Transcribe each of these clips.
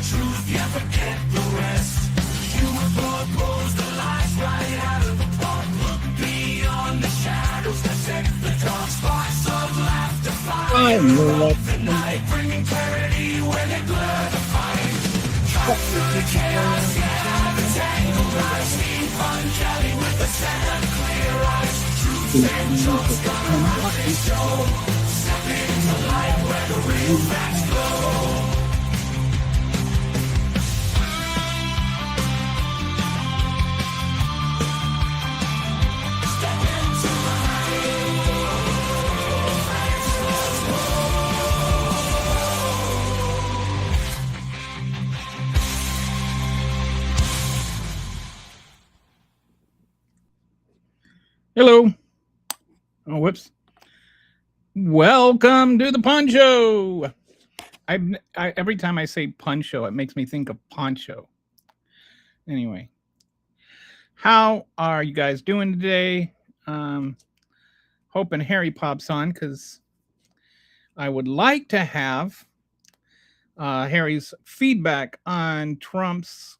truth, yeah, forget the rest. You propose the lies right out of the park. Look beyond the shadows that set the dark. Sparks of laughter fly throughout the night, bringing clarity where they blur the fight. Cut through the chaos, yeah, the tangled lies. Steam fun jelly with the center clear eyes. Truth and truth's gonna rock the show. Step into light where the real facts glow. Hello. Oh, whoops. Welcome to the Poncho. Every time I say Poncho, it makes me think of Poncho. Anyway, how are you guys doing today? Hoping Harry pops on because I would like to have Harry's feedback on Trump's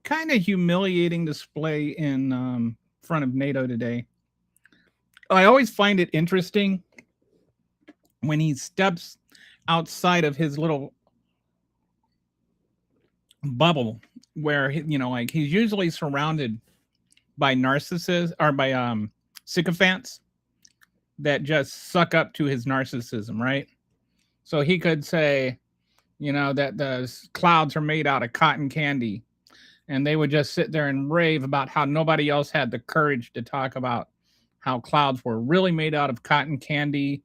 kind of humiliating display in front of NATO today. I always find it interesting when he steps outside of his little bubble where, like he's usually surrounded by narcissists or by sycophants that just suck up to his narcissism, right? So he could say, that the clouds are made out of cotton candy. And they would just sit there and rave about how nobody else had the courage to talk about how clouds were really made out of cotton candy.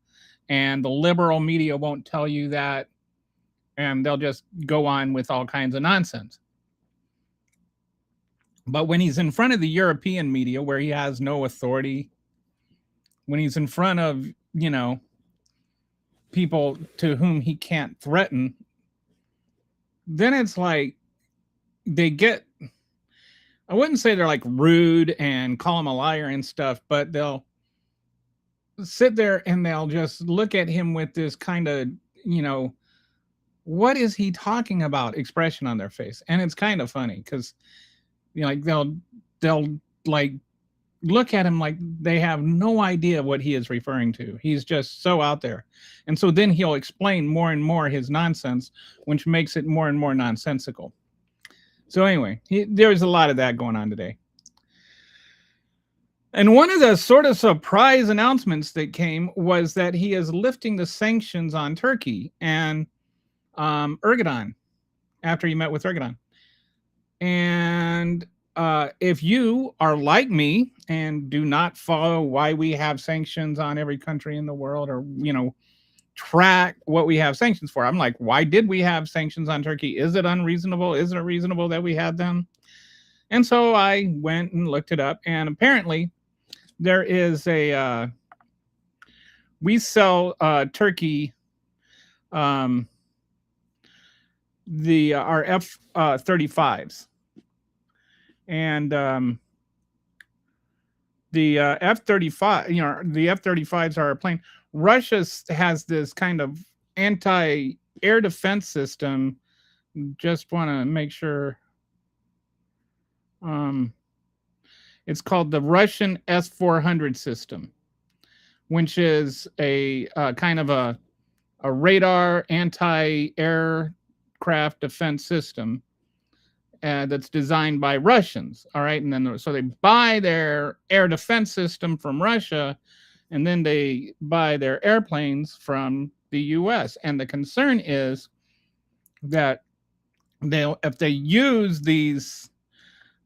And the liberal media won't tell you that. And they'll just go on with all kinds of nonsense. But when he's in front of the European media, where he has no authority, when he's in front of, people to whom he can't threaten, then it's like they get, I wouldn't say they're like rude and call him a liar and stuff, but they'll sit there and they'll just look at him with this kind of, what is he talking about expression on their face. And it's kind of funny because, like they'll like look at him like they have no idea what he is referring to. He's just so out there. And so then he'll explain more and more his nonsense, which makes it more and more nonsensical. So anyway, there's a lot of that going on today. And one of the sort of surprise announcements that came was that he is lifting the sanctions on Turkey and Erdogan after he met with Erdogan. And if you are like me and do not follow why we have sanctions on every country in the world, or, track what we have sanctions for, I'm like, why did we have sanctions on Turkey? Is it unreasonable? Is it reasonable that we had them? And so I went and looked it up, and apparently there is we sell Turkey our F-35s, and the F-35, the F-35s are a plane. Russia has this kind of anti-air defense system. Just want to make sure. It's called the Russian S-400 system, which is a kind of a radar anti-aircraft defense system that's designed by Russians. All right, and then so they buy their air defense system from Russia, and then they buy their airplanes from the U.S. And the concern is that if they use the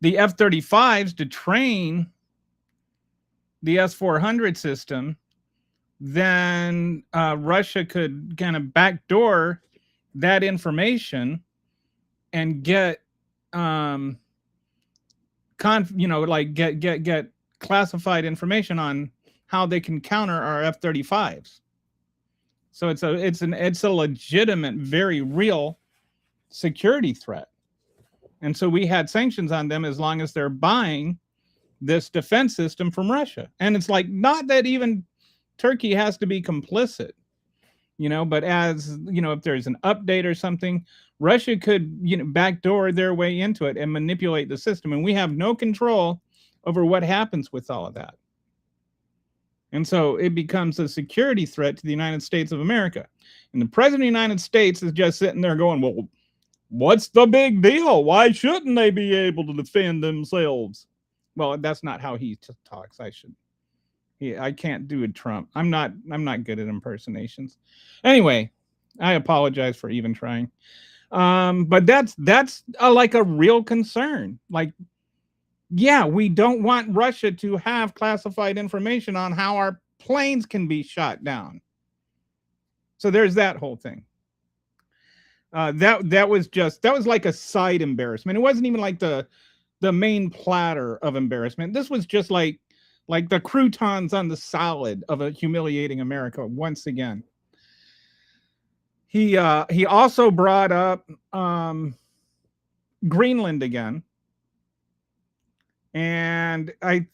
F-35s to train the S-400 system, then Russia could kind of backdoor that information and get get classified information on how they can counter our F-35s. So it's a legitimate, very real security threat. And so we had sanctions on them as long as they're buying this defense system from Russia. And it's like, not that even Turkey has to be complicit, But as if there's an update or something, Russia could backdoor their way into it and manipulate the system, and we have no control over what happens with all of that. And so it becomes a security threat to the United States of America. And the president of the United States is just sitting there going, well, what's the big deal? Why shouldn't they be able to defend themselves? Well, that's not how he talks. I can't do a Trump. I'm not good at impersonations. Anyway, I apologize for even trying. But that's like a real concern. Like, yeah, we don't want Russia to have classified information on how our planes can be shot down. So there's that whole thing. That was like a side embarrassment. It wasn't even like the main platter of embarrassment. This was just like the croutons on the salad of a humiliating America once again. He also brought up Greenland again. And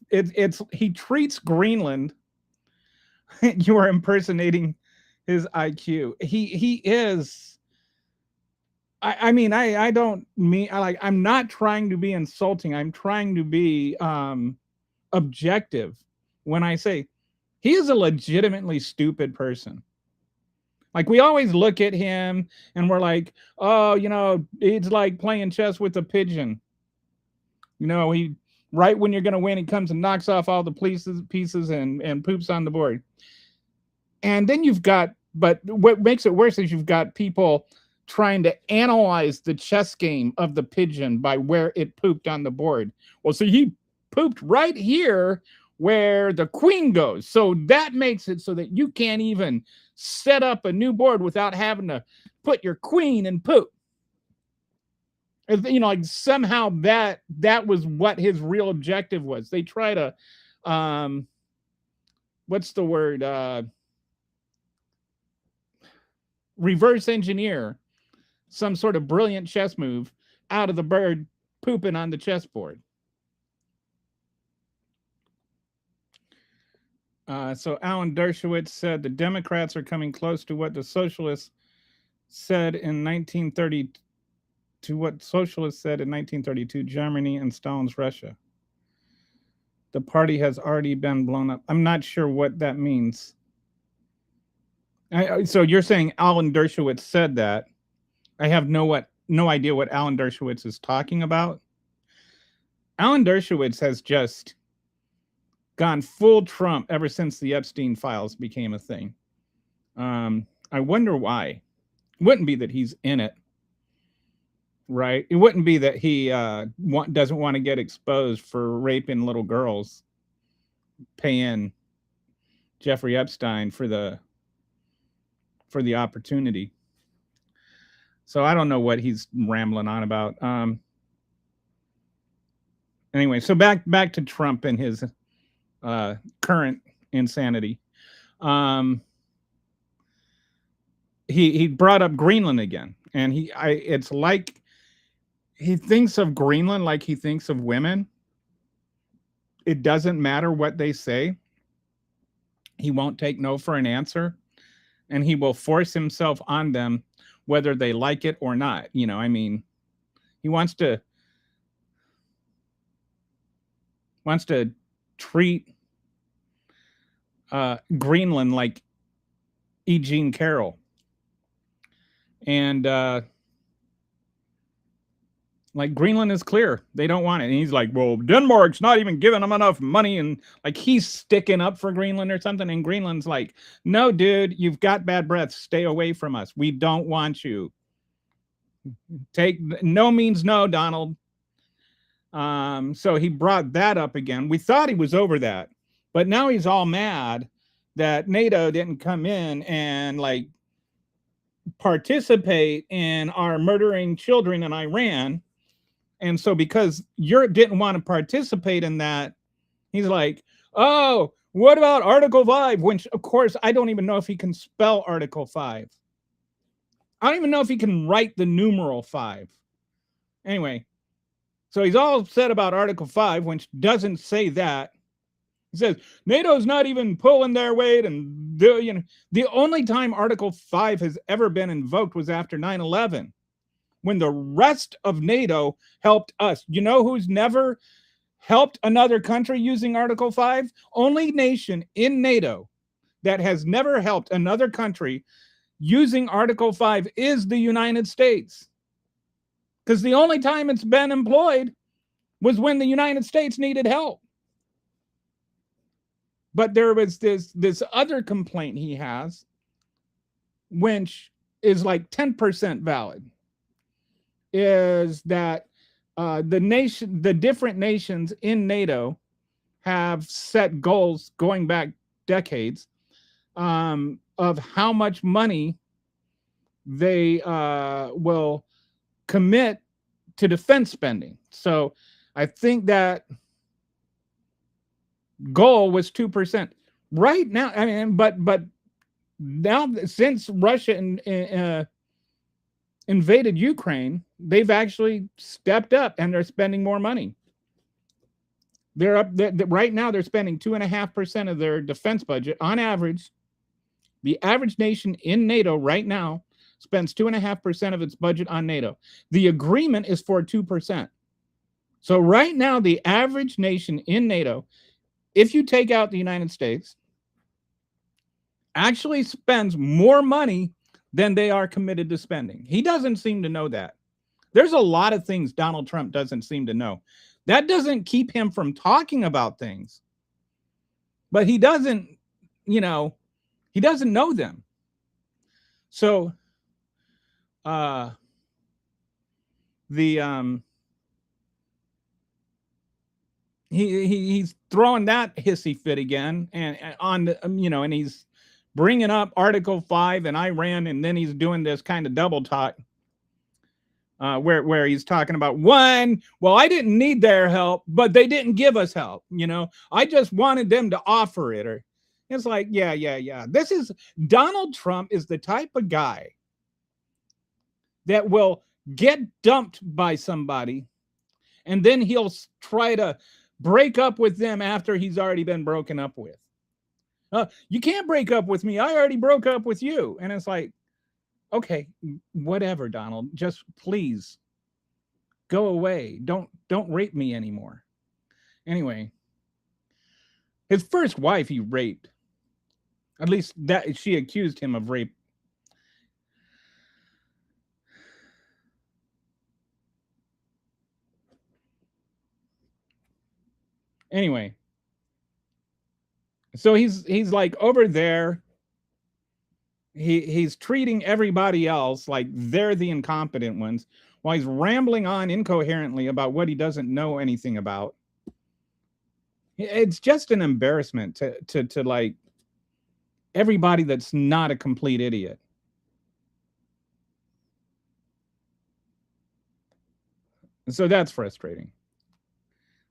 he treats Greenland. You are impersonating his IQ. He is. I mean, I don't mean I'm not trying to be insulting. I'm trying to be objective when I say he is a legitimately stupid person. Like, we always look at him and we're like, oh, it's like playing chess with a pigeon. He. Right when you're going to win, he comes and knocks off all the pieces and poops on the board. And then but what makes it worse is you've got people trying to analyze the chess game of the pigeon by where it pooped on the board. Well, so he pooped right here where the queen goes. So that makes it so that you can't even set up a new board without having to put your queen in poop. Like somehow that was what his real objective was. They try to, what's the word? Reverse engineer some sort of brilliant chess move out of the bird pooping on the chessboard. So Alan Dershowitz said the Democrats are coming close to what the socialists said in 1932. To what socialists said in 1932, Germany and Stalin's Russia. The party has already been blown up. I'm not sure what that means. So you're saying Alan Dershowitz said that. I have no idea what Alan Dershowitz is talking about. Alan Dershowitz has just gone full Trump ever since the Epstein files became a thing. I wonder why. It wouldn't be that he's in it. Right. It wouldn't be that he doesn't want to get exposed for raping little girls, paying Jeffrey Epstein for the opportunity. So I don't know what he's rambling on about. Anyway, so back to Trump and his current insanity. He brought up Greenland again, and it's like he thinks of Greenland like he thinks of women. It doesn't matter what they say. He won't take no for an answer, and he will force himself on them whether they like it or not. He wants to treat Greenland like E. Jean Carroll. And like, Greenland is clear. They don't want it. And he's like, well, Denmark's not even giving them enough money. And like, he's sticking up for Greenland or something. And Greenland's like, no, dude, you've got bad breath. Stay away from us. We don't want you. No means no, Donald. So he brought that up again. We thought he was over that. But now he's all mad that NATO didn't come in and like participate in our murdering children in Iran. And so because Europe didn't want to participate in that, he's like, oh, what about Article 5? Which, of course, I don't even know if he can spell Article 5. I don't even know if he can write the numeral 5. Anyway, so he's all upset about Article 5, which doesn't say that. It says NATO's not even pulling their weight, and the only time Article 5 has ever been invoked was after 9/11, when the rest of NATO helped us. You know who's never helped another country using Article 5? Only nation in NATO that has never helped another country using Article 5 is the United States. Because the only time it's been employed was when the United States needed help. But there was this other complaint he has, which is like 10% valid, is that the different nations in NATO have set goals going back decades of how much money they will commit to defense spending. So I think that goal was 2% right now. I mean, but now since Russia invaded Ukraine, they've actually stepped up and they're spending more money. They're up right now. They're spending 2.5% of their defense budget on average. The average nation in NATO right now spends 2.5% of its budget on NATO. The agreement is for 2%. So right now, the average nation in NATO, if you take out the United States, actually spends more money than they are committed to spending. He doesn't seem to know that. There's a lot of things Donald Trump doesn't seem to know. That doesn't keep him from talking about things, but he doesn't, he doesn't know them. So he's throwing that hissy fit again, and on the, and he's bringing up Article 5 and Iran, and then he's doing this kind of double talk where he's talking about one, well, I didn't need their help, but they didn't give us help. I just wanted them to offer it. Or it's like, yeah. This is Donald Trump is the type of guy that will get dumped by somebody, and then he'll try to break up with them after he's already been broken up with. You can't break up with me. I already broke up with you. And it's like, okay, whatever, Donald. Just please go away. Don't rape me anymore. Anyway, his first wife he raped. At least that she accused him of rape. Anyway, so he's like over there. He's treating everybody else like they're the incompetent ones, while he's rambling on incoherently about what he doesn't know anything about. It's just an embarrassment to like everybody that's not a complete idiot. So that's frustrating.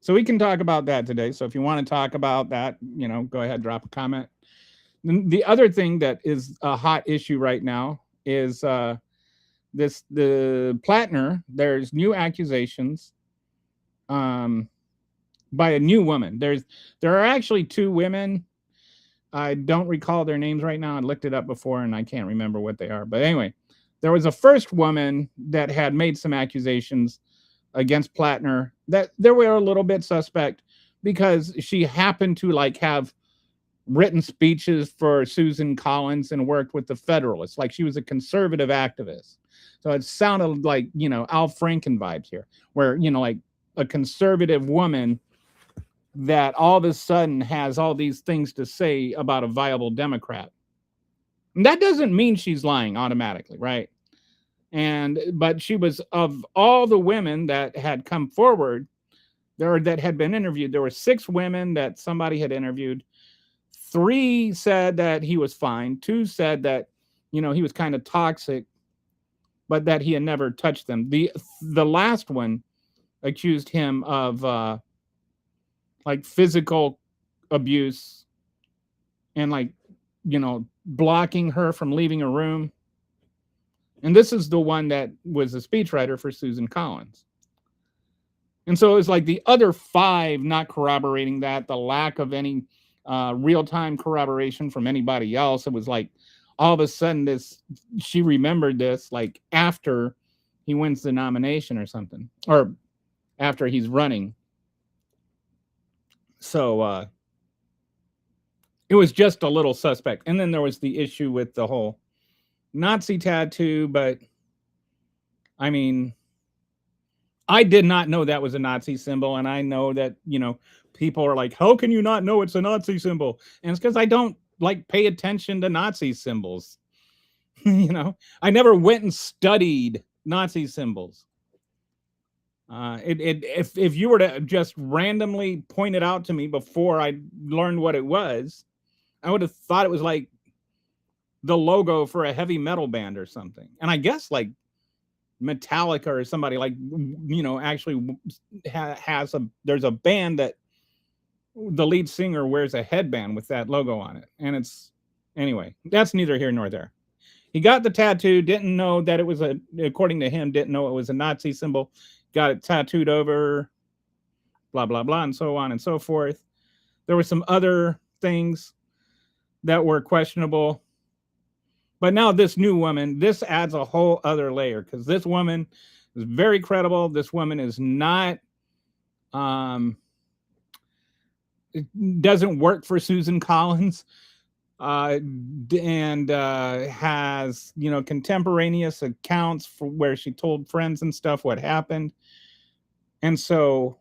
So we can talk about that today. So if you want to talk about that, go ahead, drop a comment. The other thing that is a hot issue right now is the Plattner. There's new accusations by a new woman. There are actually two women. I don't recall their names right now. I looked it up before and I can't remember what they are. But anyway, there was a first woman that had made some accusations against Plattner that they were a little bit suspect because she happened to like have written speeches for Susan Collins and worked with the Federalists. Like she was a conservative activist. So it sounded like, Al Franken vibes here, where, like a conservative woman that all of a sudden has all these things to say about a viable Democrat. And that doesn't mean she's lying automatically, right? But she was, of all the women that had come forward, that had been interviewed, there were 6 women that somebody had interviewed. 3 said that he was fine. 2 said that, he was kind of toxic, but that he had never touched them. The last one accused him of like physical abuse and like, blocking her from leaving a room. And this is the one that was a speechwriter for Susan Collins. And so it was like the other 5 not corroborating that, the lack of any real-time corroboration from anybody else. It was like all of a sudden she remembered this like after he wins the nomination or something, or after he's running. So it was just a little suspect. And then there was the issue with the whole Nazi tattoo, but I mean, I did not know that was a Nazi symbol, and I know that, people are like, how can you not know it's a Nazi symbol? And it's because I don't like pay attention to Nazi symbols. I never went and studied Nazi symbols. If you were to just randomly point it out to me before I learned what it was, I would have thought it was like the logo for a heavy metal band or something. And I guess like Metallica or somebody like, actually there's a band that the lead singer wears a headband with that logo on it. And anyway, that's neither here nor there. He got the tattoo, didn't know that it was according to him, didn't know it was a Nazi symbol, got it tattooed over, blah, blah, blah, and so on and so forth. There were some other things that were questionable. But now this new woman, this adds a whole other layer, because this woman is very credible. This woman is not, doesn't work for Susan Collins, and has, contemporaneous accounts for where she told friends and stuff what happened. And so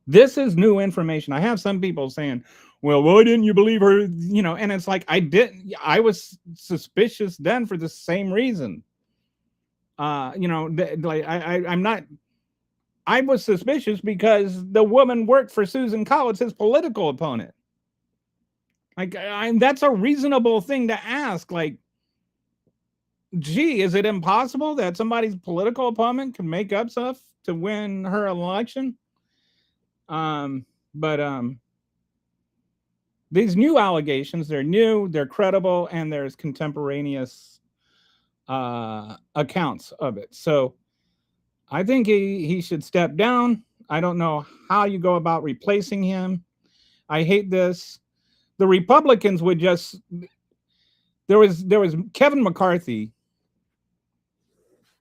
this is new information. I have some people saying, well, why didn't you believe her? And it's like, I was suspicious then for the same reason. I was suspicious because the woman worked for Susan Collins, his political opponent. Like, that's a reasonable thing to ask. Like, gee, is it impossible that somebody's political opponent can make up stuff to win her election? But these new allegations, they're new, they're credible, and there's contemporaneous accounts of it. So I think he should step down. I don't know how you go about replacing him. I hate this. The Republicans would just, there was Kevin McCarthy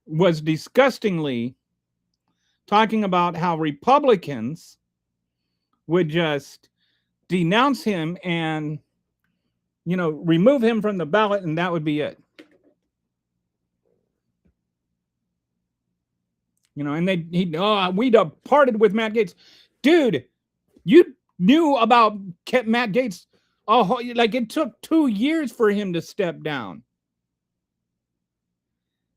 was disgustingly talking about how Republicans would just denounce him and, remove him from the ballot, and that would be it. And we departed with Matt Gaetz. Dude, you knew about Matt Gaetz. Oh, like it took 2 years for him to step down.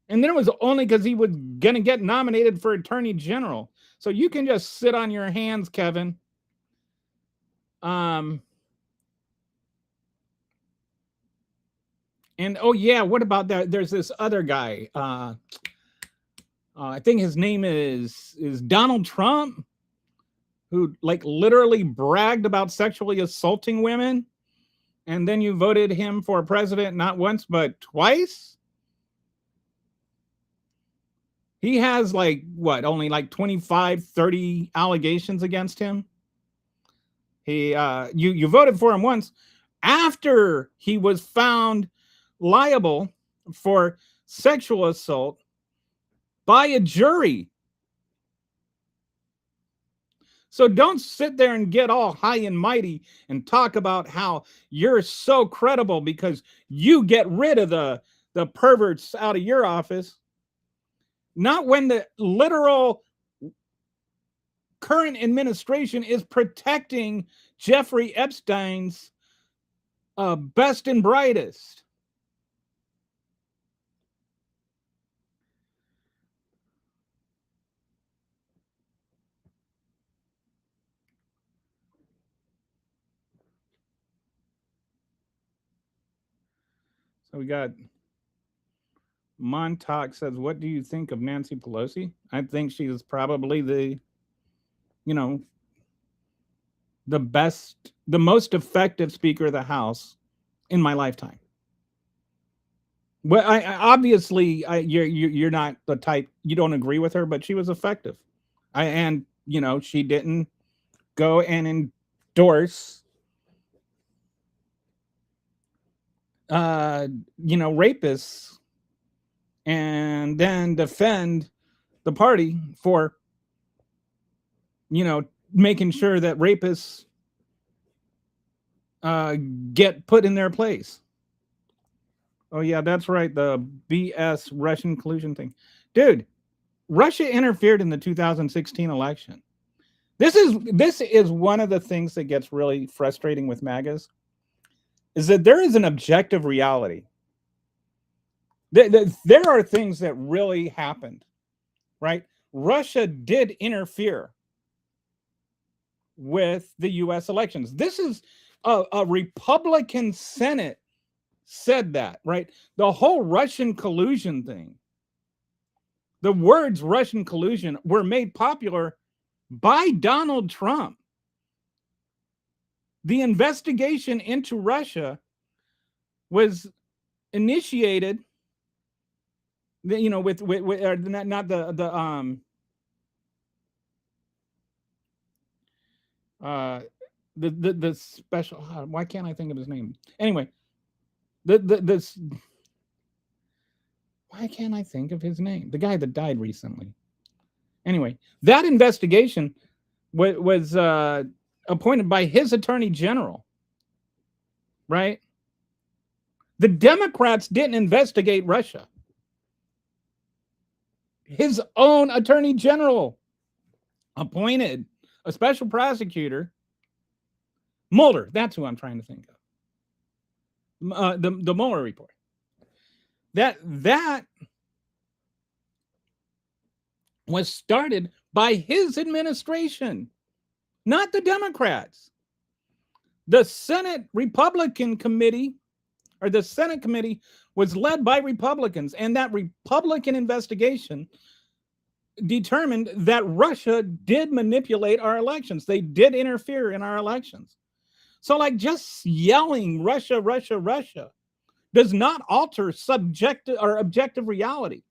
And then it was only because he was going to get nominated for Attorney General. So you can just sit on your hands, Kevin. And oh yeah, what about that? There's this other guy. I think his name is Donald Trump, who like literally bragged about sexually assaulting women, and then you voted him for president not once but twice. He has like only like 25, 30 allegations against him. You voted for him once after he was found liable for sexual assault by a jury. So don't sit there and get all high and mighty and talk about how you're so credible because you get rid of the perverts out of your office. Not when the literal current administration is protecting Jeffrey Epstein's best and brightest. So we got Montauk says, what do you think of Nancy Pelosi? I think she is probably the best, the most effective Speaker of the House in my lifetime. Well, obviously you're not the type, you don't agree with her, but she was effective. And she didn't go and endorse rapists and then defend the party for making sure that rapists get put in their place. Oh yeah, that's right, the BS Russian collusion thing. Dude, Russia interfered in the 2016 election. This is one of the things that gets really frustrating with MAGAs, is that there is an objective reality. There are things that really happened, right? Russia did interfere with the U.S. elections. This is a Republican Senate said that, right? The whole Russian collusion thing, the words Russian collusion were made popular by Donald Trump. The investigation into Russia was initiated, with not the special. Why can't I think of his name? Anyway, why can't I think of his name? The guy that died recently. Anyway, that investigation was appointed by his attorney general, right? The Democrats didn't investigate Russia. His own attorney general appointed a special prosecutor, Mueller. That's who I'm trying to think of. The Mueller report. That was started by his administration, not the Democrats. The Senate Republican committee, or the Senate committee, was led by Republicans, and that Republican investigation determined that Russia did manipulate our elections. They did interfere in our elections. So, like, just yelling Russia, Russia, Russia does not alter subjective or objective reality.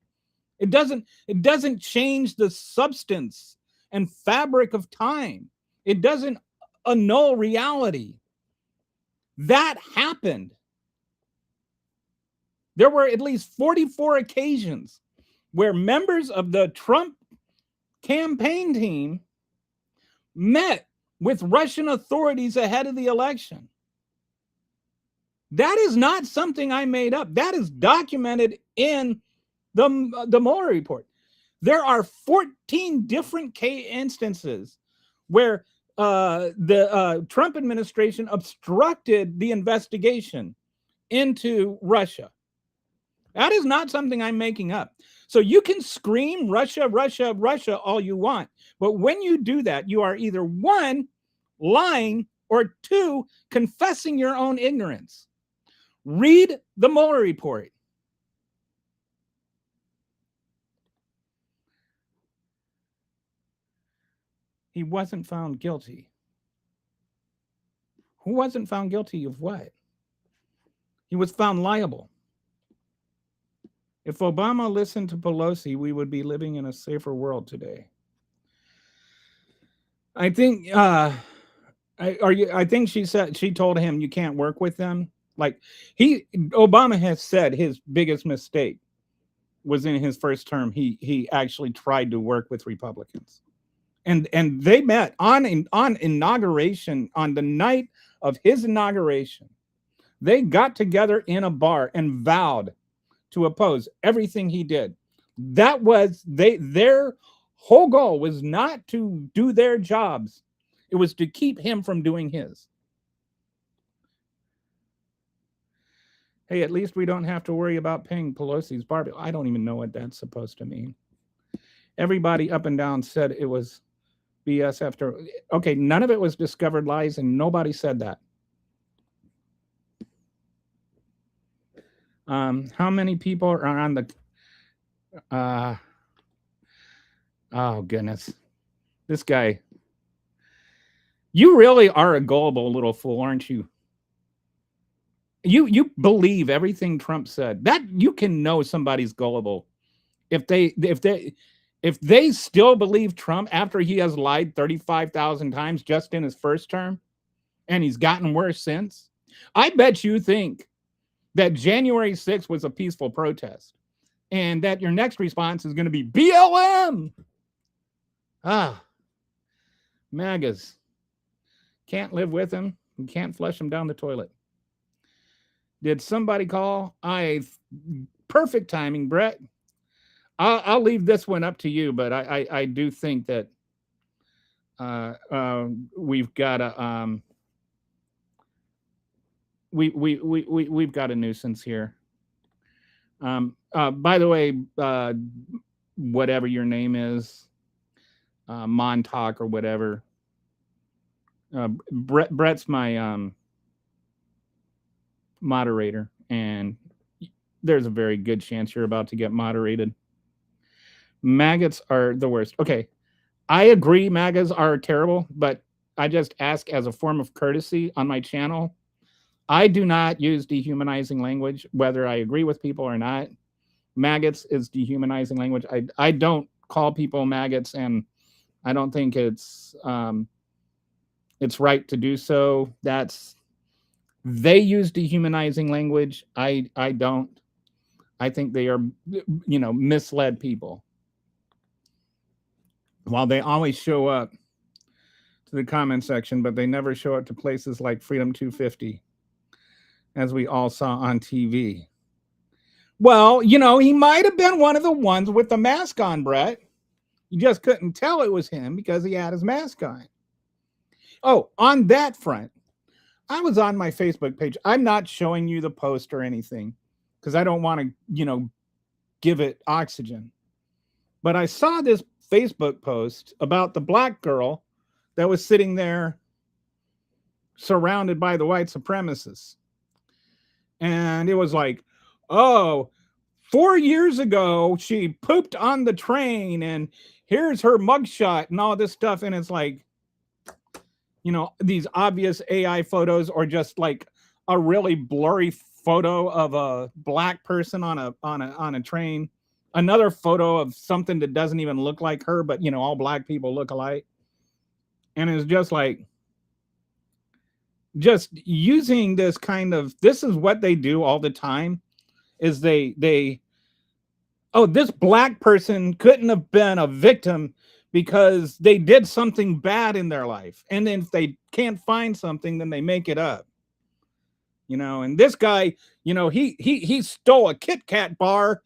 It doesn't change the substance and fabric of time. It doesn't annul reality. That happened. There were at least 44 occasions where members of the Trump campaign team met with Russian authorities ahead of the election. That is not something I made up. That is documented in the Mueller report. There are 14 different instances where the Trump administration obstructed the investigation into Russia. That is not something I'm making up. So you can scream Russia, Russia, Russia all you want. But when you do that, you are either one, lying, or two, confessing your own ignorance. Read the Mueller report. He wasn't found guilty. Who wasn't found guilty of what? He was found liable. If Obama listened to Pelosi, we would be living in a safer world today. I think I think she told him you can't work with them. Like Obama has said his biggest mistake was in his first term. He actually tried to work with Republicans. And they met on inauguration, on the night of his inauguration. They got together in a bar and vowed to oppose everything he did. That was their whole goal was not to do their jobs. It was to keep him from doing his. Hey, at least we don't have to worry about paying Pelosi's barbecue. I don't even know what that's supposed to mean. Everybody up and down said it was BS after. Okay, none of it was discovered lies, and nobody said that. How many people are on the oh goodness, this guy, you really are a gullible little fool, aren't you? You believe everything Trump said. That you can know somebody's gullible if they If they still believe Trump after he has lied 35,000 times just in his first term, and he's gotten worse since, I bet you think that January 6th was a peaceful protest and that your next response is going to be BLM. MAGAs. Can't live with him and can't flush him down the toilet. Did somebody call? Perfect timing, Brett. I'll leave this one up to you, but I do think that we've got a we've got a nuisance here. By the way, whatever your name is, Montauk or whatever, Brett's my moderator, and there's a very good chance you're about to get moderated. Maggots are the worst. Okay, I agree MAGAs are terrible, but I just ask as a form of courtesy on my channel. I do not use dehumanizing language, whether I agree with people or not. Maggots is dehumanizing language. I don't call people maggots, and I don't think it's right to do so. They use dehumanizing language. I don't. I think they are, misled people. While they always show up to the comment section, but they never show up to places like Freedom 250, as we all saw on TV. Well, he might have been one of the ones with the mask on, Brett. You just couldn't tell it was him because he had his mask on. Oh, on that front, I was on my Facebook page. I'm not showing you the post or anything because I don't want to, give it oxygen. But I saw this Facebook post about the black girl that was sitting there surrounded by the white supremacists. And it was like, 4 years ago, she pooped on the train and here's her mugshot and all this stuff. And it's like, these obvious AI photos or just like a really blurry photo of a black person on a train. Another photo of something that doesn't even look like her, but all black people look alike. And it's just like, just using this kind of, this is what they do all the time, is this black person couldn't have been a victim because they did something bad in their life. And then if they can't find something, then they make it up. And this guy, he stole a Kit Kat bar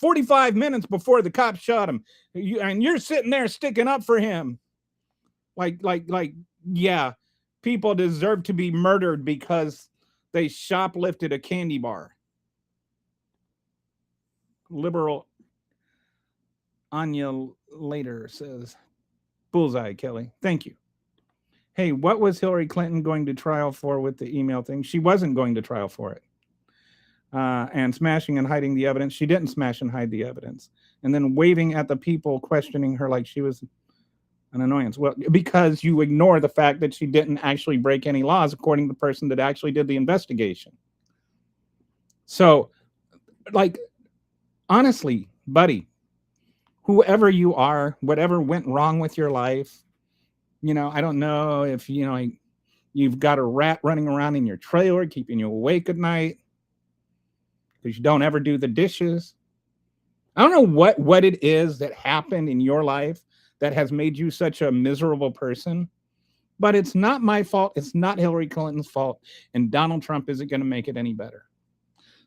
45 minutes before the cops shot him. And you're sitting there sticking up for him. Yeah, people deserve to be murdered because they shoplifted a candy bar. Liberal Anya later says, bullseye, Kelly. Thank you. Hey, what was Hillary Clinton going to trial for with the email thing? She wasn't going to trial for it. And smashing and hiding the evidence. She didn't smash and hide the evidence. And then waving at the people questioning her like she was an annoyance. Well, because you ignore the fact that she didn't actually break any laws according to the person that actually did the investigation. So, honestly, buddy, whoever you are, whatever went wrong with your life, I don't know if, you've got a rat running around in your trailer, keeping you awake at night because you don't ever do the dishes. I don't know what it is that happened in your life that has made you such a miserable person, but it's not my fault. It's not Hillary Clinton's fault. And Donald Trump isn't going to make it any better.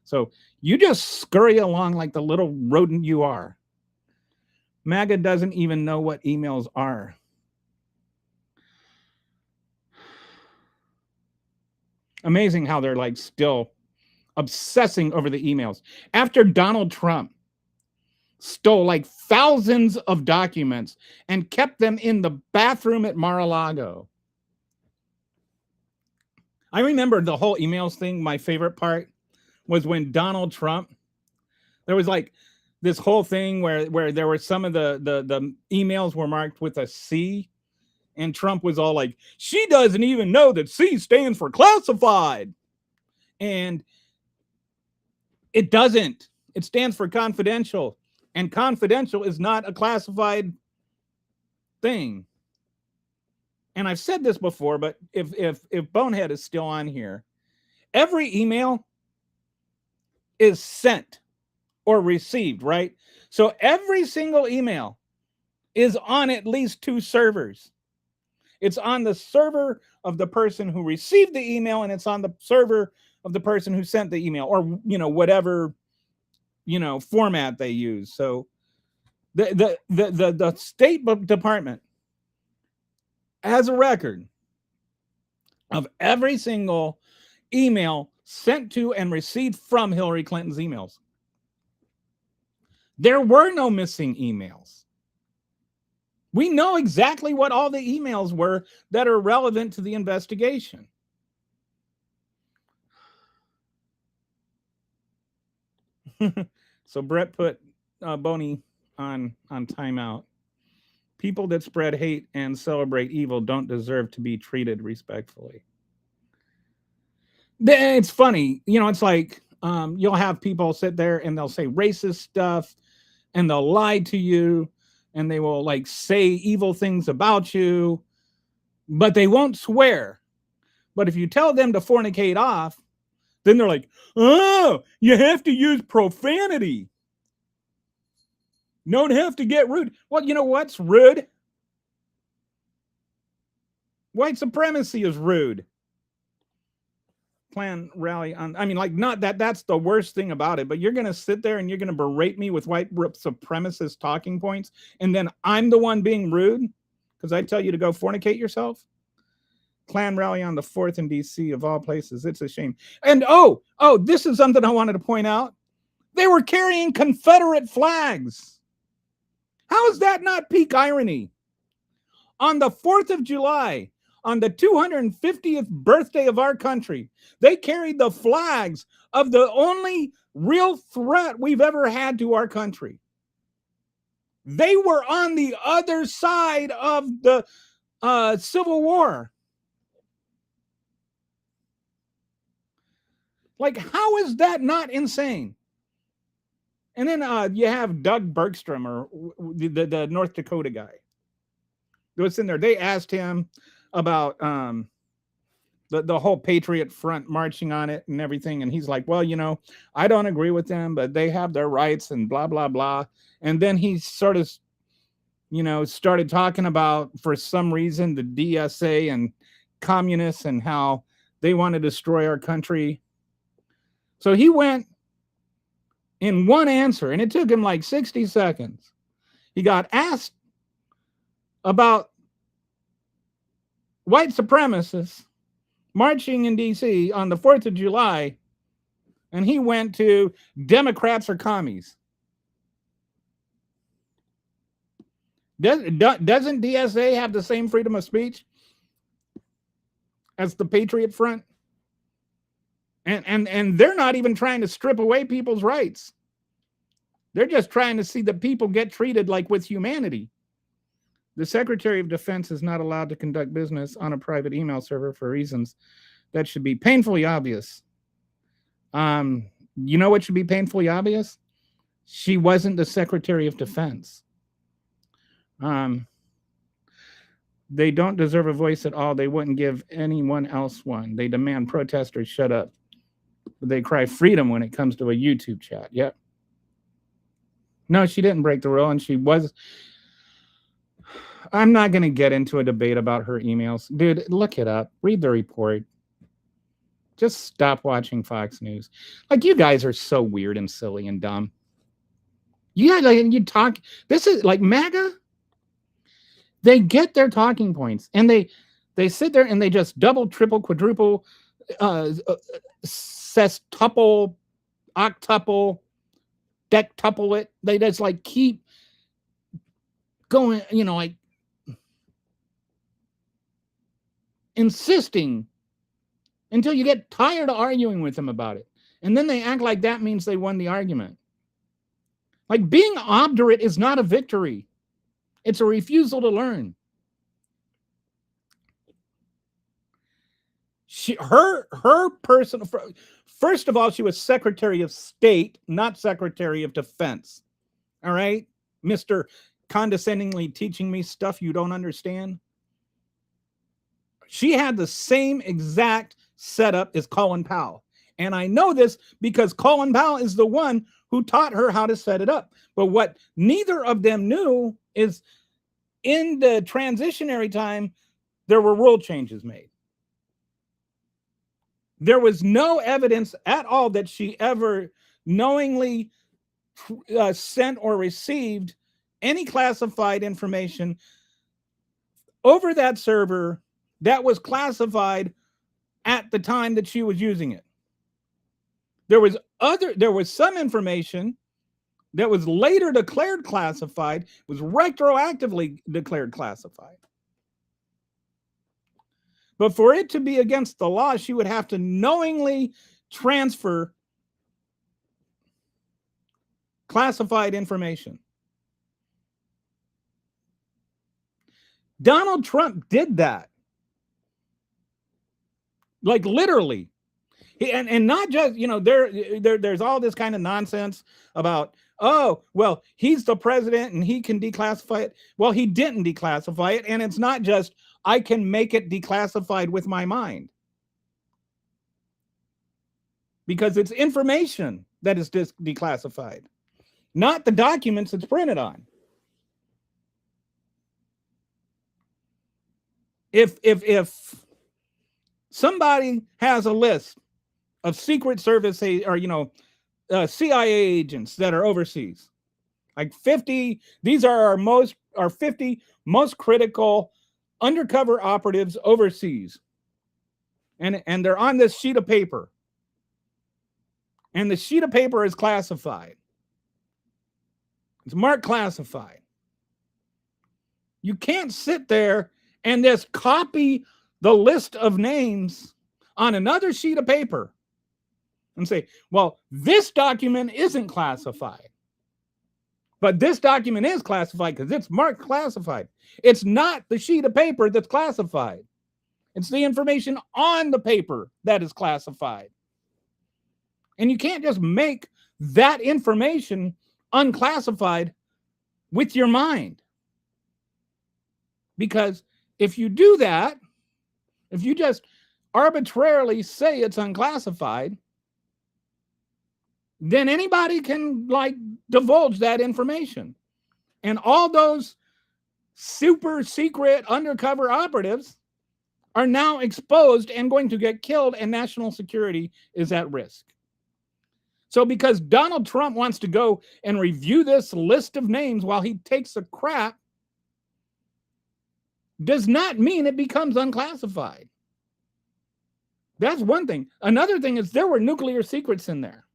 So you just scurry along like the little rodent you are. MAGA doesn't even know what emails are. Amazing how they're still obsessing over the emails. After Donald Trump stole thousands of documents and kept them in the bathroom at Mar-a-Lago. I remember the whole emails thing. My favorite part was when Donald Trump, there was this whole thing where there were some of the emails were marked with a C, and Trump was all like, she doesn't even know that C stands for classified. And it doesn't. It stands for confidential. And confidential is not a classified thing. And I've said this before, but if Bonehead is still on here, every email is sent or received, right? So every single email is on at least two servers. It's on the server of the person who received the email, and it's on the server of the person who sent the email, or whatever format they use. So the State Department has a record of every single email sent to and received from Hillary Clinton's emails. There were no missing emails. We know exactly what all the emails were that are relevant to the investigation. So Brett put Boney on timeout. People that spread hate and celebrate evil don't deserve to be treated respectfully. It's funny, it's like you'll have people sit there and they'll say racist stuff, and they'll lie to you, and they will like say evil things about you, but they won't swear. But if you tell them to fornicate off, then they're like, oh, you have to use profanity. Don't have to get rude. Well, you know what's rude? White supremacy is rude. Plan rally on, not that's the worst thing about it, but you're going to sit there and you're going to berate me with white supremacist talking points, and then I'm the one being rude because I tell you to go fornicate yourself? Klan rally on the 4th in DC, of all places. It's a shame. And this is something I wanted to point out. They were carrying Confederate flags. How is that not peak irony? On the 4th of July, on the 250th birthday of our country, they carried the flags of the only real threat we've ever had to our country. They were on the other side of the Civil War. Like, how is that not insane? And then you have Doug Bergstrom, or the North Dakota guy. What's in there? They asked him about the whole Patriot Front marching on it and everything, and he's like, well, I don't agree with them, but they have their rights and blah blah blah. And then he sort of started talking about, for some reason, the DSA and communists and how they want to destroy our country. So he went in one answer, and it took him like 60 seconds. He got asked about white supremacists marching in DC on the 4th of July, and he went to Democrats or commies. Doesn't DSA have the same freedom of speech as the Patriot Front? And they're not even trying to strip away people's rights. They're just trying to see that people get treated like with humanity. The Secretary of Defense is not allowed to conduct business on a private email server for reasons that should be painfully obvious. You know what should be painfully obvious? She wasn't the Secretary of Defense. They don't deserve a voice at all. They wouldn't give anyone else one. They demand protesters shut up. They cry freedom when it comes to a YouTube chat. Yep. No, she didn't break the rule, and she was. I'm not going to get into a debate about her emails. Dude, look it up. Read the report. Just stop watching Fox News. Like, you guys are so weird and silly and dumb. You talk. This is like MAGA. They get their talking points, and they sit there and they just double, triple, quadruple, sextuple, octuple, dectuple it. They just like keep going, like insisting until you get tired of arguing with them about it. And then they act like that means they won the argument. Like, being obdurate is not a victory. It's a refusal to learn. Her person, first of all, she was Secretary of State, not Secretary of Defense. All right, Mr. Condescendingly teaching me stuff you don't understand. She had the same exact setup as Colin Powell. And I know this because Colin Powell is the one who taught her how to set it up. But what neither of them knew is in the transitionary time, there were rule changes made. There was no evidence at all that she ever knowingly sent or received any classified information over that server that was classified at the time that she was using it. There was some information that was later declared classified, was retroactively declared classified. But for it to be against the law, she would have to knowingly transfer classified information. Donald Trump did that. Like literally. And not just, there's all this kind of nonsense about, oh, well, he's the president and he can declassify it. Well, he didn't declassify it. And it's not just, I can make it declassified with my mind. Because it's information that is declassified, not the documents it's printed on. If somebody has a list of Secret Service or CIA agents that are overseas, like 50, these are our 50 most critical undercover operatives overseas, and they're on this sheet of paper, and the sheet of paper is classified. It's marked classified. You can't sit there and just copy the list of names on another sheet of paper and say, well, this document isn't classified, but this document is classified because it's marked classified. It's not the sheet of paper that's classified. It's the information on the paper that is classified. And you can't just make that information unclassified with your mind. Because if you do that, if you just arbitrarily say it's unclassified, then anybody can divulge that information. And all those super secret undercover operatives are now exposed and going to get killed, and national security is at risk. So because Donald Trump wants to go and review this list of names while he takes a crap, does not mean it becomes unclassified. That's one thing. Another thing is there were nuclear secrets in there.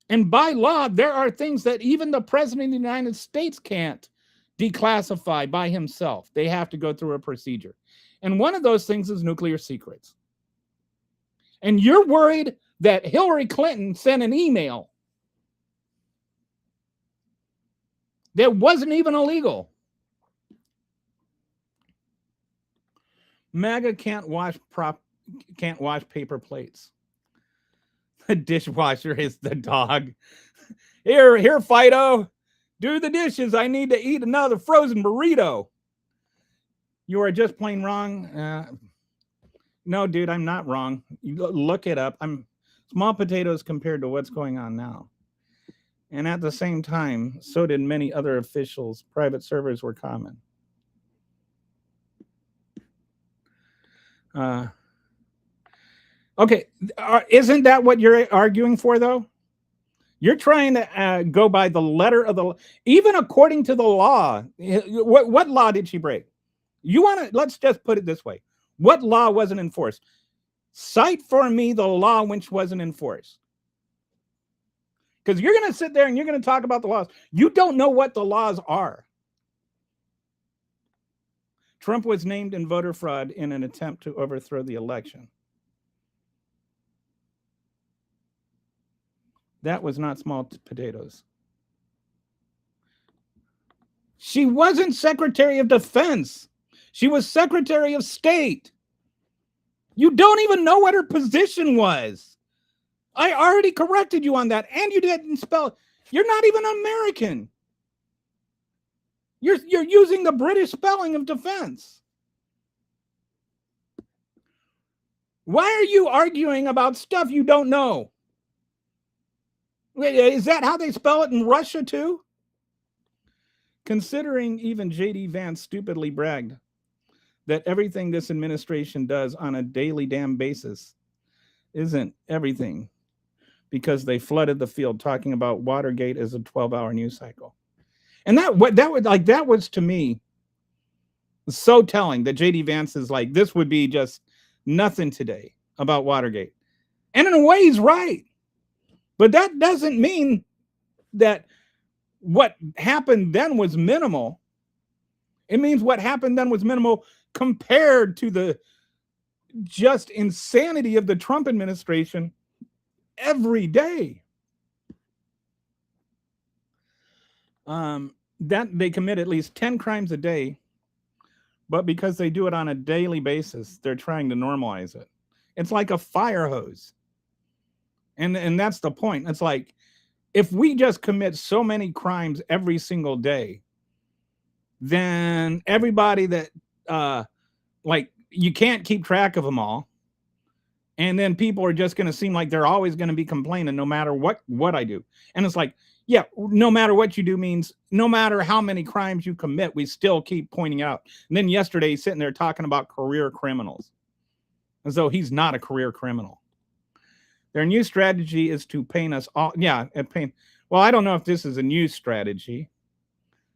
And by law, there are things that even the president of the United States can't declassify by himself. They have to go through a procedure. And one of those things is nuclear secrets. And you're worried that Hillary Clinton sent an email that wasn't even illegal. MAGA can't wash paper plates. The dishwasher is the dog. Here, Fido, do the dishes. I need to eat another frozen burrito. You are just plain wrong. No, dude, I'm not wrong. You look it up. I'm small potatoes compared to what's going on now. And at the same time, so did many other officials. Private servers were common. Okay, isn't that what you're arguing for, though? You're trying to go by the letter of the, even according to the law. What law did she break? Let's just put it this way. What law wasn't enforced? Cite for me the law which wasn't enforced. Because you're going to sit there and you're going to talk about the laws. You don't know what the laws are. Trump was named in voter fraud in an attempt to overthrow the election. That was not small potatoes. She wasn't Secretary of Defense. She was Secretary of State. You don't even know what her position was. I already corrected you on that, and you didn't spell. You're not even American. You're using the British spelling of defense. Why are you arguing about stuff you don't know? Wait, is that how they spell it in Russia too? Considering even J.D. Vance stupidly bragged that everything this administration does on a daily damn basis isn't everything, because they flooded the field talking about Watergate as a 12-hour news cycle. And that was to me so telling that J.D. Vance is like, this would be just nothing today about Watergate. And in a way, he's right. But that doesn't mean that what happened then was minimal. It means what happened then was minimal compared to the just insanity of the Trump administration every day. That they commit at least 10 crimes a day, but because they do it on a daily basis, they're trying to normalize it. It's like a fire hose. And that's the point. It's like, if we just commit so many crimes every single day, then everybody that like, you can't keep track of them all. And then people are just going to seem like they're always going to be complaining no matter what I do. And it's like, yeah, no matter what you do means no matter how many crimes you commit, we still keep pointing out. And then yesterday, he's sitting there talking about career criminals as though he's not a career criminal. Their new strategy is to paint us all. Yeah, well, I don't know if this is a new strategy.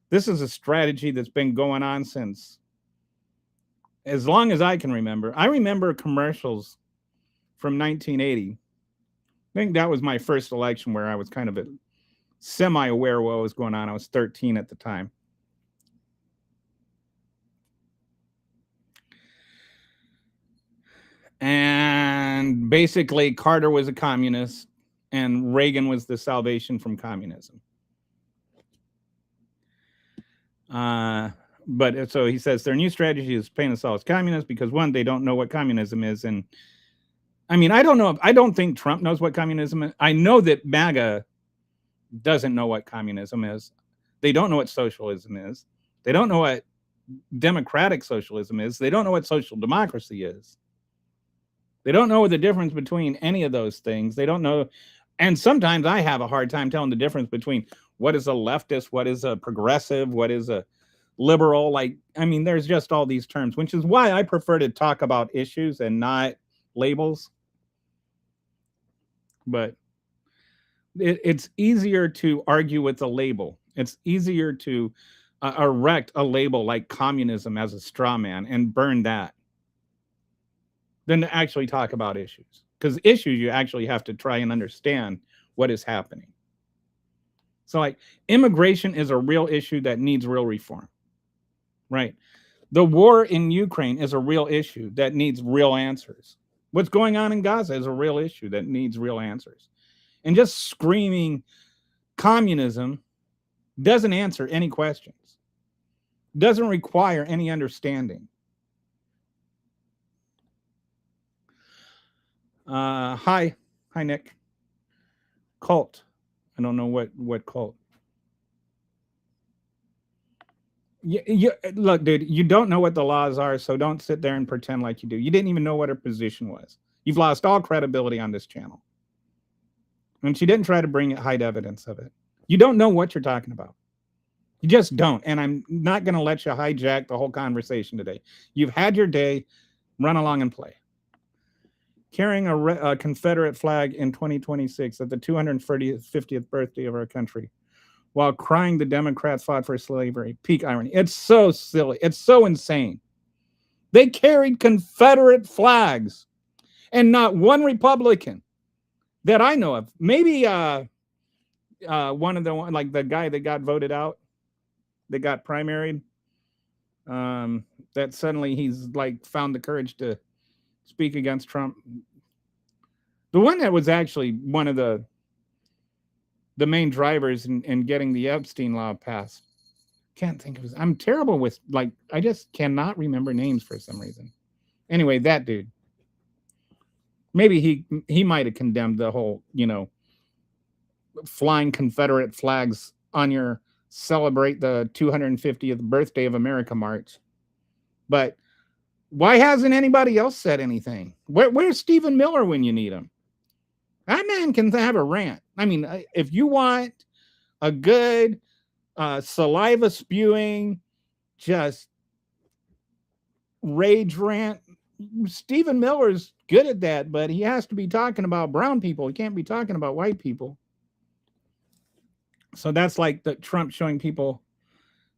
This is a strategy that's been going on since as long as I can remember. I remember commercials from 1980. I think that was my first election where I was kind of semi-aware of what was going on. I was 13 at the time. And basically, Carter was a communist and Reagan was the salvation from communism. But so he says their new strategy is paint us all as communists because, one, they don't know what communism is. And I mean, I don't think Trump knows what communism is. I know that MAGA doesn't know what communism is. They don't know what socialism is. They don't know what democratic socialism is. They don't know what social democracy is. They don't know the difference between any of those things. They don't know. And sometimes I have a hard time telling the difference between what is a leftist, what is a progressive, what is a liberal. Like, I mean, there's just all these terms, which is why I prefer to talk about issues and not labels. But it's easier to argue with a label. It's easier to erect a label like communism as a straw man and burn that than to actually talk about issues. Because issues, you actually have to try and understand what is happening. So, like, immigration is a real issue that needs real reform, right? The war in Ukraine is a real issue that needs real answers. What's going on in Gaza is a real issue that needs real answers. And just screaming communism doesn't answer any questions, doesn't require any understanding. Hi, Nick. Cult. I don't know what cult. Look, dude, you don't know what the laws are, so don't sit there and pretend like you do. You didn't even know what her position was. You've lost all credibility on this channel. And she didn't try to hide evidence of it. You don't know what you're talking about. You just don't. And I'm not going to let you hijack the whole conversation today. You've had your day. Run along and play. Carrying a Confederate flag in 2026 at the 250th birthday of our country, while crying the Democrats fought for slavery. Peak irony. It's so silly. It's so insane. They carried Confederate flags, and not one Republican that I know of. Maybe one of the guy that got voted out, that got primaried, that suddenly he's like found the courage to speak against Trump. The one that was actually one of the main drivers in getting the Epstein law passed. Can't think of his. I'm terrible with, like, I just cannot remember names for some reason. Anyway, that dude. Maybe he might have condemned the whole, flying Confederate flags on your celebrate the 250th birthday of America march. But why hasn't anybody else said anything? Where's Stephen Miller when you need him? That man can have a rant. I mean, if you want a good saliva spewing, just rage rant, Stephen Miller's good at that, but he has to be talking about brown people. He can't be talking about white people. So that's like the Trump showing people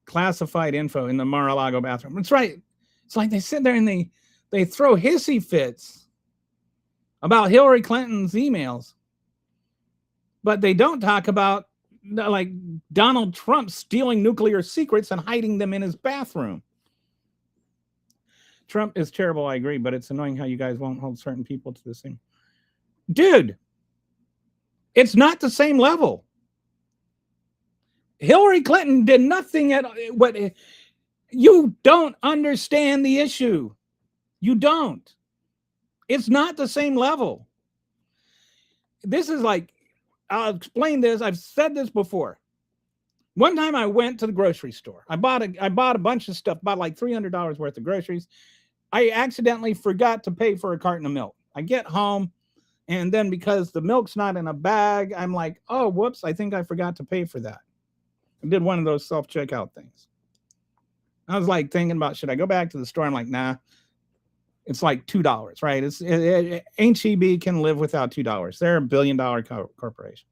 classified info in the Mar-a-Lago bathroom. That's right. It's like they sit there and they throw hissy fits about Hillary Clinton's emails, but they don't talk about like Donald Trump stealing nuclear secrets and hiding them in his bathroom. Trump is terrible, I agree, but it's annoying how you guys won't hold certain people to the same. Dude, it's not the same level. Hillary Clinton did nothing at what you don't understand the issue. You don't. It's not the same level. This is like, I'll explain this. I've said this before. One time I went to the grocery store. I bought a bunch of stuff, bought like $300 worth of groceries. I accidentally forgot to pay for a carton of milk. I get home, and then because the milk's not in a bag, I'm like, oh, whoops, I think I forgot to pay for that. I did one of those self-checkout things. I was like thinking about, should I go back to the store? I'm like, nah, it's like $2, right? HEB can live without $2. They're a $1 billion corporation.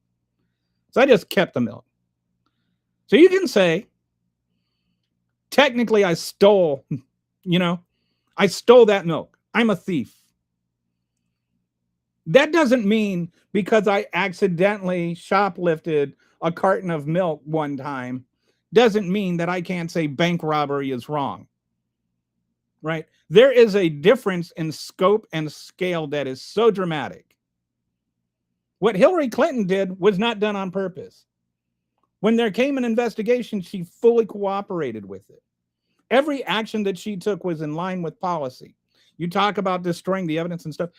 So I just kept the milk. So you can say, technically I stole, I stole that milk. I'm a thief. That doesn't mean because I accidentally shoplifted a carton of milk one time, doesn't mean that I can't say bank robbery is wrong, right? There is a difference in scope and scale that is so dramatic. What Hillary Clinton did was not done on purpose. When there came an investigation, she fully cooperated with it. Every action that she took was in line with policy. You talk about destroying the evidence and stuff.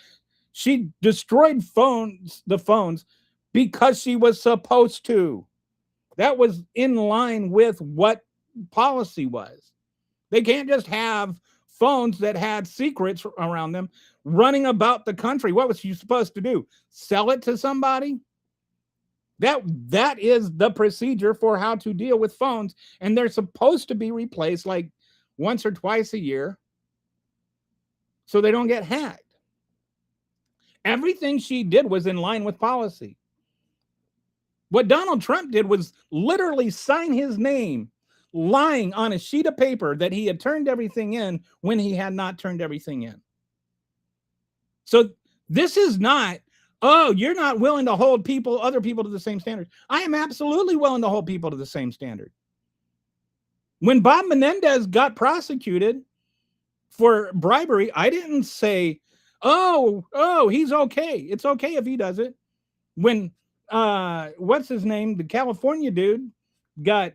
She destroyed the phones because she was supposed to. That was in line with what policy was. They can't just have phones that had secrets around them running about the country. What was she supposed to do? Sell it to somebody? That is the procedure for how to deal with phones, and they're supposed to be replaced like once or twice a year so they don't get hacked. Everything she did was in line with policy. What Donald Trump did was literally sign his name, lying on a sheet of paper that he had turned everything in when he had not turned everything in. So this is not, oh, you're not willing to hold other people to the same standard. I am absolutely willing to hold people to the same standard. When Bob Menendez got prosecuted for bribery, I didn't say, oh, he's okay. It's okay if he does it. When, what's his name? The California dude got,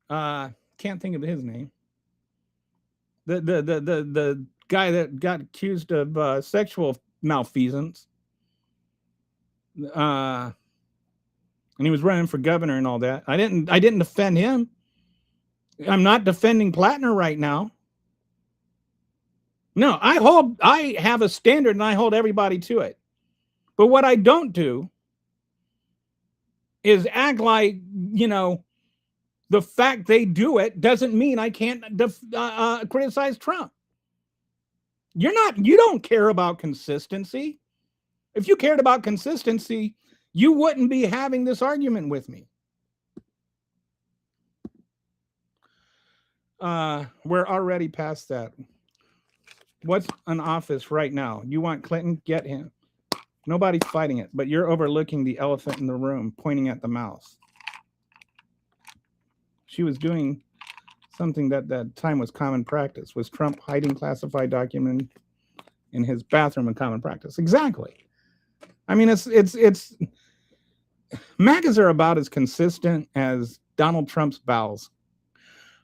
can't think of his name. The guy that got accused of sexual malfeasance. And he was running for governor and all that. I didn't defend him. I'm not defending Plattner right now. No, I have a standard and I hold everybody to it. But what I don't do is act like, the fact they do it doesn't mean I can't criticize Trump. You don't care about consistency. If you cared about consistency, you wouldn't be having this argument with me. We're already past that. What's an office right now? You want Clinton? Get him. Nobody's fighting it, but you're overlooking the elephant in the room, pointing at the mouse. She was doing something that time was common practice. Was Trump hiding classified document in his bathroom in common practice? Exactly. I mean, it's MAGAs are about as consistent as Donald Trump's bowels.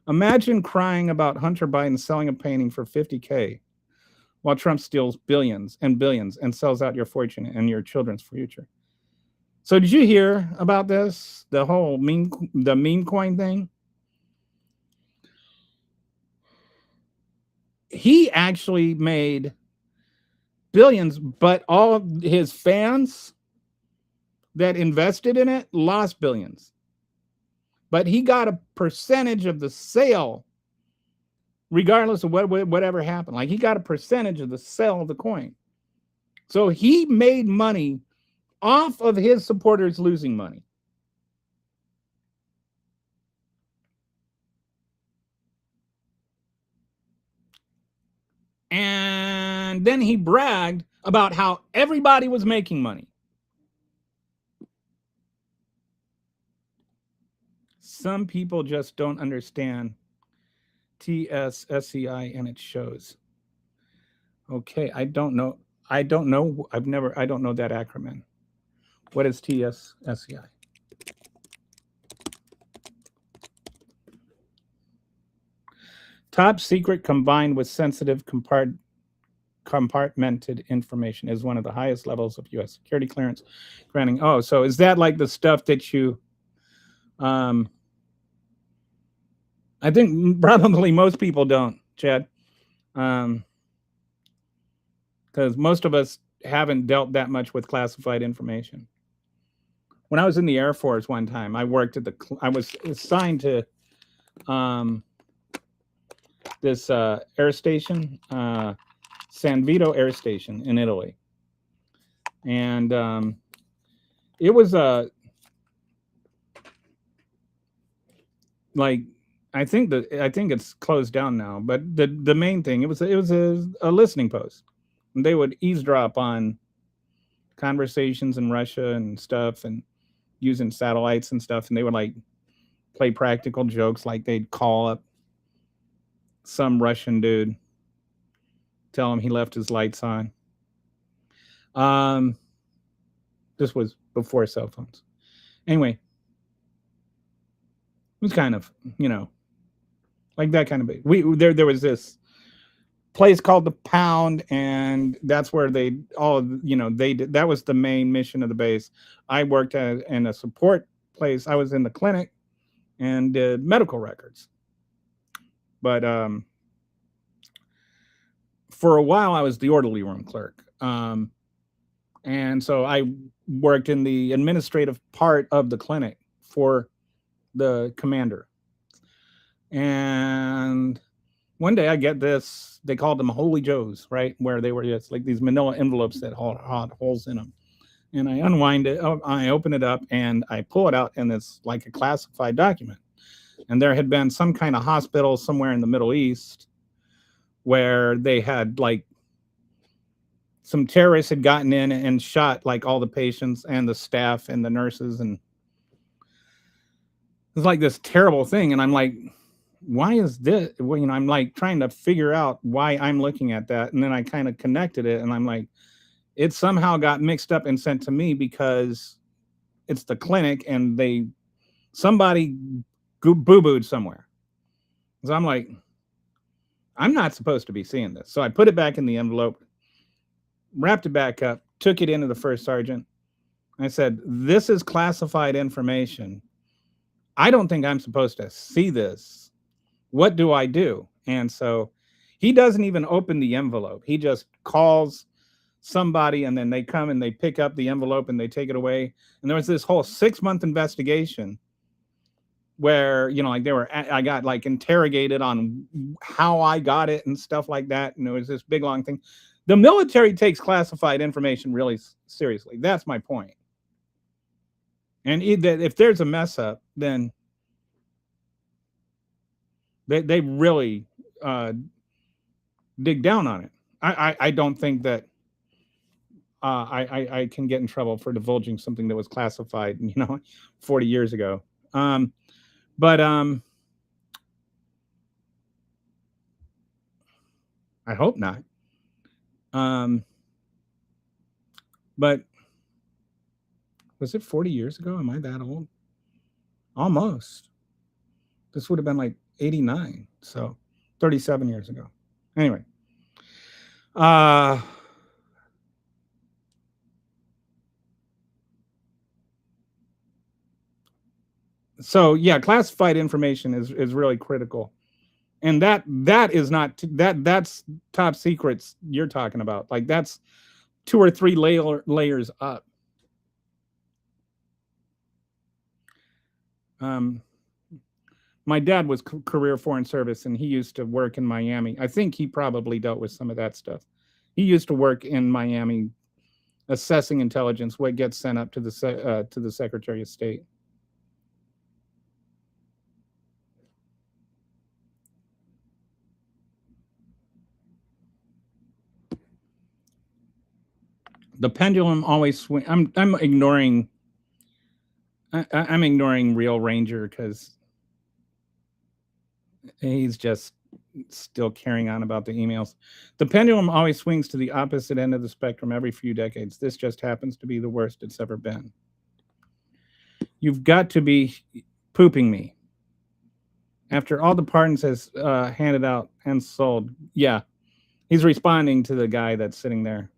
Imagine crying about Hunter Biden selling a painting for $50K while Trump steals billions and billions and sells out your fortune and your children's future. So did you hear about this? The whole meme coin thing? He actually made billions, but all of his fans that invested in it lost billions. But he got a percentage of the sale, regardless of whatever happened. Like, he got a percentage of the sale of the coin. So he made money off of his supporters losing money. And then he bragged about how everybody was making money. Some people just don't understand TSSCI and its shows. Okay, I don't know. I don't know that acronym. What is TSSCI? Top secret combined with sensitive compartmented information is one of the highest levels of U.S. security clearance granting. Oh, so is that like the stuff that you, I think probably most people don't, Chad, because most of us haven't dealt that much with classified information. When I was in the Air Force one time, I was assigned to this air station, San Vito Air Station in Italy, and it was like I think it's closed down now. But the main thing, it was a listening post, and they would eavesdrop on conversations in Russia and stuff, and using satellites and stuff, and they would like play practical jokes, like they'd call up some Russian dude, tell him he left his lights on. This was before cell phones. Anyway, it was kind of, like that kind of big. There was this place called the Pound, and that's where that was the main mission of the base. I worked in a support place. I was in the clinic and did medical records. But for a while, I was the orderly room clerk. And so I worked in the administrative part of the clinic for the commander. And one day I get this, they called them Holy Joes, right? Where they were just like these manila envelopes that had holes in them. And I unwind it, I open it up, and I pull it out, and it's like a classified document. And there had been some kind of hospital somewhere in the Middle East where they had like some terrorists had gotten in and shot like all the patients and the staff and the nurses. And it's like this terrible thing. And I'm like, why is this? Well, I'm like trying to figure out why I'm looking at that. And then I kind of connected it, and I'm like, it somehow got mixed up and sent to me because it's the clinic and somebody boo-booed somewhere. So I'm like, I'm not supposed to be seeing this. So I put it back in the envelope, wrapped it back up, took it into the first sergeant. I said, this is classified information. I don't think I'm supposed to see this. What do I do? And so he doesn't even open the envelope. He just calls somebody, and then they come and they pick up the envelope and they take it away. And there was this whole 6-month investigation where, I got like interrogated on how I got it and stuff like that. And it was this big long thing. The military takes classified information really seriously. That's my point. And if there's a mess up, then they really dig down on it. I don't think that I can get in trouble for divulging something that was classified, 40 years ago. But I hope not. But was it 40 years ago? Am I that old? Almost. This would have been like 89. So 37 years ago. Anyway. So yeah, classified information is really critical, and that is not that's top secrets you're talking about. Like that's 2 or 3 layers up. My dad was career foreign service, and he used to work in Miami. I think he probably dealt with some of that stuff. He used to work in Miami, assessing intelligence, what gets sent up to the Secretary of State. The pendulum always swing. I'm ignoring. I'm ignoring Real Ranger because he's just still carrying on about the emails. The pendulum always swings to the opposite end of the spectrum every few decades. This just happens to be the worst it's ever been. You've got to be pooping me. After all the pardons has handed out and sold, yeah, he's responding to the guy that's sitting there,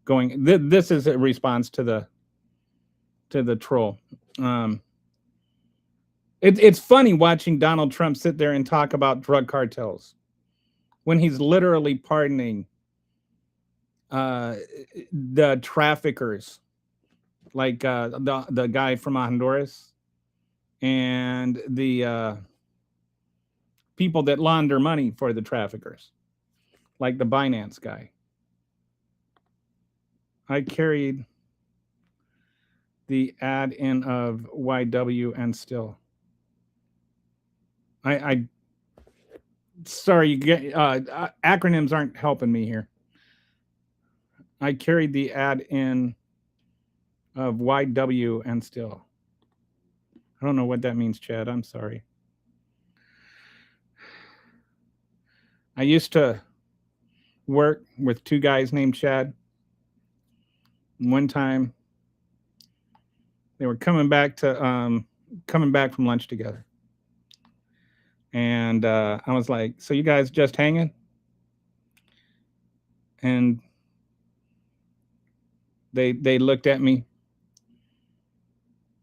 going. This is a response to the troll. It's funny watching Donald Trump sit there and talk about drug cartels when he's literally pardoning the traffickers, like the guy from Honduras and the people that launder money for the traffickers, like the Binance guy. I carried the ad in of YW and still. I sorry, you get acronyms aren't helping me here. I carried the ad in of YW and still. I don't know what that means, Chad. I'm sorry. I used to work with 2 guys named Chad. One time they were coming back from lunch together. And I was like, so you guys just hanging? And they looked at me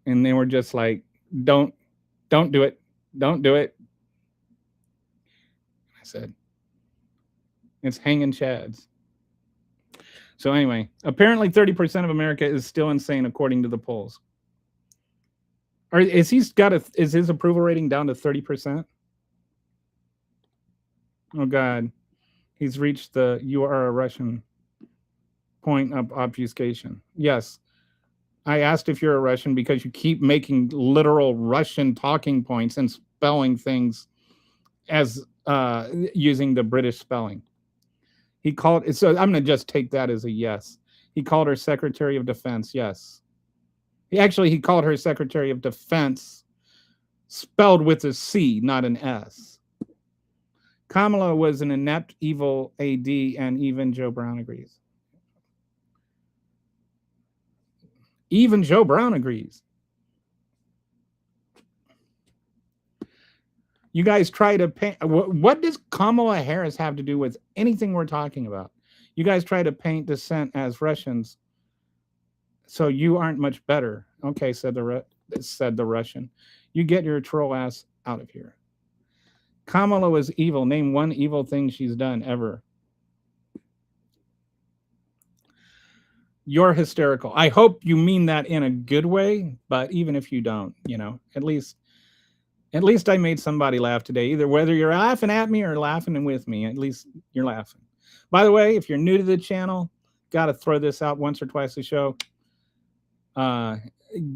and they were just like, don't do it. Don't do it. I said, it's hanging Chads. So anyway, apparently 30% of America is still insane according to the polls. Is his approval rating down to 30%? Oh God, he's reached the "you are a Russian" point of obfuscation. Yes, I asked if you're a Russian because you keep making literal Russian talking points and spelling things as using the British spelling. He called it, so I'm going to just take that as a yes. He called her Secretary of Defense. Yes. He called her Secretary of Defense spelled with a C, not an S. Kamala was an inept, evil AD, and even Joe Brown agrees. Even Joe Brown agrees. You guys try to paint. What does Kamala Harris have to do with anything we're talking about? You guys try to paint dissent as Russians, so you aren't much better. Okay, said the Russian. You get your troll ass out of here. Kamala was evil. Name one evil thing she's done ever. You're hysterical. I hope you mean that in a good way, but even if you don't, at least I made somebody laugh today. Either whether you're laughing at me or laughing with me, at least you're laughing. By the way, if you're new to the channel, got to throw this out once or twice a show.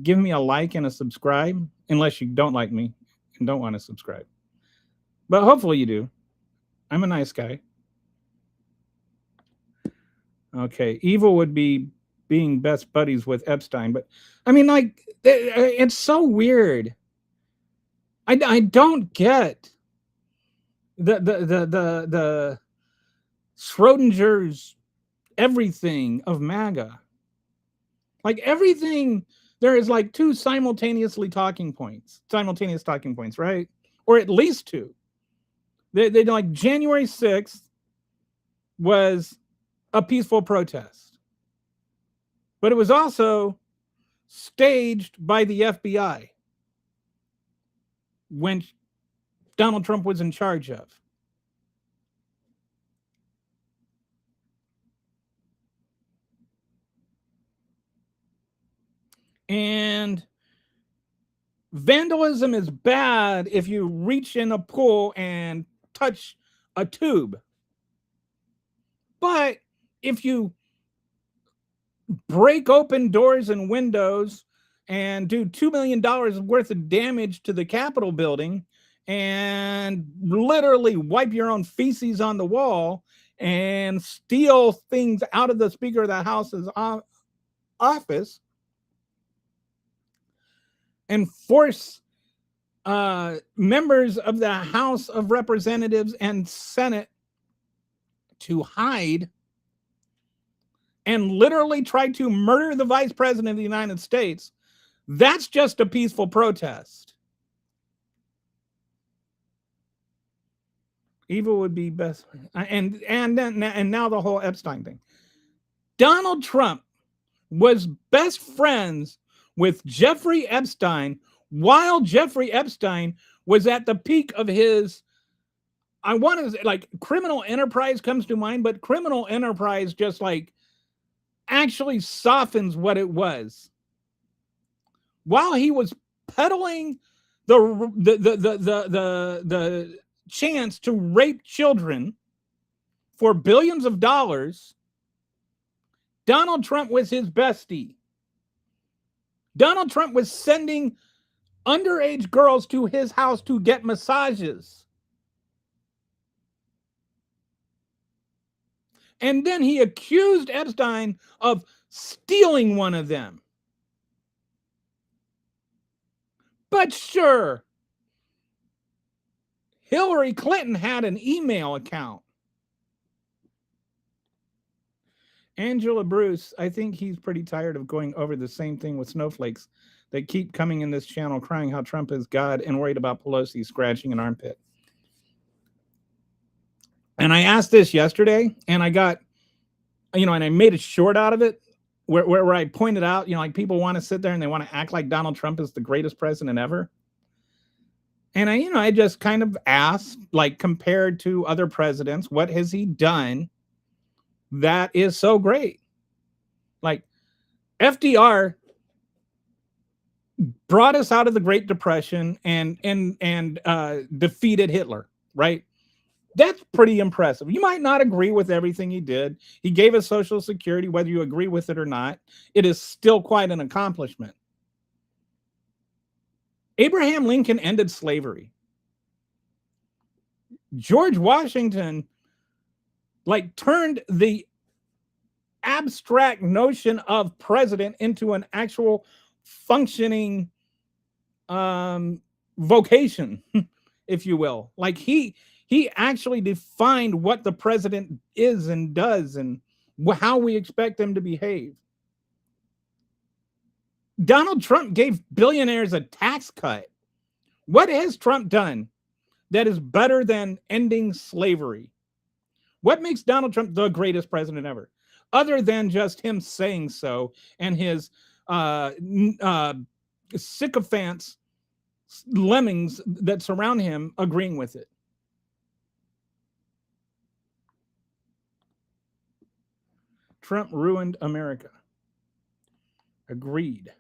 Give me a like and a subscribe, unless you don't like me and don't want to subscribe. But hopefully you do. I'm a nice guy. Okay, evil would be being best buddies with Epstein, but I mean, like, it's so weird. I don't get the Schrodinger's everything of MAGA. Like everything, there is like 2 simultaneous talking points, right? Or at least 2. They like January 6th was a peaceful protest. But it was also staged by the FBI when Donald Trump was in charge of. And vandalism is bad if you reach in a pool and touch a tube. But if you break open doors and windows and do $2 million worth of damage to the Capitol building and literally wipe your own feces on the wall and steal things out of the Speaker of the House's office and force members of the House of Representatives and Senate to hide and literally try to murder the Vice President of the United States, that's just a peaceful protest. Evil would be best. And now the whole Epstein thing. Donald Trump was best friends with Jeffrey Epstein while Jeffrey Epstein was at the peak of his, I want to say, like, criminal enterprise comes to mind, but criminal enterprise just like actually softens what it was. While he was peddling the chance to rape children for billions of dollars, Donald Trump was his bestie. Donald Trump was sending underage girls to his house to get massages. And then he accused Epstein of stealing one of them. But sure, Hillary Clinton had an email account. Angela Bruce, I think he's pretty tired of going over the same thing with snowflakes that keep coming in this channel crying how Trump is God and worried about Pelosi scratching an armpit. And I asked this yesterday, and I got, and I made a short out of it where I pointed out, like, people want to sit there and they want to act like Donald Trump is the greatest president ever. And I just kind of asked, like, compared to other presidents, what has he done that is so great? Like, FDR brought us out of the Great Depression and defeated Hitler, right? That's pretty impressive. You might not agree with everything he did. He gave us Social Security, whether you agree with it or not. It is still quite an accomplishment. Abraham Lincoln ended slavery. George Washington, like, turned the abstract notion of president into an actual functioning vocation, if you will. Like, he actually defined what the president is and does and how we expect them to behave. Donald Trump gave billionaires a tax cut. What has Trump done that is better than ending slavery? What makes Donald Trump the greatest president ever? Other than just him saying so and his sycophants, lemmings that surround him agreeing with it. Trump ruined America. Agreed.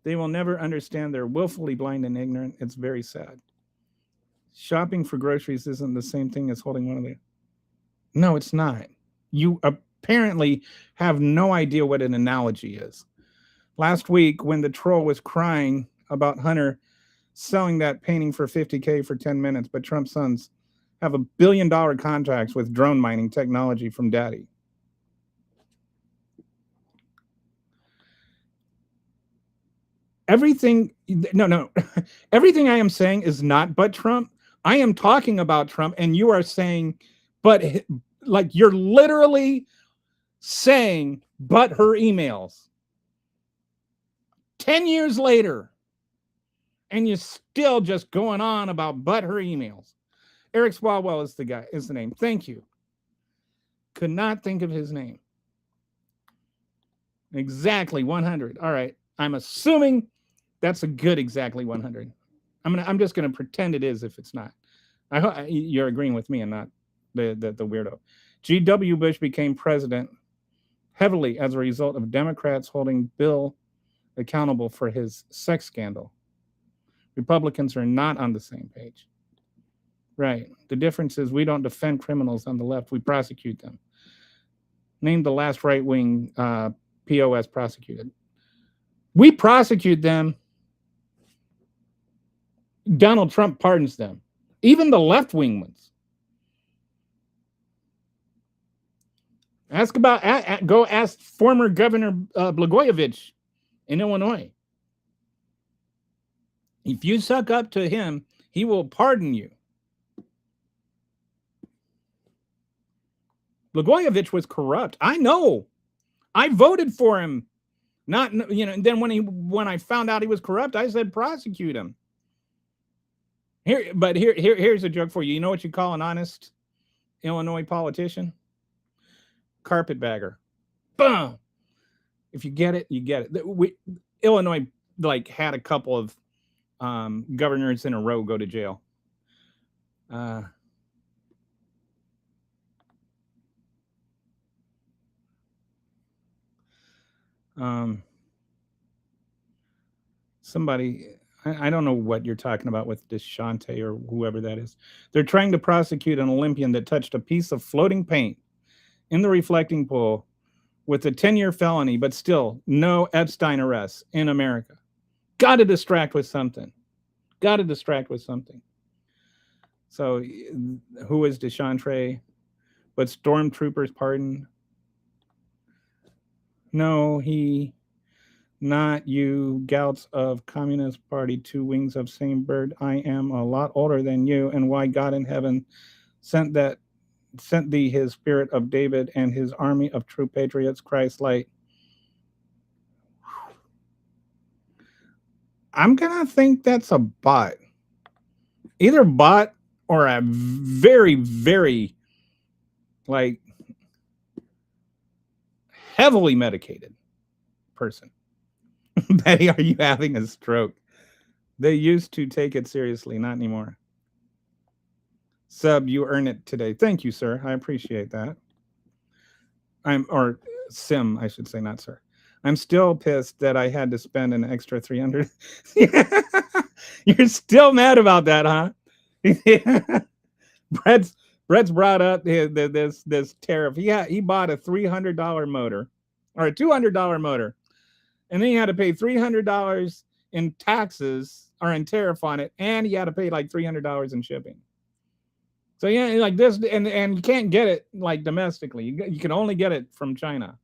They will never understand. They're willfully blind and ignorant. It's very sad. Shopping for groceries isn't the same thing as holding one of the... No, it's not. You apparently have no idea what an analogy is. Last week, when the troll was crying about Hunter selling that painting for $50K for 10 minutes, but Trump's sons have $1 billion contracts with drone mining technology from Daddy. Everything I am saying is not but Trump. I am talking about Trump, and you are saying, but, like, you're literally saying, but her emails. 10 years later, and you're still just going on about but her emails. Eric Swalwell is the name. Thank you. Could not think of his name. Exactly 100. All right. I'm assuming that's a good exactly 100. I'm just gonna pretend it is if it's not. I hope you're agreeing with me and not the weirdo. G.W. Bush became president heavily as a result of Democrats holding Bill accountable for his sex scandal. Republicans are not on the same page. Right. The difference is we don't defend criminals on the left, we prosecute them. Name the last right wing POS prosecuted. We prosecute them. Donald Trump pardons them. Even the left wing ones. Go ask former Governor Blagojevich in Illinois. If you suck up to him, he will pardon you. Blagojevich was corrupt. I know. I voted for him. Not, you know, then when I found out he was corrupt, I said prosecute him. Here's a joke for you. You know what you call an honest Illinois politician? Carpetbagger. Boom. If you get it, you get it. Illinois had a couple of governors in a row go to jail. Somebody, I don't know what you're talking about with Deshante or whoever that is. They're trying to prosecute an Olympian that touched a piece of floating paint in the reflecting pool with a 10-year felony, but still no Epstein arrests in America. Got to distract with something. So who is Deshante? But stormtroopers pardoned? No, not you, gouts of Communist Party, two wings of same bird. I am a lot older than you, and why God in heaven sent thee his spirit of David and his army of true patriots, Christ light. I'm gonna think that's a bot. Either bot or a very, very heavily medicated person. Betty, are you having a stroke? They used to take it seriously, not anymore. Sub, you earn it today. Thank you, sir. I appreciate that. Or Sim, I should say, not sir. I'm still pissed that I had to spend an extra 300. You're still mad about that, huh? Brett's brought up this tariff. He bought a $300 motor or a $200 motor, and then he had to pay $300 in taxes or in tariff on it, and he had to pay like $300 in shipping. So yeah, like this, and you can't get it like domestically. You can only get it from China.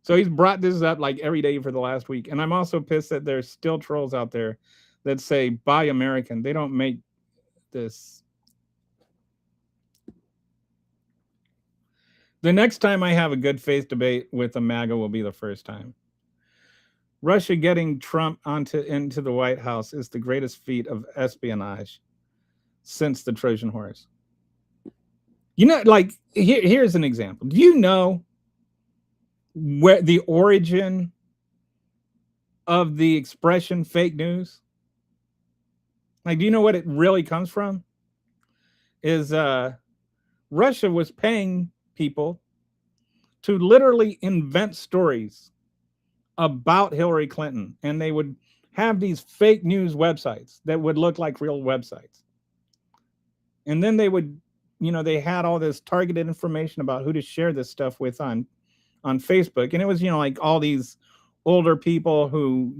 So he's brought this up like every day for the last week, and I'm also pissed that there's still trolls out there that say buy American. They don't make this. The next time I have a good faith debate with a MAGA will be the first time. Russia getting Trump into the White House is the greatest feat of espionage since the Trojan horse. You know, like here's an example. Do you know where the origin of the expression fake news? Like, do you know what it really comes from? Is Russia was paying people to literally invent stories about Hillary Clinton, and they would have these fake news websites that would look like real websites. And then they would, they had all this targeted information about who to share this stuff with on Facebook. And it was, like all these older people who,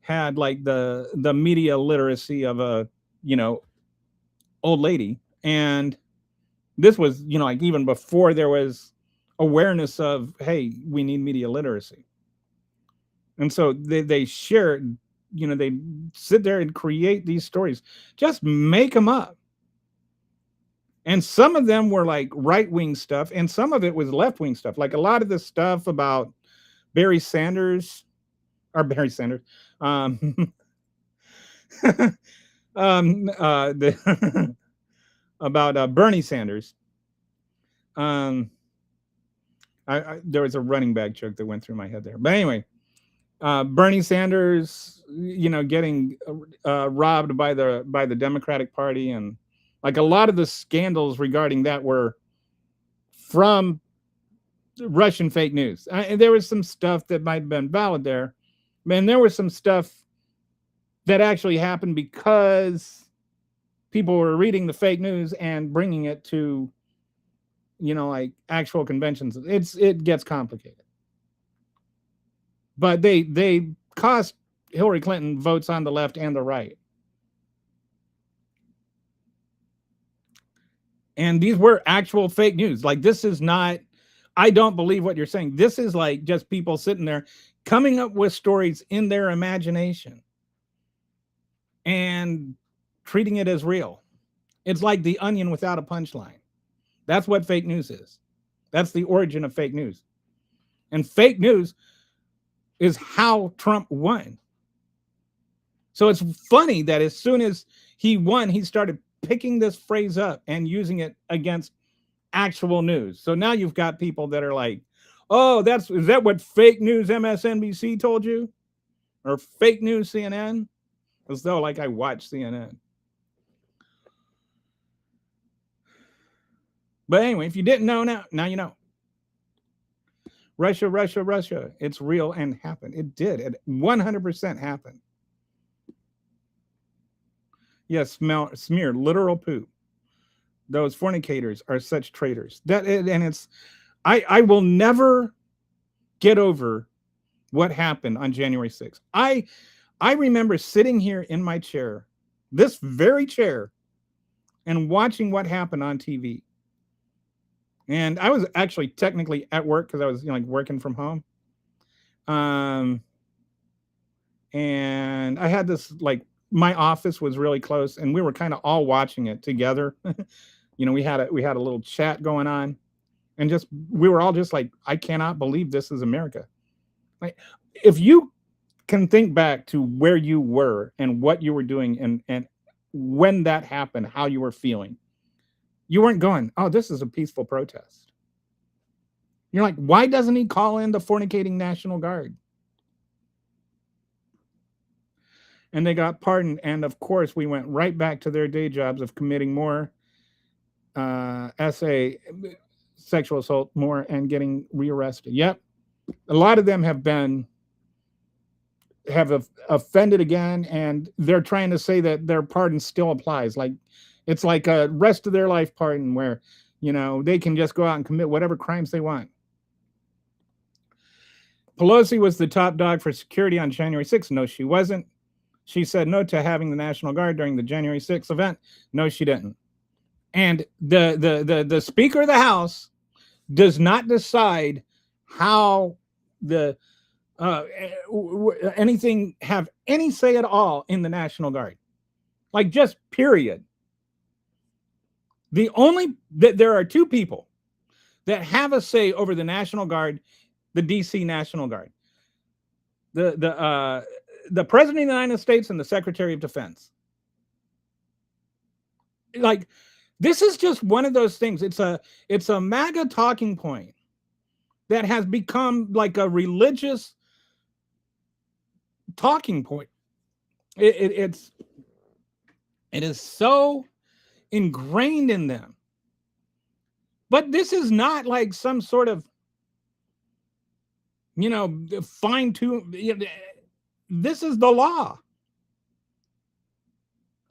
had like the media literacy of a, old lady. And this was, like even before there was awareness of, hey, we need media literacy. And so they shared, they sit there and create these stories, just make them up. And some of them were like right-wing stuff, and some of it was left-wing stuff. Like a lot of the stuff about Bernie Sanders, about Bernie Sanders. There was a running back joke that went through my head there, but anyway, Bernie Sanders, getting robbed by the Democratic Party, and like a lot of the scandals regarding that were from Russian fake news. And there was some stuff that might have been valid there, and there was some stuff that actually happened because people were reading the fake news and bringing it to, like actual conventions. It gets complicated. But they cost Hillary Clinton votes on the left and the right. And these were actual fake news. Like, this is not, I don't believe what you're saying. This is like just people sitting there coming up with stories in their imagination and treating it as real. It's like The Onion without a punchline. That's what fake news is. That's the origin of fake news. And fake news is how Trump won. So it's funny that as soon as he won, he started picking this phrase up and using it against actual news. So now you've got people that are like, oh, is that what fake news MSNBC told you? Or fake news CNN? As though like I watch CNN. But anyway, if you didn't know now you know. Russia. It's real and happened. It did. It 100% happened. Yes, smear literal poop. Those fornicators are such traitors. I will never get over what happened on January 6th. I remember sitting here in my chair, this very chair, and watching what happened on TV. And I was actually technically at work because I was working from home. And I had this, my office was really close and we were kind of all watching it together. We had a little chat going on, and we were all just like, I cannot believe this is America. Like, if you can think back to where you were and what you were doing and when that happened, how you were feeling, you weren't going, oh, this is a peaceful protest. You're like, why doesn't he call in the fornicating National Guard? And they got pardoned. And of course, we went right back to their day jobs of committing more sexual assault, more, and getting rearrested. Yep. A lot of them have offended again, and they're trying to say that their pardon still applies. Like, it's like a rest of their life pardon where, they can just go out and commit whatever crimes they want. Pelosi was the top dog for security on January 6th. No, she wasn't. She said no to having the National Guard during the January 6th event. No, she didn't. And the Speaker of the House does not decide how the anything have any say at all in the National Guard. Like, just period. There are two people that have a say over the National Guard, the DC National Guard. The President of the United States and the Secretary of Defense. Like, this is just one of those things. It's a MAGA talking point that has become like a religious talking point. It is so ingrained in them. But this is not like some sort of, fine-tune. This is the law.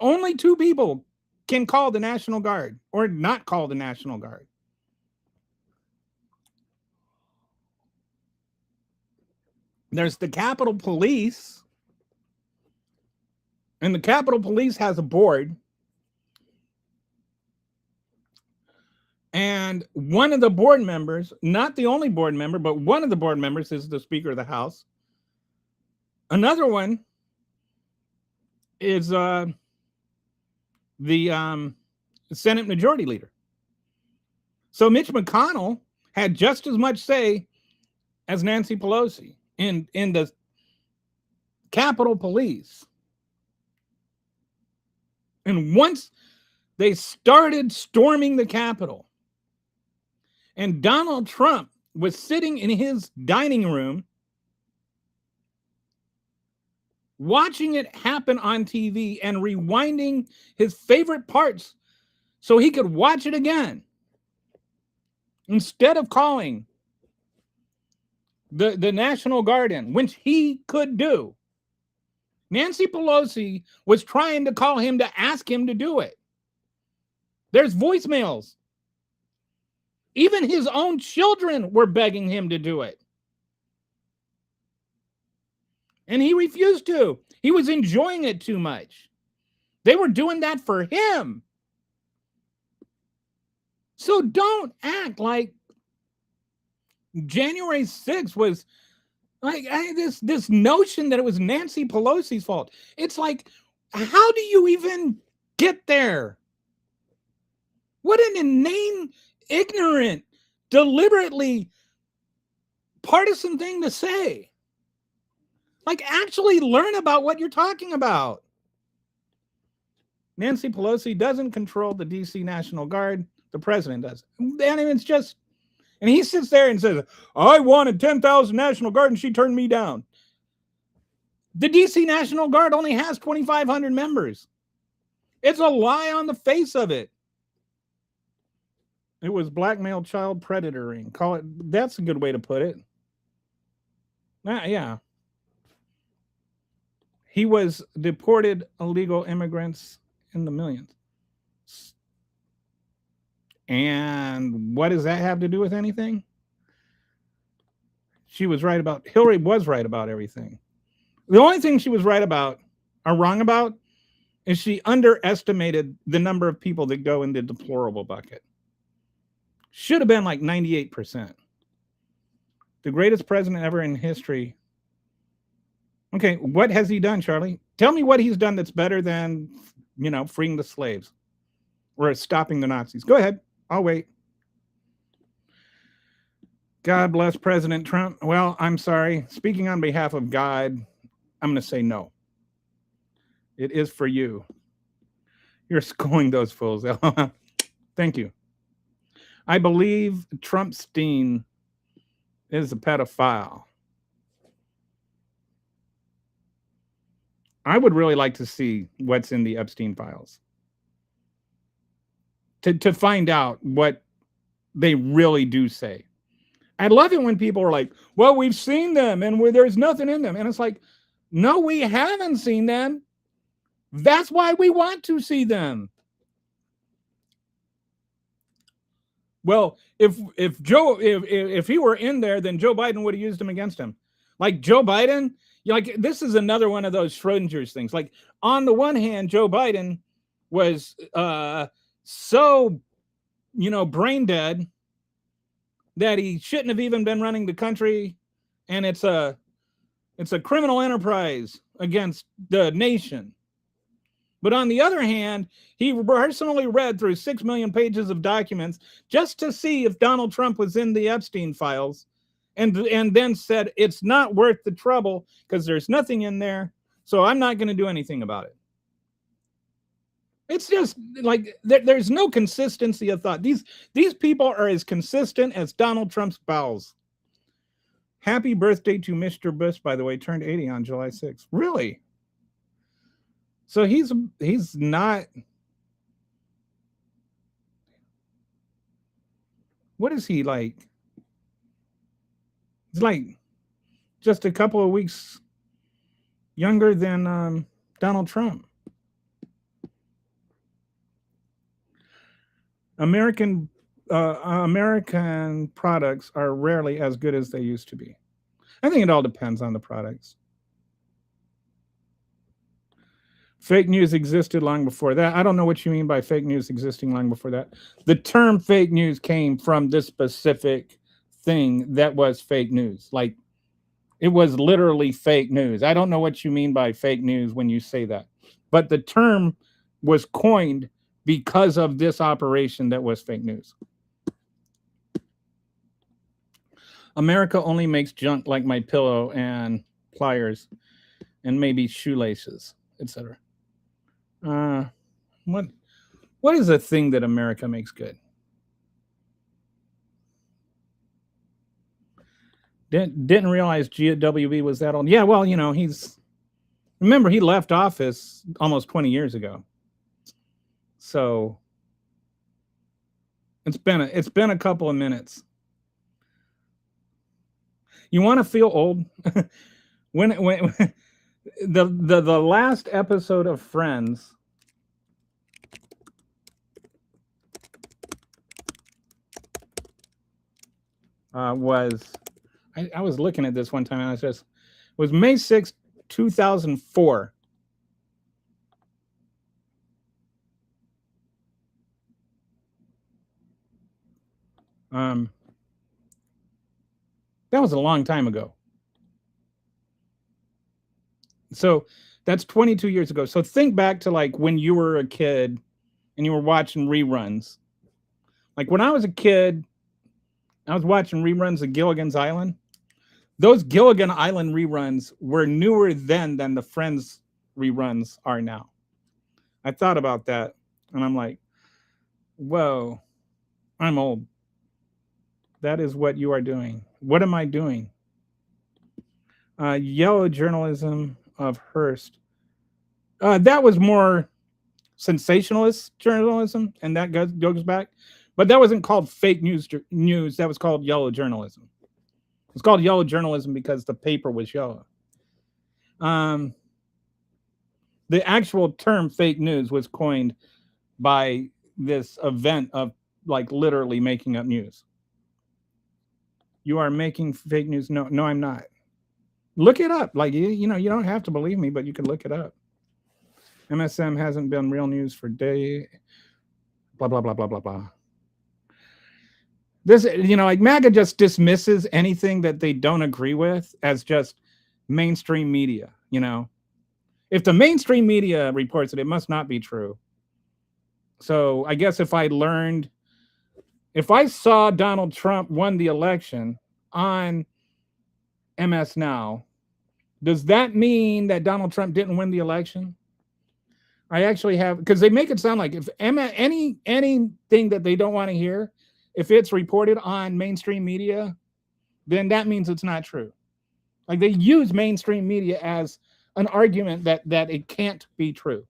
Only two people can call the National Guard or not call the National Guard. There's the Capitol Police, and the Capitol Police has a board. And one of the board members, not the only board member, but one of the board members is the Speaker of the House. Another one is the Senate Majority Leader. So Mitch McConnell had just as much say as Nancy Pelosi in the Capitol Police. And once they started storming the Capitol, And Donald Trump was sitting in his dining room watching it happen on TV and rewinding his favorite parts so he could watch it again instead of calling the National Guard in, which he could do. Nancy Pelosi was trying to call him to ask him to do it. There's voicemails. Even his own children were begging him to do it. And he refused to. He was enjoying it too much. They were doing that for him. So don't act like January 6th was like this notion that it was Nancy Pelosi's fault. It's like, how do you even get there? What an inane, ignorant, deliberately partisan thing to say. Like, actually learn about what you're talking about. Nancy Pelosi doesn't control the DC National Guard. The president does. And it's just, and he sits there and says, I wanted 10,000 National Guard and she turned me down. The DC National Guard only has 2,500 members. It's a lie on the face of it. It was blackmail, child predatoring. Call it, that's a good way to put it. Yeah. He was deported illegal immigrants in the millions. And what does that have to do with anything? She was right about, Hillary was right about everything. The only thing she was right about, or wrong about, is she underestimated the number of people that go in the deplorable bucket. Should have been like 98%. The greatest president ever in history. Okay, what has he done, Charlie? Tell me what he's done that's better than, freeing the slaves or stopping the Nazis. Go ahead. I'll wait. God bless President Trump. Well, I'm sorry. Speaking on behalf of God, I'm going to say no. It is for you. You're schooling those fools. Thank you. I believe Trumpstein is a pedophile. I would really like to see what's in the Epstein files. To find out what they really do say. I love it when people are like, well, we've seen them and there's nothing in them. And it's like, no, we haven't seen them. That's why we want to see them. Well, if he were in there, then Joe Biden would have used him against him. Like Joe Biden, like this is another one of those Schrodinger's things. Like on the one hand, Joe Biden was so, brain dead that he shouldn't have even been running the country, and it's a criminal enterprise against the nation. But on the other hand, he personally read through 6 million pages of documents just to see if Donald Trump was in the Epstein files, and then said it's not worth the trouble because there's nothing in there, so I'm not going to do anything about it. It's just like there's no consistency of thought. These people are as consistent as Donald Trump's bowels. Happy birthday to Mr. Bush, by the way, turned 80 on July 6th. Really? So he's not. What is he like? It's like just a couple of weeks younger than Donald Trump. American products are rarely as good as they used to be. I think it all depends on the products. Fake news existed long before that. I don't know what you mean by fake news existing long before that. The term fake news came from this specific thing that was fake news. Like, it was literally fake news. I don't know what you mean by fake news when you say that. But the term was coined because of this operation that was fake news. America only makes junk like my pillow and pliers and maybe shoelaces, etc. What is a thing that America makes good? Didn't realize GWB was that old. Yeah, well, remember he left office almost 20 years ago. So it's been a couple of minutes. You want to feel old? when the last episode of Friends was, I was looking at this one time and I says, was May 6th, 2004. That was a long time ago. So that's 22 years ago. So think back to like when you were a kid and you were watching reruns. Like when I was a kid, I was watching reruns of Gilligan's Island. Those Gilligan Island reruns were newer then than the Friends reruns are now. I thought about that and I'm like, whoa, I'm old. That is what you are doing. What am I doing? Yellow journalism of Hearst. That was more sensationalist journalism, and that goes back. But that wasn't called fake news. That was called yellow journalism. It's called yellow journalism because the paper was yellow. The actual term fake news was coined by this event of like literally making up news. You are making fake news. No, I'm not. Look it up. Like, you don't have to believe me, but you can look it up. MSM hasn't been real news for day. Blah, blah, blah, blah, blah, blah. This, like MAGA just dismisses anything that they don't agree with as just mainstream media, If the mainstream media reports it must not be true. So I guess if I saw Donald Trump won the election on MS Now, does that mean that Donald Trump didn't win the election? I actually have, because they make it sound like if anything that they don't want to hear, if it's reported on mainstream media, then that means it's not true. Like they use mainstream media as an argument that it can't be true,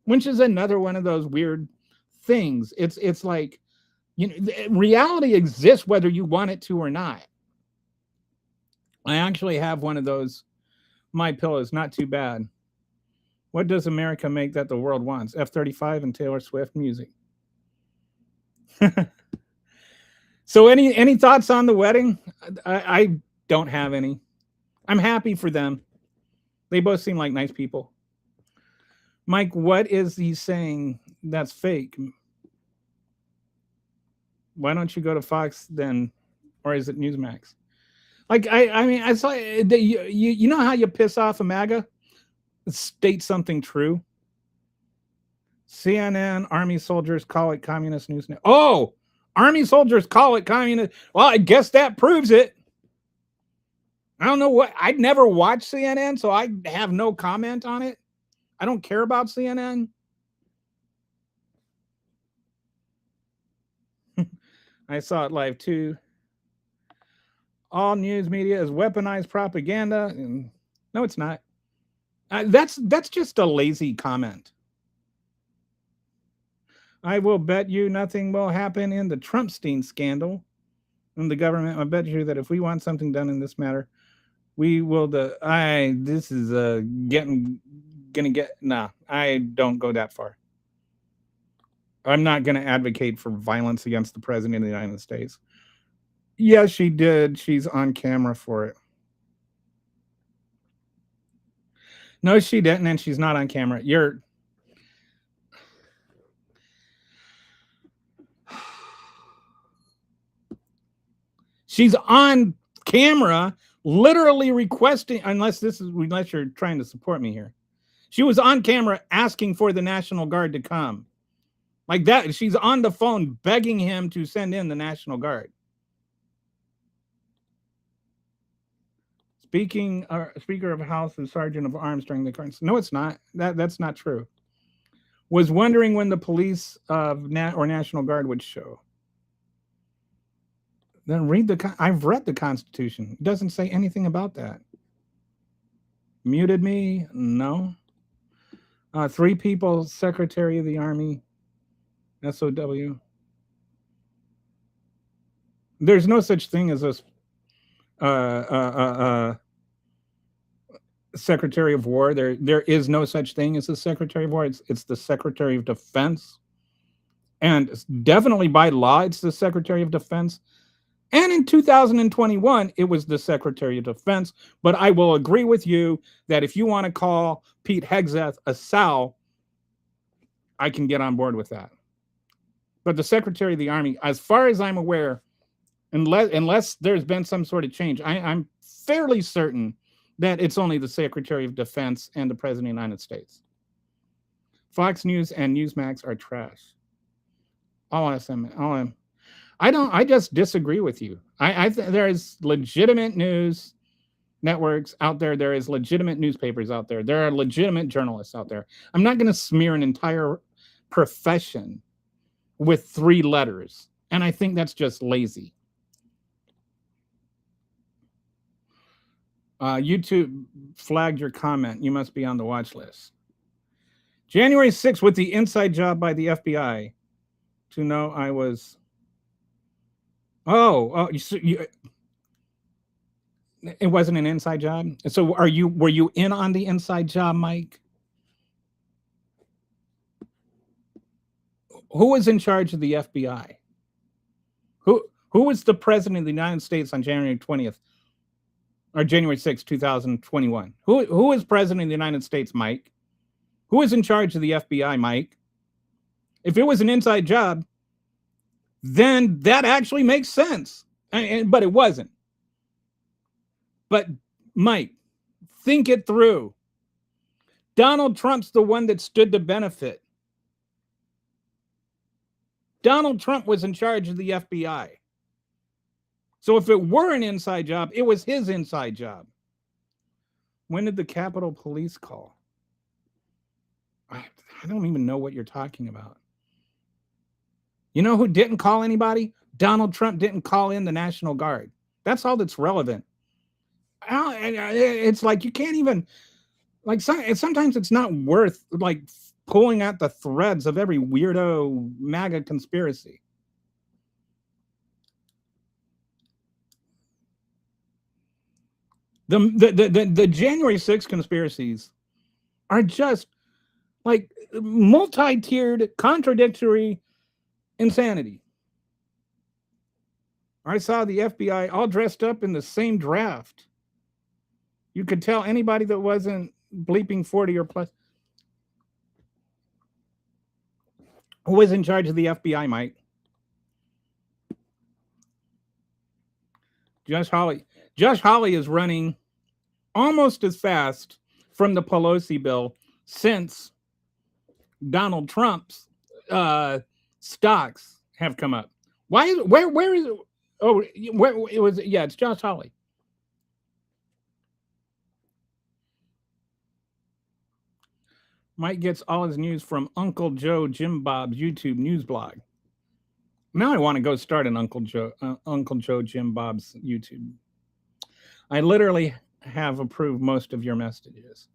which is another one of those weird things. It's like, reality exists whether you want it to or not. I actually have one of those My Pillows, not too bad. What does America make that the world wants? F-35 and Taylor Swift music. So any thoughts on the wedding? I don't have any. I'm happy for them. They both seem like nice people. Mike, what is he saying that's fake? Why don't you go to Fox then? Or is it Newsmax? Like, I mean, I saw you know how you piss off a MAGA? State something true. CNN, Army soldiers call it communist news. Oh, Army soldiers call it communist. Well, I guess that proves it. I don't know what. I'd never watched CNN, so I have no comment on it. I don't care about CNN. I saw it live too. All news media is weaponized propaganda. And no, it's not. That's just a lazy comment. I will bet you nothing will happen in the Trumpstein scandal in the government. I bet you that if we want something done in this matter, we will. This is nah. I don't go that far. I'm not going to advocate for violence against the president of the United States. Yes, she did. She's on camera for it. No, she didn't, and she's not on camera. She's on camera, literally requesting, unless you're trying to support me here. She was on camera asking for the National Guard to come. Like that, she's on the phone begging him to send in the National Guard. Speaker of House and Sergeant of Arms during the current. No, it's not. That's not true. Was wondering when the police or National Guard would show. Then read I've read the Constitution. It doesn't say anything about that. Muted me? No. 3 people, Secretary of the Army, SOW. There's no such thing as a Secretary of War. There is no such thing as a Secretary of War. It's the Secretary of Defense. And definitely by law, it's the Secretary of Defense. And in 2021, it was the Secretary of Defense. But I will agree with you that if you want to call Pete Hegseth a sow, I can get on board with that. But the Secretary of the Army, as far as I'm aware, unless there's been some sort of change, I'm fairly certain that it's only the Secretary of Defense and the President of the United States. Fox News and Newsmax are trash. I just disagree with you. I think there is legitimate news networks out there. There is legitimate newspapers out there. There are legitimate journalists out there. I'm not going to smear an entire profession with 3 letters. And I think that's just lazy. YouTube flagged your comment. You must be on the watch list. January 6th with the inside job by the FBI to know I was... it wasn't an inside job. So were you in on the inside job, Mike? Who was in charge of the FBI? Who was the president of the United States on January 20th or January 6th, 2021? Who was president of the United States, Mike? Who was in charge of the FBI, Mike? If it was an inside job, then that actually makes sense. But it wasn't. But Mike, think it through. Donald Trump's the one that stood to benefit. Donald Trump was in charge of the FBI. So if it were an inside job, it was his inside job. When did the Capitol Police call? I don't even know what you're talking about. You know who didn't call anybody? Donald Trump didn't call in the National Guard. That's all that's relevant. It's like you can't even, like, sometimes it's not worth like pulling out the threads of every weirdo MAGA conspiracy. The January 6th conspiracies are just like multi-tiered, contradictory insanity. I saw the FBI all dressed up in the same draft. You could tell anybody that wasn't bleeping 40 or plus. Who was in charge of the FBI, Mike? Josh Hawley. Josh Hawley is running almost as fast from the Pelosi bill since Donald Trump's stocks have come up. Why is where is it? Oh, where it was? Yeah, it's Josh Hawley. Mike gets all his news from Uncle Joe Jim Bob's YouTube news blog. Now I want to go start an Uncle Joe Jim Bob's YouTube. I literally have approved most of your messages.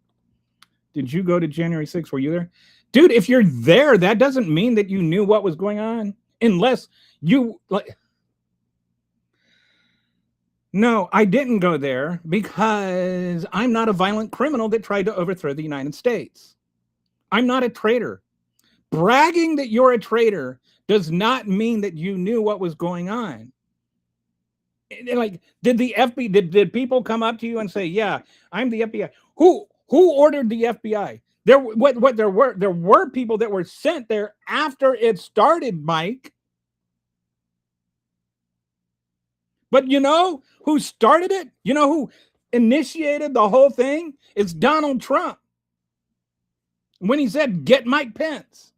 Did you go to January 6th? Were you there? Dude, if you're there, that doesn't mean that you knew what was going on. Unless you like... No, I didn't go there because I'm not a violent criminal that tried to overthrow the United States. I'm not a traitor. Bragging that you're a traitor does not mean that you knew what was going on. Like, did the FBI, did people come up to you and say, "Yeah, I'm the FBI"? Who ordered the FBI? There were people that were sent there after it started, Mike. But you know who started it? You know who initiated the whole thing? It's Donald Trump. When he said, "Get Mike Pence."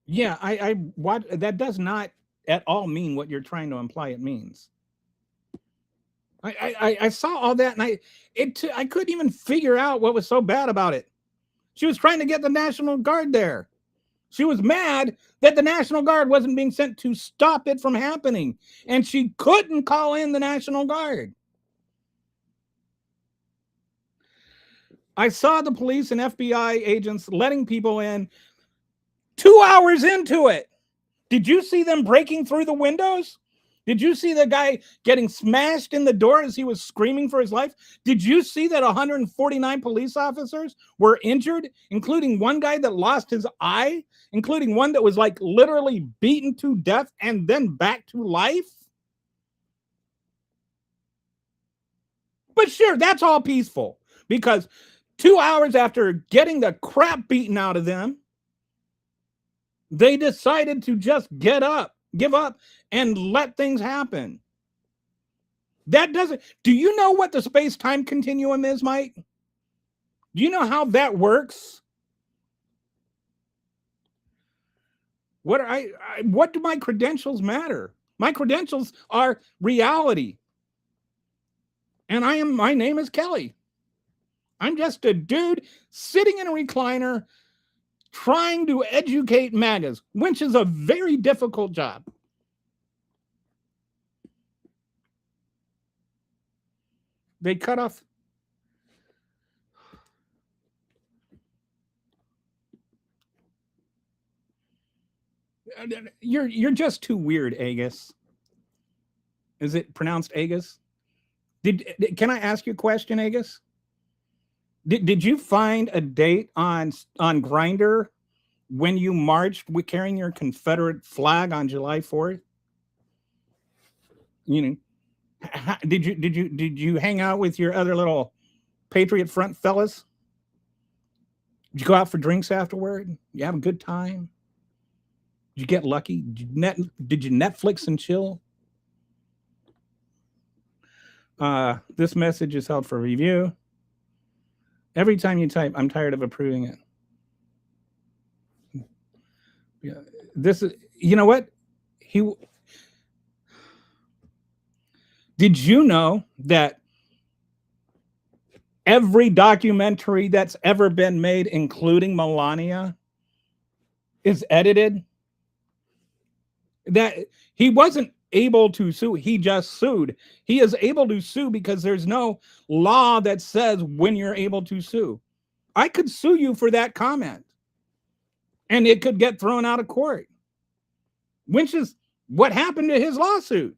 Yeah, that does not at all mean what you're trying to imply it means. I saw all that and I couldn't even figure out what was so bad about it. She was trying to get the National Guard there. She was mad that the National Guard wasn't being sent to stop it from happening. And she couldn't call in the National Guard. I saw the police and FBI agents letting people in 2 hours into it. Did you see them breaking through the windows? Did you see the guy getting smashed in the door as he was screaming for his life? Did you see that 149 police officers were injured, including one guy that lost his eye, including one that was like literally beaten to death and then back to life? But sure, that's all peaceful because 2 hours after getting the crap beaten out of them, they decided to just give up, and let things happen. That doesn't, do you know what the space-time continuum is, Mike? Do you know how that works? What do my credentials matter? My credentials are reality. And my name is Kelly. I'm just a dude sitting in a recliner trying to educate MAGAs, which is a very difficult job. They cut off. You're just too weird, Agus. Is it pronounced Agus? Can I ask you a question, Agus? Did you find a date on Grindr when you marched with carrying your Confederate flag on July 4th? You know, did you hang out with your other little Patriot Front fellas? Did you go out for drinks afterward? You have a good time? Did you get lucky? Did you Netflix and chill? This message is held for review. Every time you type, I'm tired of approving it. Yeah, this is, you know what? Did you know that every documentary that's ever been made, including Melania, is edited? That he wasn't able to sue, he just sued. He is able to sue because there's no law that says when you're able to sue. I could sue you for that comment and it could get thrown out of court, which is what happened to his lawsuit.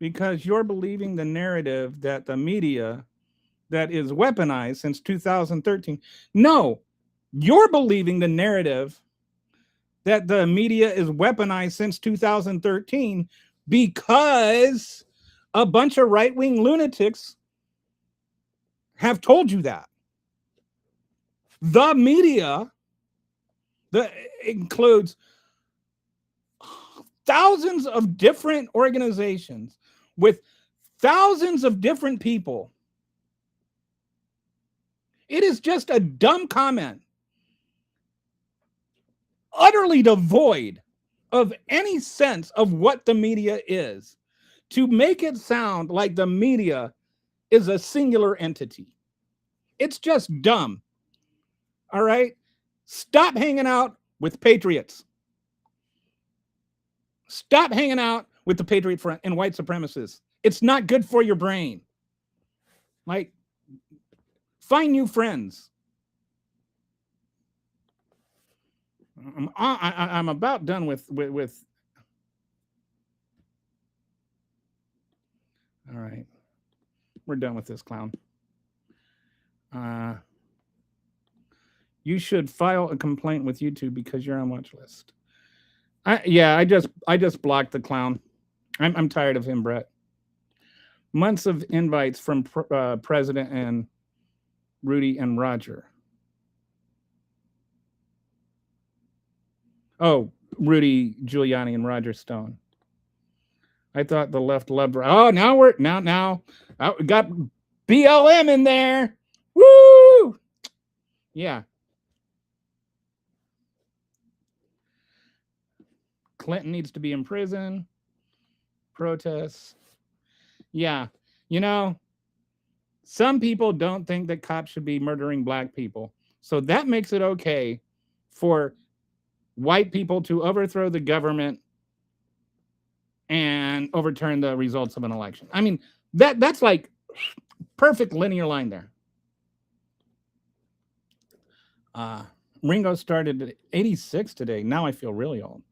Because you're believing the narrative that the media that is weaponized since 2013. No, you're believing the narrative that the media is weaponized since 2013 because a bunch of right-wing lunatics have told you that. The media that includes thousands of different organizations with thousands of different people. It is just a dumb comment, utterly devoid of any sense of what the media is, to make it sound like the media is a singular entity. It's just dumb. All right? Stop hanging out with patriots. Stop hanging out with the Patriot Front and white supremacists. It's not good for your brain. Like, find new friends. I'm about done with. All right, we're done with this clown. You should file a complaint with YouTube because you're on watch list. I just blocked the clown. I'm tired of him, Brett. Months of invites from President and Rudy and Roger. Oh, Rudy Giuliani and Roger Stone. I thought the left loved. Oh, now we got BLM in there. Woo! Yeah. Clinton needs to be in prison. Protests. Yeah. You know, some people don't think that cops should be murdering black people. So that makes it okay for white people to overthrow the government and overturn the results of an election. I mean, that's like perfect linear line there. Ringo started at 86 today. Now I feel really old.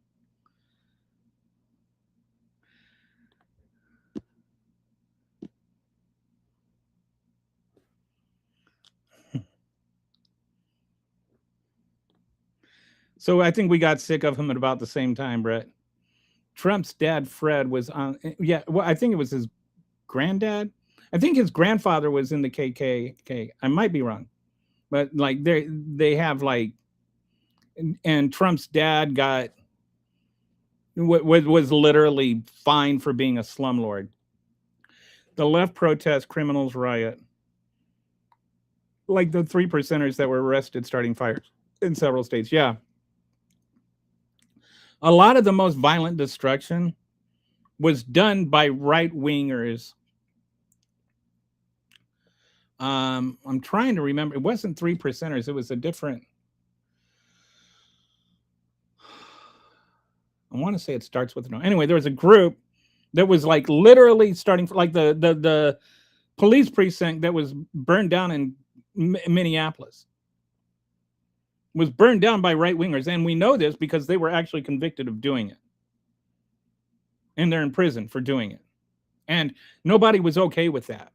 So I think we got sick of him at about the same time, Brett. Trump's dad, Fred, was on. Yeah, well, I think it was his granddad. I think his grandfather was in the KKK. I might be wrong, but like they have like, and Trump's dad got was literally fined for being a slumlord. The left protest, criminals riot, like the 3%ers that were arrested starting fires in several states. Yeah. A lot of the most violent destruction was done by right wingers. I'm trying to remember. It wasn't 3%ers. It was a different. I want to say it starts with no. Anyway, there was a group that was like literally starting like the police precinct that was burned down in Minneapolis. Was burned down by right wingers, and we know this because they were actually convicted of doing it, and they're in prison for doing it, and nobody was okay with that.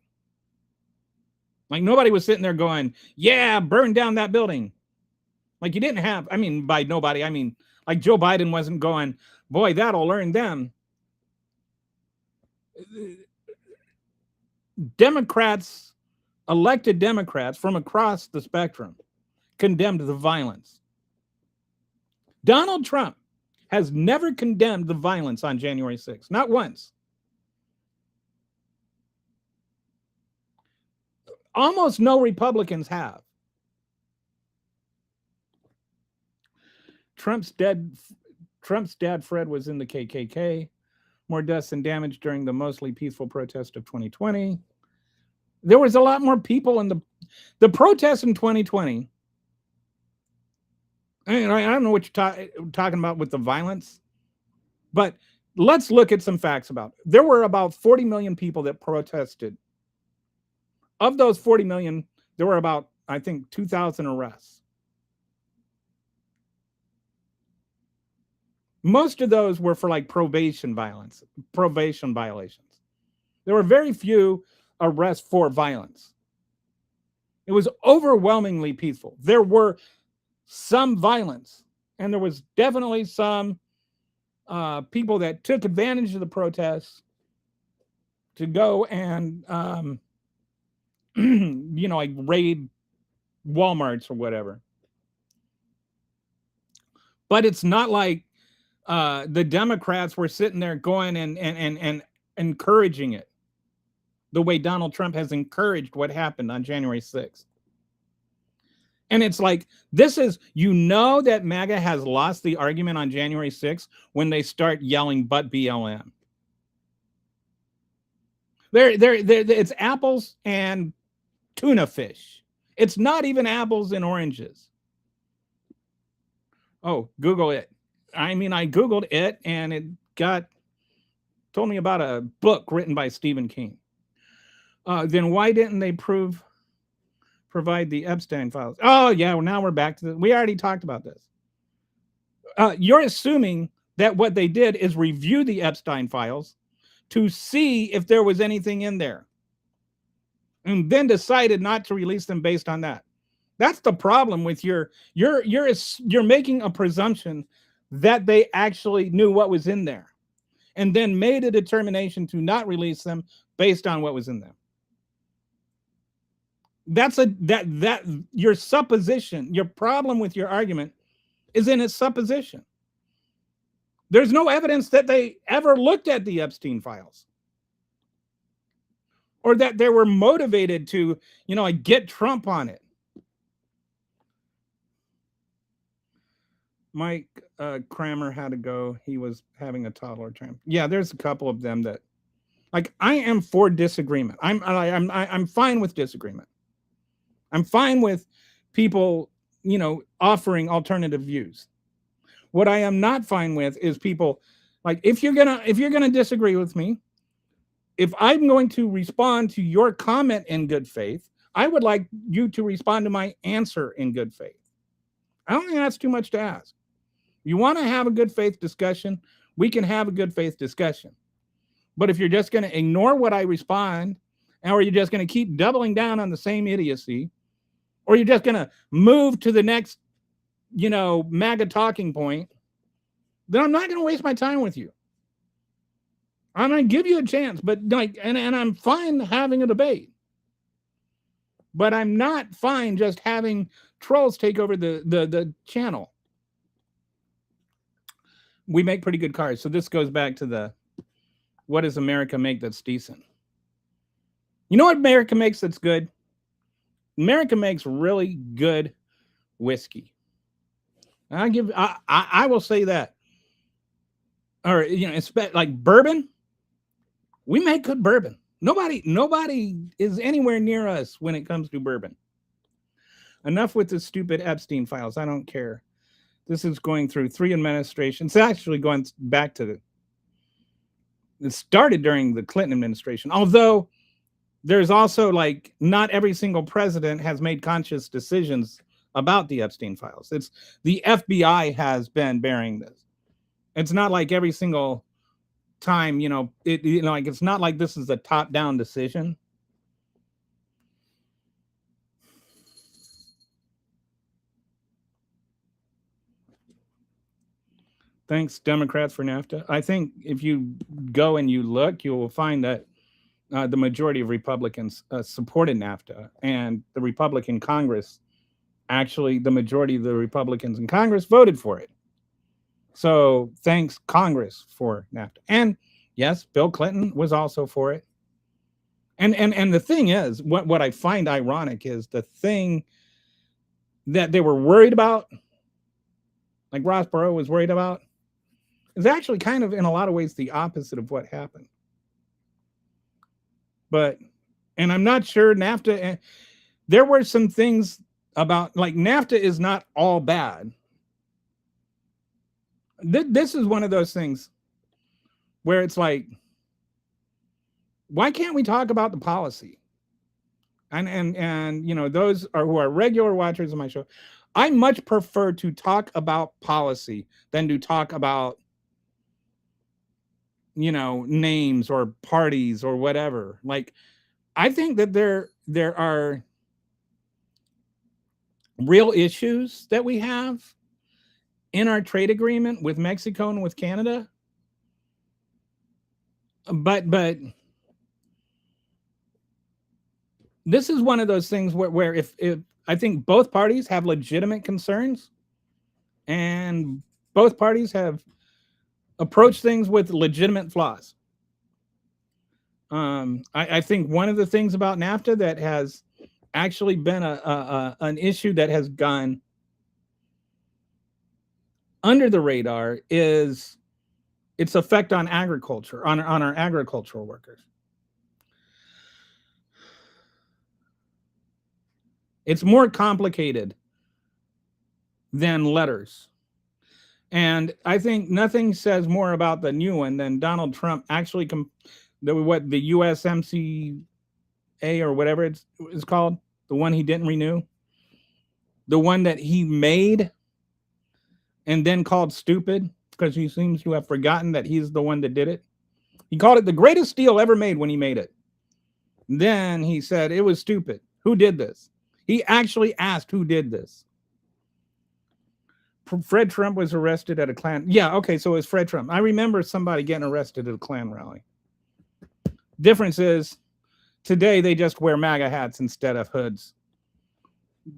Like nobody was sitting there going, "Yeah, burn down that building." Like you didn't have. I mean, by nobody, I mean like Joe Biden wasn't going, "Boy, that'll learn them." Democrats, elected Democrats from across the spectrum, condemned the violence. Donald Trump has never condemned the violence on January 6th, not once. Almost no Republicans have. Trump's dad, Fred, was in the KKK. More deaths and damage during the mostly peaceful protest of 2020. There was a lot more people in the protests in 2020. I don't know what you're talking about with the violence, but let's look at some facts about it. There were about 40 million people that protested. Of those 40 million, there were about, I think, 2,000 arrests. Most of those were for like probation violations. There were very few arrests for violence. It was overwhelmingly peaceful. There were some violence, and there was definitely some people that took advantage of the protests to go and like raid Walmarts or whatever. But it's not like the Democrats were sitting there going and encouraging it the way Donald Trump has encouraged what happened on January 6th. And it's like, this is, that MAGA has lost the argument on January 6th when they start yelling, "But BLM." It's apples and tuna fish. It's not even apples and oranges. Oh, Google it. I mean, I Googled it and it told me about a book written by Stephen King. Then why didn't they provide the Epstein files? Oh, yeah, well, now we're back to we already talked about this. You're assuming that what they did is review the Epstein files to see if there was anything in there, and then decided not to release them based on that. That's the problem with you're making a presumption that they actually knew what was in there, and then made a determination to not release them based on what was in them. That's your supposition. Your problem with your argument is in its supposition. There's no evidence that they ever looked at the Epstein files, or that they were motivated to, get Trump on it. Mike Kramer had to go. He was having a toddler time. Yeah, there's a couple of them that, like, I am for disagreement. I'm fine with disagreement. I'm fine with people offering alternative views. What I am not fine with is people like, if you're gonna disagree with me, if I'm going to respond to your comment in good faith, I would like you to respond to my answer in good faith. I don't think that's too much to ask. You want to have a good faith discussion, we can have a good faith discussion. But if you're just going to ignore what I respond, or you're just going to keep doubling down on the same idiocy, or you're just going to move to the next, MAGA talking point, then I'm not going to waste my time with you. I'm going to give you a chance, but and I'm fine having a debate. But I'm not fine just having trolls take over the channel. We make pretty good cars. So this goes back to what does America make that's decent? You know what America makes that's good? America makes really good whiskey. I will say that. Or it's like bourbon. We make good bourbon. Nobody is anywhere near us when it comes to bourbon. Enough with the stupid Epstein files. I don't care. This is going through 3 administrations. It's actually going back to it started during the Clinton administration. Although there's also not every single president has made conscious decisions about the Epstein files. It's the FBI has been bearing this. It's not like every single time, it's not like this is a top-down decision. Thanks, Democrats, for NAFTA. I think if you go and you look, you will find that the majority of Republicans supported NAFTA, and the Republican Congress, actually, the majority of the Republicans in Congress voted for it. So thanks, Congress, for NAFTA. And yes, Bill Clinton was also for it. And the thing is, what I find ironic is the thing that they were worried about, like Ross Perot was worried about, is actually kind of in a lot of ways the opposite of what happened. And I'm not sure NAFTA, there were some things about, NAFTA is not all bad. This is one of those things where it's like, why can't we talk about the policy? And those who are regular watchers of my show, I much prefer to talk about policy than to talk about names or parties or whatever. I think that there are real issues that we have in our trade agreement with Mexico and with Canada. But this is one of those things where if I think both parties have legitimate concerns, and both parties have approached things with legitimate flaws. I think one of the things about NAFTA that has actually been an issue that has gone under the radar is its effect on agriculture, on our agricultural workers. It's more complicated than letters. And I think nothing says more about the new one than Donald Trump actually the USMCA or whatever it's called, the one he didn't renew, the one that he made and then called stupid because he seems to have forgotten that he's the one that did it. He called it the greatest deal ever made when he made it. Then he said it was stupid. Who did this? He actually asked who did this. Fred Trump was arrested at a Klan. Yeah, okay, so it was Fred Trump. I remember somebody getting arrested at a Klan rally. Difference is, today they just wear MAGA hats instead of hoods.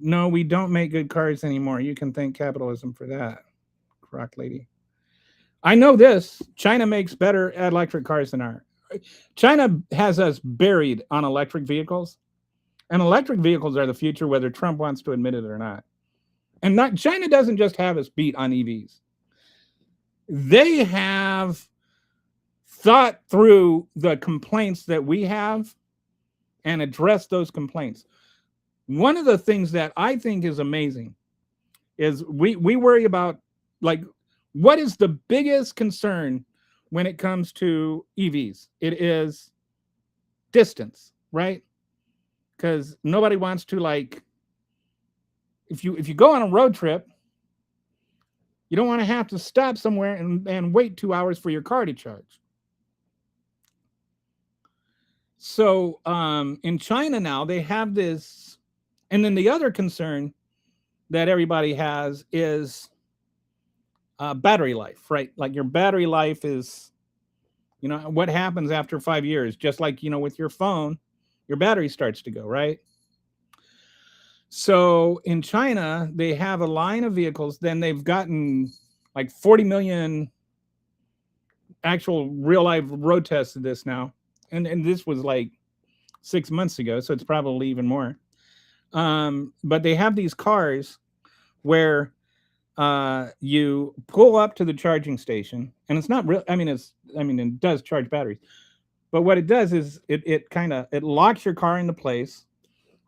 No, we don't make good cars anymore. You can thank capitalism for that, Croc Lady. I know this. China makes better electric cars than ours. China has us buried on electric vehicles, and electric vehicles are the future, whether Trump wants to admit it or not. And China doesn't just have us beat on EVs. They have thought through the complaints that we have and addressed those complaints. One of the things that I think is amazing is we worry about, like, what is the biggest concern when it comes to EVs? It is distance, right? Because nobody wants to, like, if you go on a road trip, you don't want to have to stop somewhere and wait 2 hours for your car to charge. So in China now they have this, and then the other concern that everybody has is battery life, right? Like your battery life is, what happens after 5 years? Just like, with your phone, your battery starts to go, right? So in China, they have a line of vehicles. Then they've gotten like 40 million actual real life road tests of this now. And this was like 6 months ago. So it's probably even more. But they have these cars where you pull up to the charging station, and it's not real. It does charge batteries, but what it does is it locks your car into place,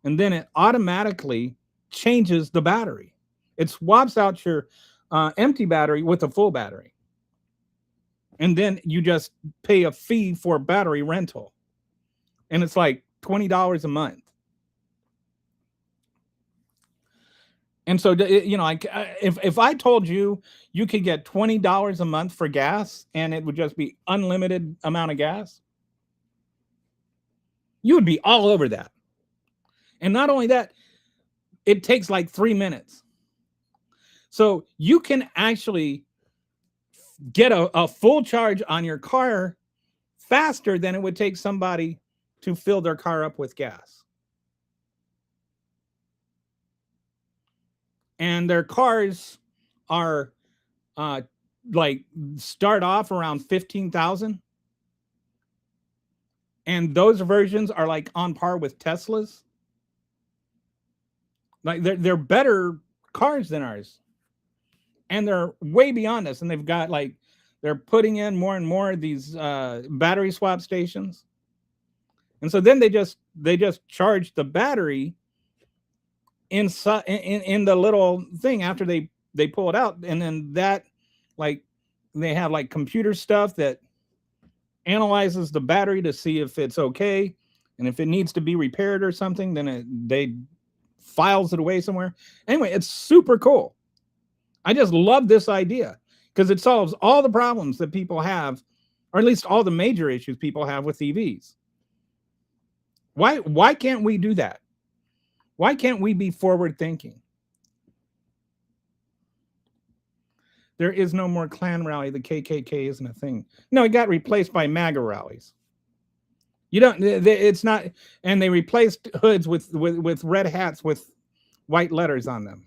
and then it automatically changes the battery. It swaps out your empty battery with a full battery, and then you just pay a fee for battery rental, and it's like $20 a month. And so, if I told you you could get $20 a month for gas and it would just be unlimited amount of gas, you would be all over that. And not only that, it takes like 3 minutes. So you can actually get a full charge on your car faster than it would take somebody to fill their car up with gas. And their cars are like start off around 15,000, and those versions are like on par with Teslas. Like they're better cars than ours, and they're way beyond us. And they've got like, they're putting in more and more of these battery swap stations, and so then they just charge the battery inside in the little thing after they pull it out, and then that, like, they have like computer stuff that analyzes the battery to see if it's okay, and if it needs to be repaired or something, then they files it away somewhere. Anyway, it's super cool. I just love this idea because it solves all the problems that people have, or at least all the major issues people have with EVs. Why can't we do that? Why can't we be forward thinking? There is no more Klan rally. The KKK isn't a thing. No, it got replaced by MAGA rallies. You don't. It's not. And they replaced hoods with red hats with white letters on them.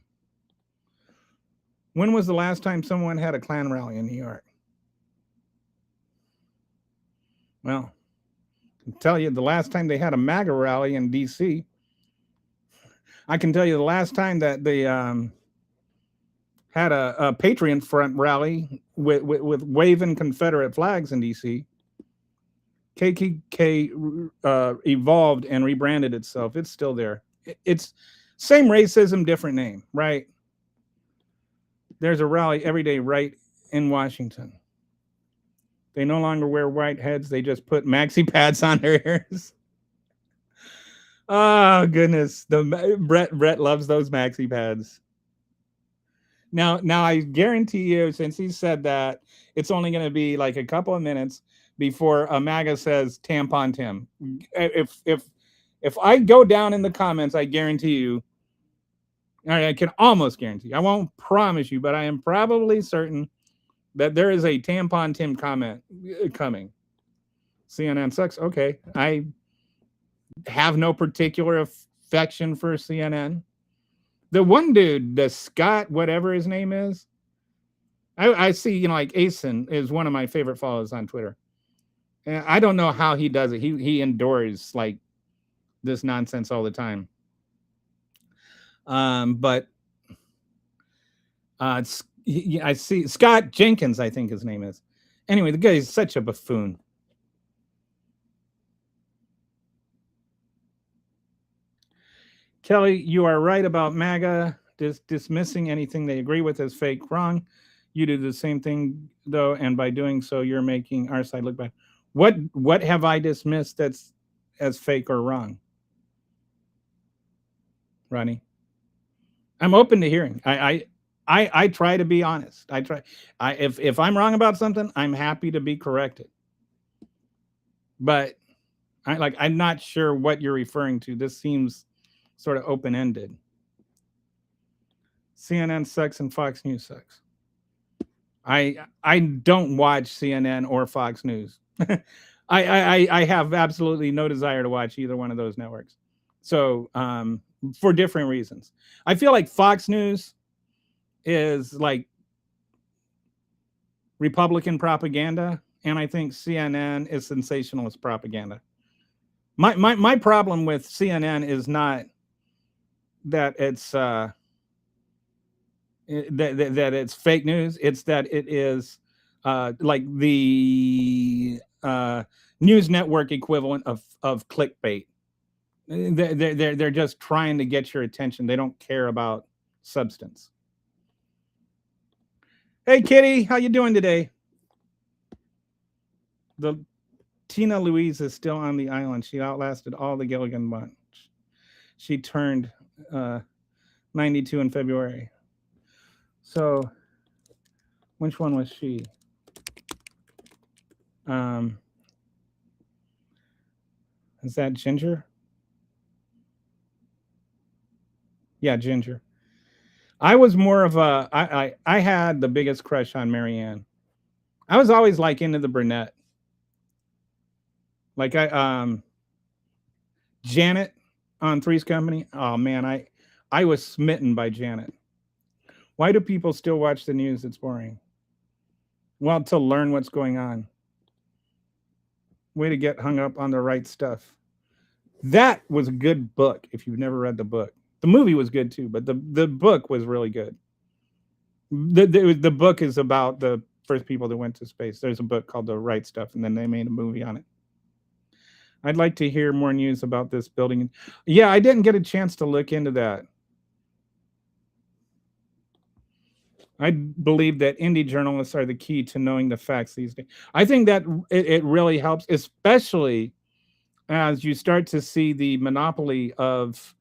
When was the last time someone had a Klan rally in New York? Well, I can tell you the last time they had a MAGA rally in D.C. I can tell you the last time that they had a Patriot Front rally with waving Confederate flags in D.C. KKK evolved and rebranded itself. It's still there. It's same racism, different name, right? There's a rally every day right in Washington. They no longer wear white heads. They just put maxi pads on their ears. Oh goodness, Brett loves those maxi pads. Now I guarantee you, since he said that, it's only going to be like a couple of minutes before a MAGA says tampon Tim. If I go down in the comments, I guarantee you, I can almost guarantee, I won't promise you, but I am probably certain that there is a tampon Tim comment coming. CNN sucks. Okay, I have no particular affection for CNN. The one dude, the Scott, whatever his name is, I see, like Asen is one of my favorite followers on Twitter. And I don't know how he does it. He endures like this nonsense all the time. But I see Scott Jenkins, I think his name is. Anyway, the guy is such a buffoon. Kelly, you are right about MAGA. dismissing anything they agree with as fake, wrong. You do the same thing though, and by doing so, you're making our side look bad. What have I dismissed that's as fake or wrong, Ronnie? I'm open to hearing. I try to be honest. I try. If I'm wrong about something, I'm happy to be corrected. But I'm not sure what you're referring to. This seems sort of open ended. CNN sucks and Fox News sucks. I don't watch CNN or Fox News. I have absolutely no desire to watch either one of those networks. So for different reasons. I feel like Fox News is like Republican propaganda, and I think CNN is sensationalist propaganda. My problem with CNN is not that it's that it's fake news. It's that it is like the news network equivalent of clickbait. They're just trying to get your attention. They don't care about substance. Hey, Kitty, how you doing today? The Tina Louise is still on the island. She outlasted all the Gilligan bunch. She turned 92 in February. So, which one was she? Is that Ginger? Yeah, Ginger. I was more of a I had the biggest crush on Marianne. I was always like into the brunette. Like Janet on Three's Company. Oh man, I was smitten by Janet. Why do people still watch the news? It's boring. Well, to learn what's going on. Way to get hung up on the right stuff. That was a good book if you've never read the book. The movie was good too, but the book was really good. The book is about the first people that went to space. There's a book called The Right Stuff, and then they made a movie on it. I'd like to hear more news about this building. Yeah, I didn't get a chance to look into that. I believe that indie journalists are the key to knowing the facts these days. I think that it really helps, especially as you start to see the monopoly of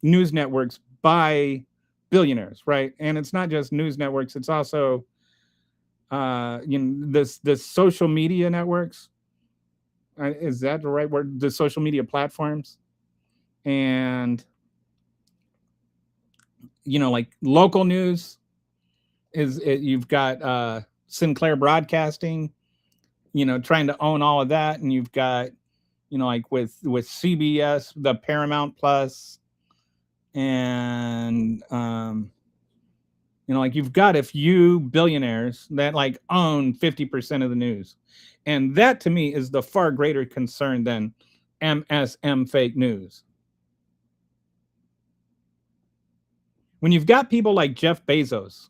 news networks by billionaires, right? And it's not just news networks; it's also this social media networks. Is that the right word? The social media platforms, and like local news you've got Sinclair Broadcasting, trying to own all of that, and you've got like with CBS, the Paramount Plus, and like you've got a few billionaires that like own 50% of the news, and that to me is the far greater concern than MSM fake news. When you've got people like Jeff Bezos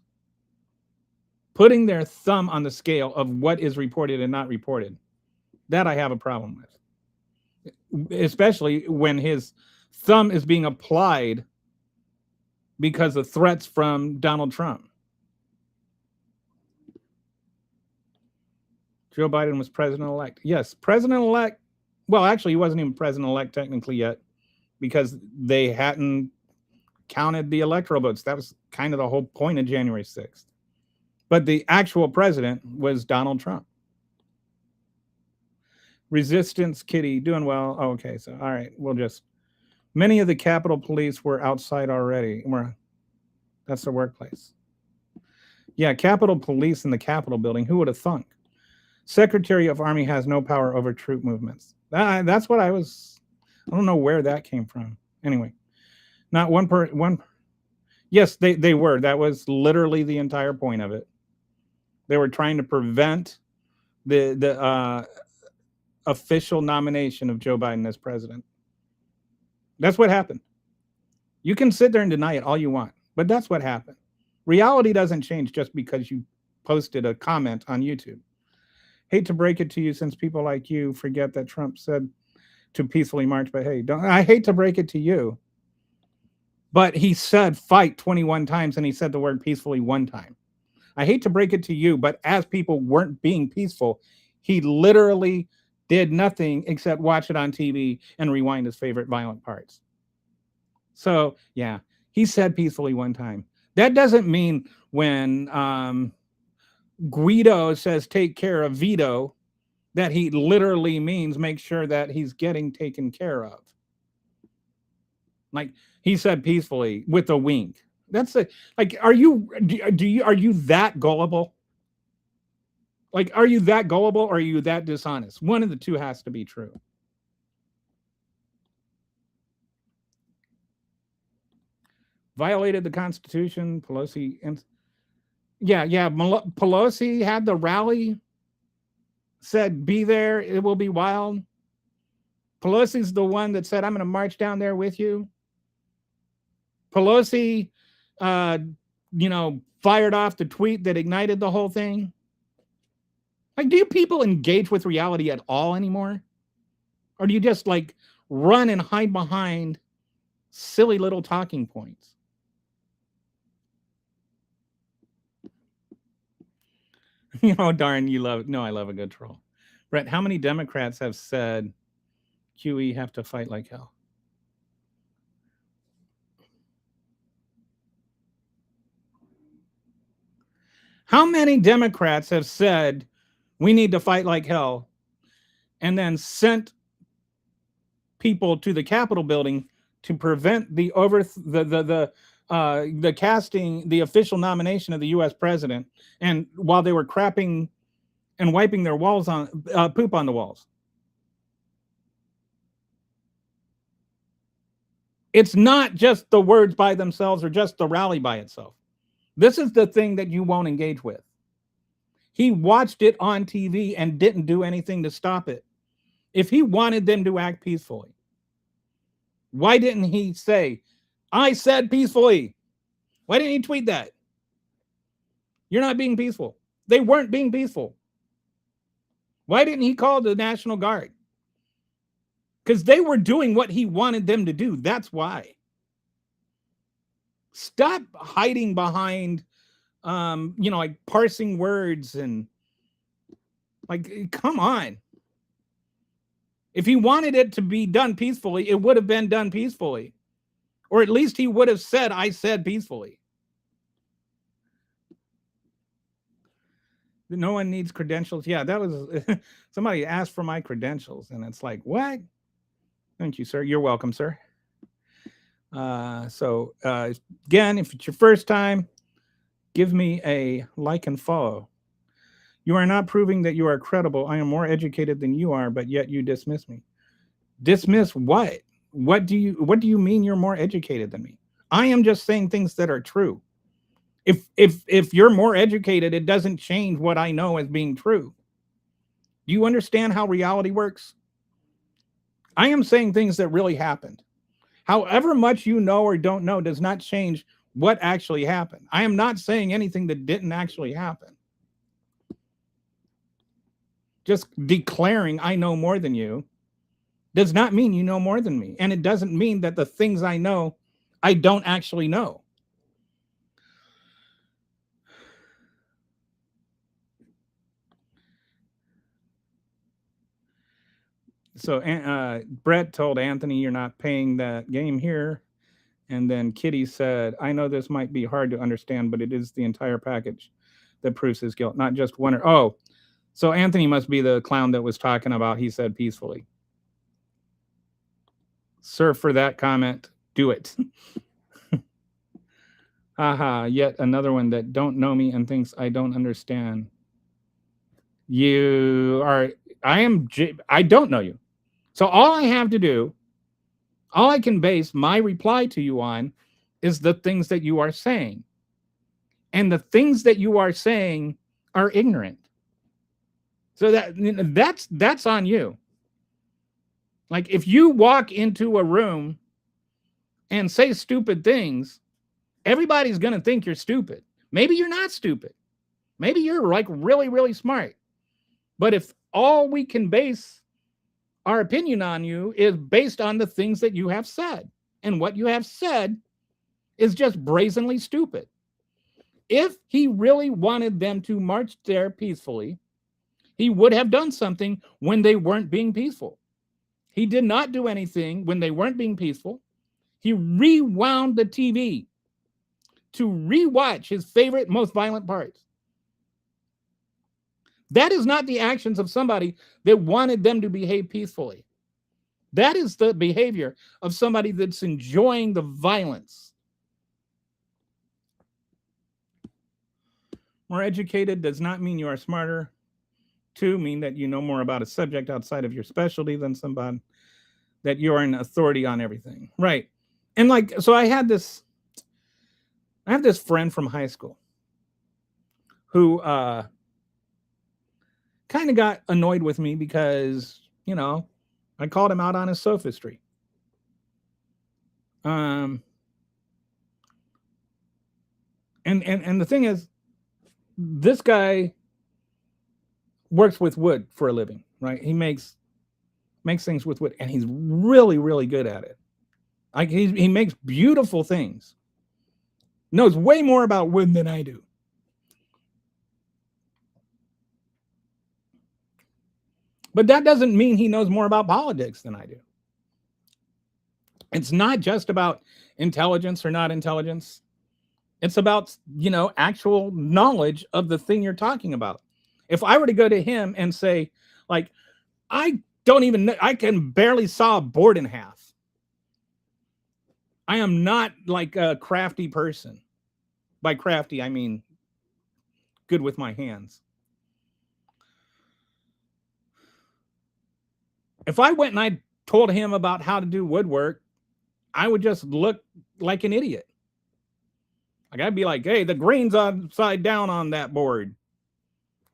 putting their thumb on the scale of what is reported and not reported, that I have a problem with. Especially when his thumb is being applied because of threats from Donald Trump. Joe Biden was president-elect. Yes, president-elect. Well, actually, he wasn't even president-elect technically yet because they hadn't counted the electoral votes. That was kind of the whole point of January 6th. But the actual president was Donald Trump. Resistance Kitty, doing well. Oh, okay, so all right, many of the Capitol Police were outside already. That's the workplace. Yeah, Capitol Police in the Capitol building. Who would have thunk? Secretary of Army has no power over troop movements. That's what I don't know where that came from. Anyway. Not one. Yes, they were. That was literally the entire point of it. They were trying to prevent the official nomination of Joe Biden as president. That's what happened. You can sit there and deny it all you want, but that's what happened. Reality doesn't change just because you posted a comment on YouTube. Hate to break it to you, since people like you forget that Trump said to peacefully march, but hey, I hate to break it to you. But he said fight 21 times and he said the word peacefully one time. I hate to break it to you, but as people weren't being peaceful, he literally did nothing except watch it on TV and rewind his favorite violent parts. So, yeah, he said peacefully one time. That doesn't mean when Guido says take care of Vito, that he literally means make sure that he's getting taken care of. Like he said peacefully with a wink. That's like, are you that gullible? Like, are you that gullible or are you that dishonest? One of the two has to be true. Violated the Constitution, Pelosi, and Pelosi had the rally, said be there, it will be wild. Pelosi's the one that said I'm going to march down there with you. Pelosi, fired off the tweet that ignited the whole thing. Like, do you people engage with reality at all anymore? Or do you just like run and hide behind silly little talking points? Darn, you love it. No, I love a good troll. Brett, how many Democrats have said QE have to fight like hell? How many Democrats have said we need to fight like hell and then sent people to the Capitol building to prevent the casting, the official nomination of the U.S. president, and while they were crapping and wiping their walls on poop on the walls? It's not just the words by themselves or just the rally by itself. This is the thing that you won't engage with. He watched it on TV and didn't do anything to stop it. If he wanted them to act peacefully, why didn't he say, I said peacefully? Why didn't he tweet that? You're not being peaceful. They weren't being peaceful. Why didn't he call the National Guard? Because they were doing what he wanted them to do. That's why. Stop hiding behind, like parsing words and like, come on. If he wanted it to be done peacefully, it would have been done peacefully. Or at least he would have said, I said peacefully. No one needs credentials. Yeah, that was somebody asked for my credentials. And it's like, what? Thank you, sir. You're welcome, sir. Again, if it's your first time, give me a like and follow. You are not proving that you are credible. I am more educated than you are, but yet you dismiss me. Dismiss what? What do you mean you're more educated than me? I am just saying things that are true. If you're more educated, it doesn't change what I know as being true. Do you understand how reality works? I am saying things that really happened. However much you know or don't know does not change what actually happened. I am not saying anything that didn't actually happen. Just declaring I know more than you does not mean you know more than me. And it doesn't mean that the things I know, I don't actually know. So Brett told Anthony, you're not paying that game here. And then Kitty said, I know this might be hard to understand, but it is the entire package that proves his guilt, not just one. Oh, so Anthony must be the clown that was talking about he said peacefully. Sir, for that comment, do it. Haha, yet another one that don't know me and thinks I don't understand. I don't know you. So all I have to do, all I can base my reply to you on is the things that you are saying. And the things that you are saying are ignorant. So that's on you. Like if you walk into a room and say stupid things, everybody's going to think you're stupid. Maybe you're not stupid. Maybe you're like really, really smart. But if all we can base our opinion on you is based on the things that you have said, and what you have said is just brazenly stupid. If he really wanted them to march there peacefully, he would have done something when they weren't being peaceful. He did not do anything when they weren't being peaceful. He rewound the TV to rewatch his favorite, most violent parts. That is not the actions of somebody that wanted them to behave peacefully. That is the behavior of somebody that's enjoying the violence. More educated does not mean you are smarter. Two, mean that you know more about a subject outside of your specialty than somebody, that you're an authority on everything. Right. And like, so I have this friend from high school who kind of got annoyed with me because, you know, I called him out on his sophistry. And the thing is, this guy works with wood for a living, right? He makes things with wood, and he's really, really good at it. Like he makes beautiful things. Knows way more about wood than I do. But that doesn't mean he knows more about politics than I do. It's not just about intelligence or not intelligence. It's about, you know, actual knowledge of the thing you're talking about. If I were to go to him and say, like, I don't even know, I can barely saw a board in half. I am not like a crafty person. By crafty, I mean good with my hands. If I went and I told him about how to do woodwork, I would just look like an idiot. Like I'd be like, hey, the grain's upside down on that board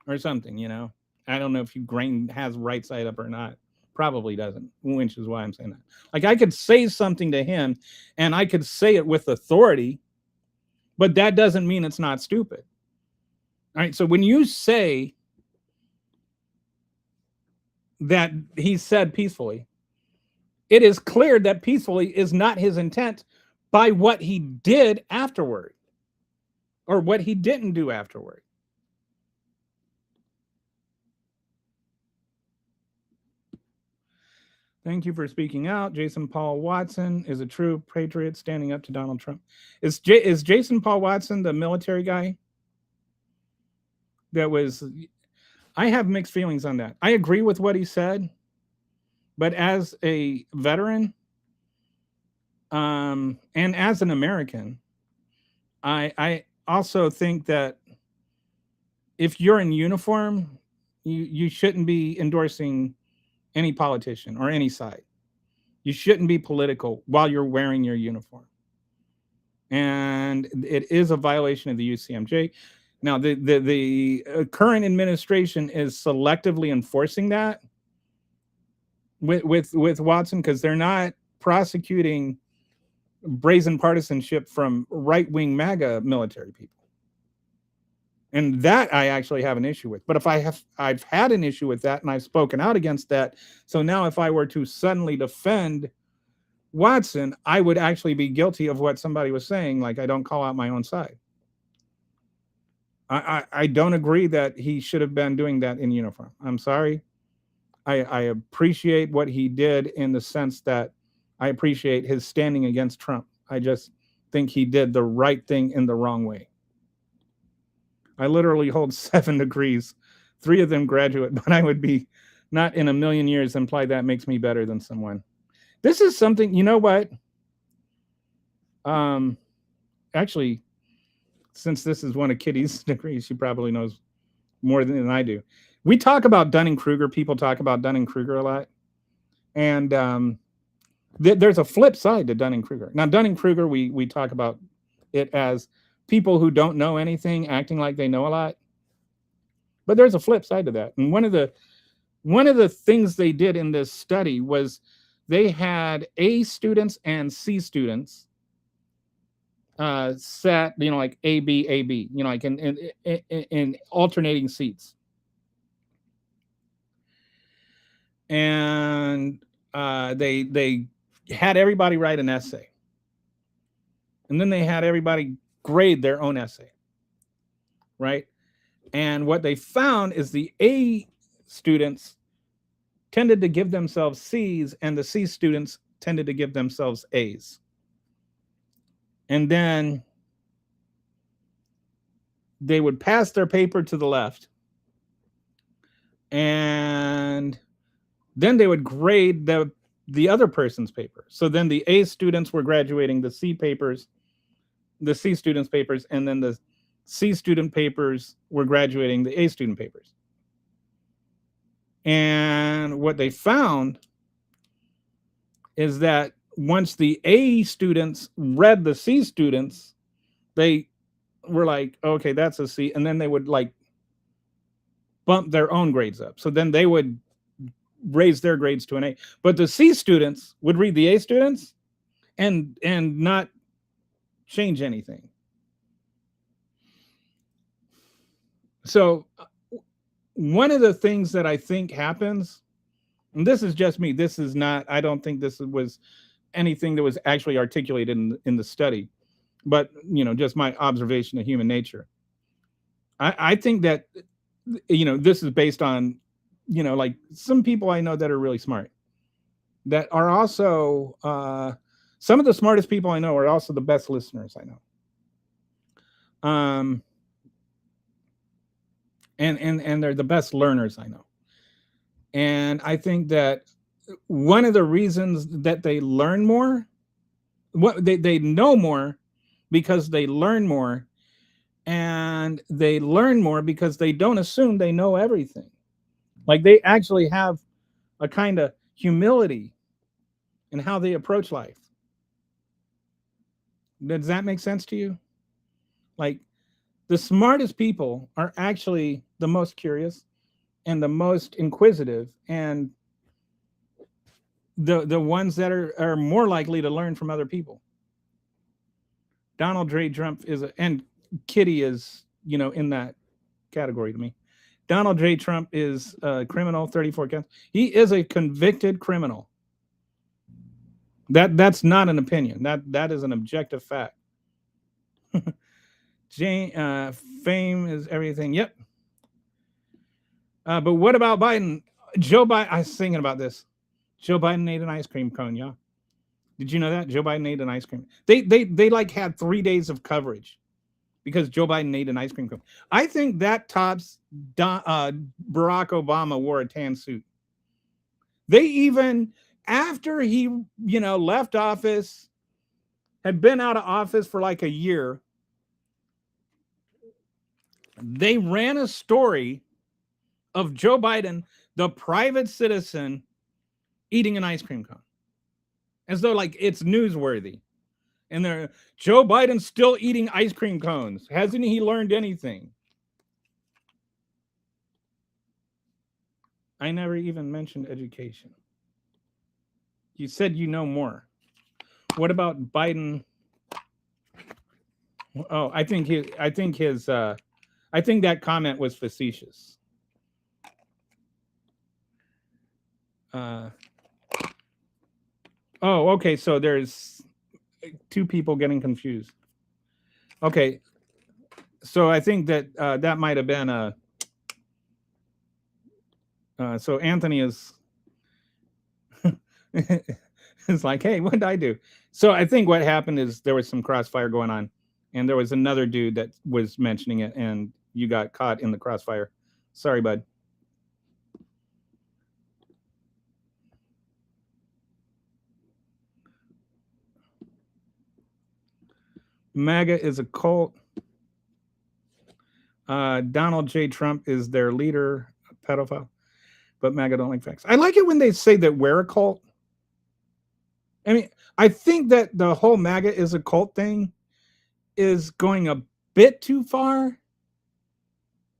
or something, you know. I don't know if your grain has right side up or not. Probably doesn't, which is why I'm saying that. Like I could say something to him and I could say it with authority, but that doesn't mean it's not stupid. All right. So when you say that he said peacefully, it is clear that peacefully is not his intent by what he did afterward or what he didn't do afterward. Thank you for speaking out. Jason Paul Watson is a true patriot standing up to Donald Trump. Is Jason Paul Watson the military guy? That was, I have mixed feelings on that. I agree with what he said, but as a veteran, and as an American, I also think that if you're in uniform, you shouldn't be endorsing any politician or any side. You shouldn't be political while you're wearing your uniform. And it is a violation of the UCMJ. Now, the current administration is selectively enforcing that with Watson because they're not prosecuting brazen partisanship from right-wing MAGA military people. And that I actually have an issue with. But if I've had an issue with that and I've spoken out against that. So now if I were to suddenly defend Watson, I would actually be guilty of what somebody was saying. Like I don't call out my own side. I don't agree that he should have been doing that in uniform. I'm sorry. I appreciate what he did in the sense that I appreciate his standing against Trump. I just think he did the right thing in the wrong way. I literally hold 7 degrees, 3 of them graduate, but I would be not in a million years imply that makes me better than someone. This is something, you know what? Actually, since this is one of Kitty's degrees, she probably knows more than I do. We talk about Dunning-Kruger. People talk about Dunning-Kruger a lot. And there's a flip side to Dunning-Kruger. Now, Dunning-Kruger, we talk about it as people who don't know anything acting like they know a lot. But there's a flip side to that. And one of the things they did in this study was they had A students and C students sat, you know, like A, B, you know, like in alternating seats. And they had everybody write an essay. And then they had everybody grade their own essay, right? And what they found is the A students tended to give themselves C's, and the C students tended to give themselves A's. And then they would pass their paper to the left, and then they would grade the other person's paper. So then the A students were graduating the C students' papers, and then the C student papers were graduating the A student papers. And what they found is that once the A students read the C students, they were like, okay, that's a C. And then they would like bump their own grades up. So then they would raise their grades to an A. But the C students would read the A students and not change anything. So one of the things that I think happens, and this is just me, this is not, I don't think this was anything that was actually articulated in the study, but just my observation of human nature. I think that this is based on like some people I know that are really smart, that are also some of the smartest people I know are also the best listeners I know. And they're the best learners I know. And I think that one of the reasons that they learn more, they know more because they learn more, and they learn more because they don't assume they know everything. Like they actually have a kind of humility in how they approach life. Does that make sense to you? Like the smartest people are actually the most curious and the most inquisitive, and the ones that are more likely to learn from other people. Donald J. Trump and Kitty is, in that category to me. Donald J. Trump is a criminal, 34 counts. He is a convicted criminal. That's not an opinion. That is an objective fact. Fame is everything. Yep. But what about Biden? Joe Biden, I was thinking about this. Joe Biden ate an ice cream cone, yeah. Did you know that? Joe Biden ate an ice cream. They like had 3 days of coverage because Joe Biden ate an ice cream cone. I think that tops Barack Obama wore a tan suit. They even, after he, left office, had been out of office for like a year, they ran a story of Joe Biden, the private citizen, eating an ice cream cone, as though like it's newsworthy. And they're, Joe Biden's still eating ice cream cones. Hasn't he learned anything? I never even mentioned education. You said you know more. What about Biden? Oh, I think that comment was facetious. Oh, okay. So there's 2 people getting confused. Okay. So I think that that might have been a. So Anthony is like, hey, what did I do? So I think what happened is there was some crossfire going on, and there was another dude that was mentioning it, and you got caught in the crossfire. Sorry, bud. MAGA is a cult. Donald J. Trump is their leader, a pedophile, but MAGA don't like facts. I like it when they say that we're a cult. I mean, I think that the whole MAGA is a cult thing is going a bit too far,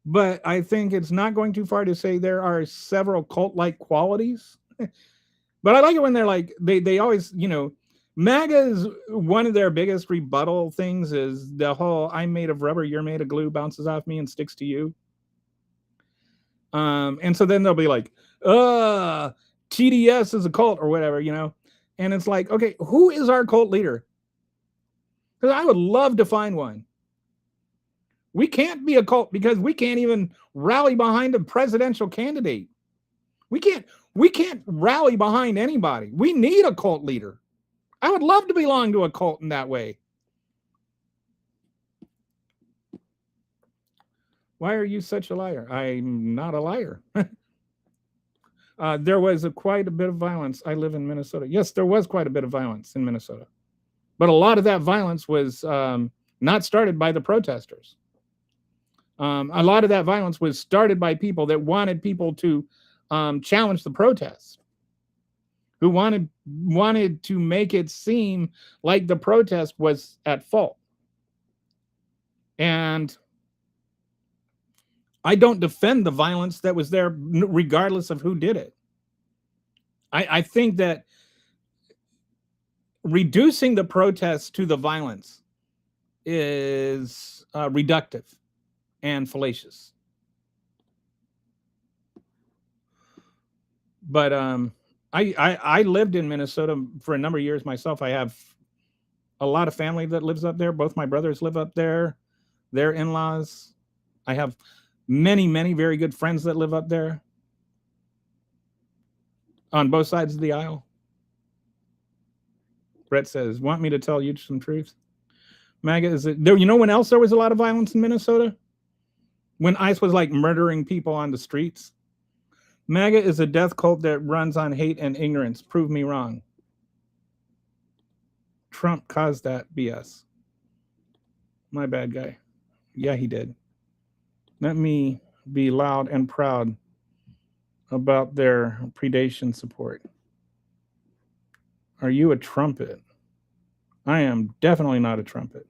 but I think it's not going too far to say there are several cult-like qualities. But I like it when they're like, they always, MAGA is one of their biggest rebuttal things is the whole I'm made of rubber, you're made of glue, bounces off me and sticks to you. And so then they'll be like, TDS is a cult or whatever, And it's like, okay, who is our cult leader? Because I would love to find one. We can't be a cult because we can't even rally behind a presidential candidate. We can't rally behind anybody. We need a cult leader. I would love to belong to a cult in that way. Why are you such a liar? I'm not a liar. There was quite a bit of violence. I live in Minnesota. Yes, there was quite a bit of violence in Minnesota. But a lot of that violence was not started by the protesters. A lot of that violence was started by people that wanted people to challenge the protests, who wanted to make it seem like the protest was at fault. And I don't defend the violence that was there, regardless of who did it. I think that reducing the protests to the violence is reductive and fallacious. But I lived in Minnesota for a number of years myself. I have a lot of family that lives up there. Both my brothers live up there, their in-laws. I have many, many very good friends that live up there on both sides of the aisle. Brett says, want me to tell you some truth? MAGA, is it there? You know when else there was a lot of violence in Minnesota? When ICE was like murdering people on the streets. MAGA is a death cult that runs on hate and ignorance. Prove me wrong. Trump caused that BS. My bad guy. Yeah, he did. Let me be loud and proud about their predation support. Are you a trumpet? I am definitely not a trumpet.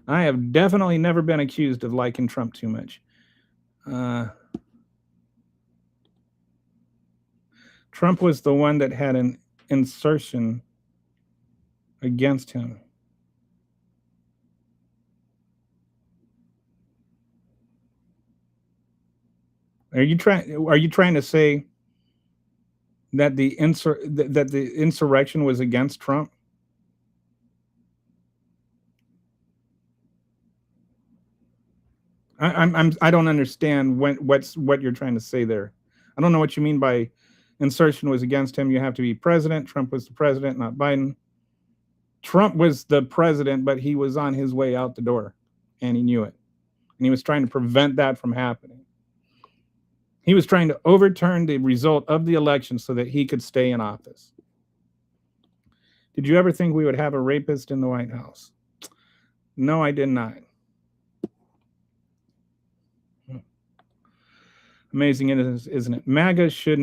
I have definitely never been accused of liking Trump too much. Trump was the one that had an insertion against him. Are you trying to say that the insurrection was against Trump? I don't understand what you're trying to say there. I don't know what you mean by insertion was against him. You have to be president. Trump was the president, not Biden. Trump was the president, but he was on his way out the door, and he knew it. And he was trying to prevent that from happening. He was trying to overturn the result of the election so that he could stay in office. Did you ever think we would have a rapist in the White House? No, I did not. Amazing, isn't it? MAGA should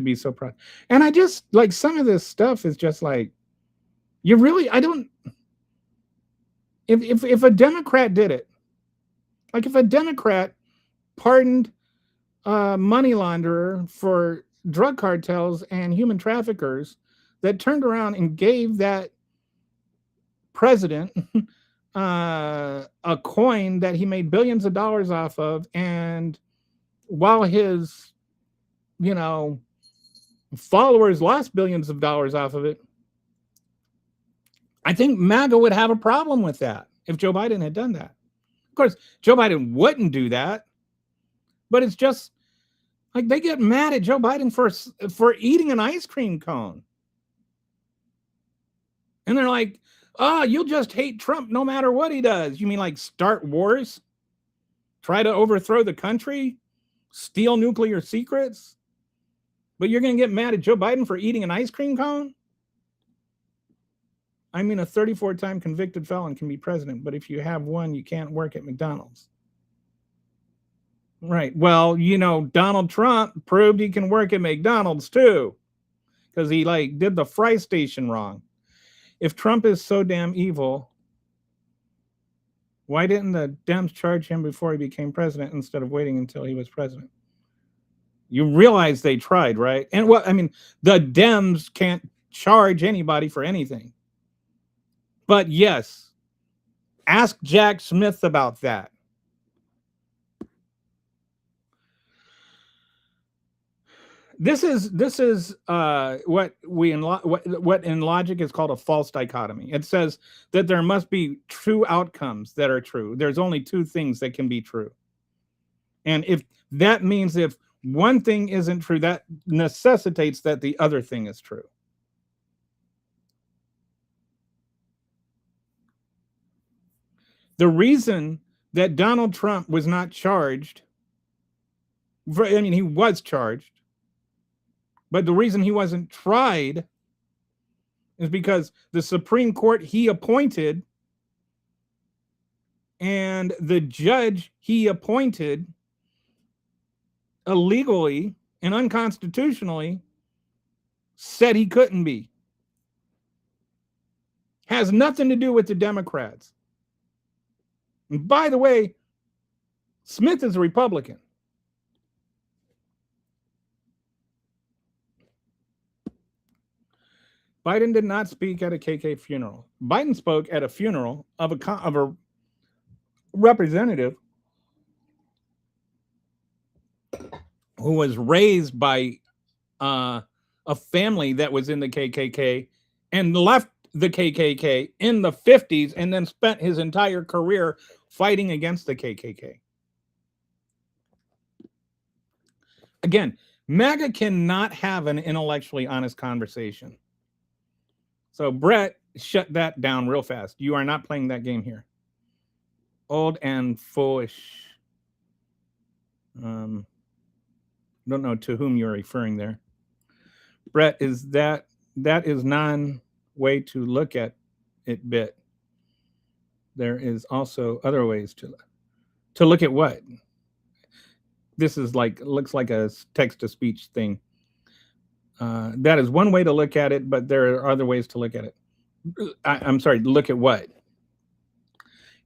be so proud. And I just like some of this stuff is just like, if a Democrat did it, like if a Democrat pardoned money launderer for drug cartels and human traffickers that turned around and gave that president a coin that he made billions of dollars off of, and while his followers lost billions of dollars off of it, I think MAGA would have a problem with that if Joe Biden had done that. Of course, Joe Biden wouldn't do that, but it's just like they get mad at Joe Biden for eating an ice cream cone. And they're like, oh, you'll just hate Trump no matter what he does. You mean like start wars? Try to overthrow the country? Steal nuclear secrets? But you're going to get mad at Joe Biden for eating an ice cream cone? I mean, a 34-time convicted felon can be president, but if you have one, you can't work at McDonald's. Right. Well, Donald Trump proved he can work at McDonald's too, because he did the fry station wrong. If Trump is so damn evil, why didn't the Dems charge him before he became president instead of waiting until he was president? You realize they tried, right? And the Dems can't charge anybody for anything. But yes, ask Jack Smith about that. This is what in logic is called a false dichotomy. It says that there must be true outcomes that are true. There's only two things that can be true. And if that means if one thing isn't true, that necessitates that the other thing is true. The reason that Donald Trump was not charged, I mean, he was charged, but the reason he wasn't tried is because the Supreme Court he appointed and the judge he appointed illegally and unconstitutionally said he couldn't be. Has nothing to do with the Democrats. And by the way, Smith is a Republican. Biden did not speak at a KK funeral. Biden spoke at a funeral of a representative who was raised by a family that was in the KKK and left the KKK in the 50s and then spent his entire career fighting against the KKK. Again, MAGA cannot have an intellectually honest conversation. So Brett, shut that down real fast. You are not playing that game here. Old and foolish. Don't know to whom you're referring there. Brett, is that is non-way to look at it bit. There is also other ways to look at what? This is looks like a text-to-speech thing. That is one way to look at it, but there are other ways to look at it. I'm sorry, look at what?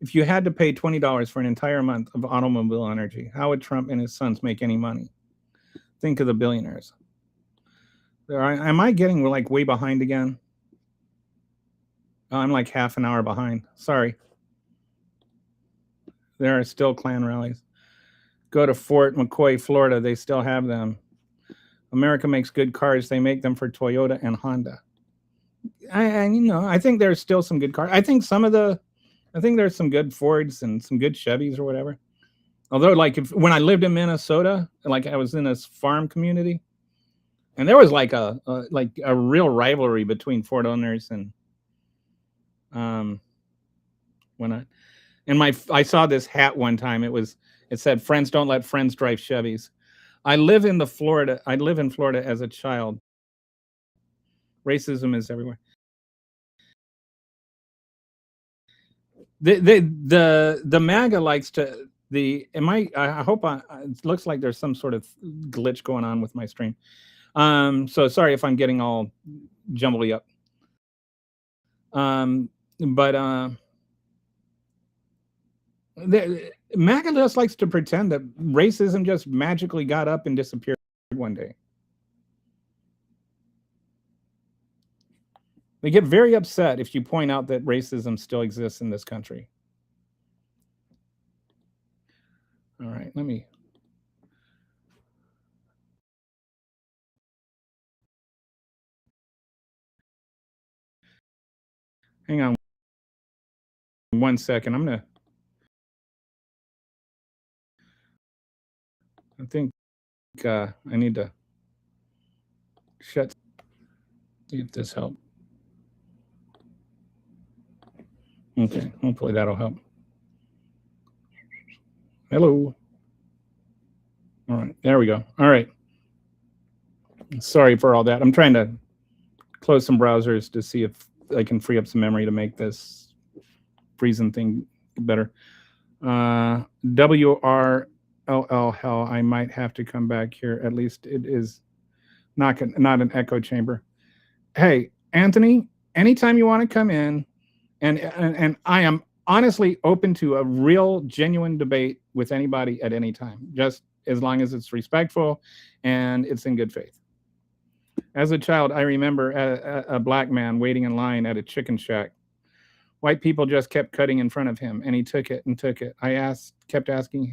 If you had to pay $20 for an entire month of automobile energy, how would Trump and his sons make any money? Think of the billionaires. Am I getting way behind again? Oh, I'm like half an hour behind. Sorry. There are still Klan rallies. Go to Fort McCoy, Florida. They still have them. America makes good cars. They make them for Toyota and Honda. I think there's still some good cars. I think there's some good Fords and some good Chevys or whatever. Although, when I lived in Minnesota, I was in this farm community, and there was a real rivalry between Ford owners and I saw this hat one time. It said, "Friends don't let friends drive Chevys." I live in Florida as a child. Racism is everywhere. The MAGA likes to I hope it looks like there's some sort of glitch going on with my stream. So sorry if I'm getting all jumbly up. But MAGA just likes to pretend that racism just magically got up and disappeared one day. They get very upset if you point out that racism still exists in this country. All right, let me. Hang on 1 second. I think I need to see if this helps. Okay, hopefully that'll help. Hello. All right, there we go. All right. Sorry for all that. I'm trying to close some browsers to see if I can free up some memory to make this freezing thing better. WRLL hell, I might have to come back here. At least it is not an echo chamber. Hey, Anthony, anytime you want to come in, and I am honestly open to a real, genuine debate with anybody at any time, just as long as it's respectful and it's in good faith. As a child, I remember a black man waiting in line at a chicken shack. White people just kept cutting in front of him, and he took it and took it. I kept asking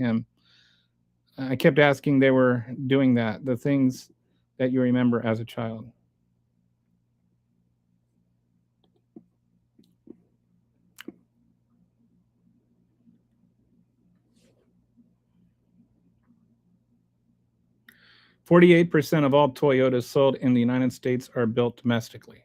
they were doing that. The things that you remember as a child? %48 of all Toyotas sold in the United States are built domestically.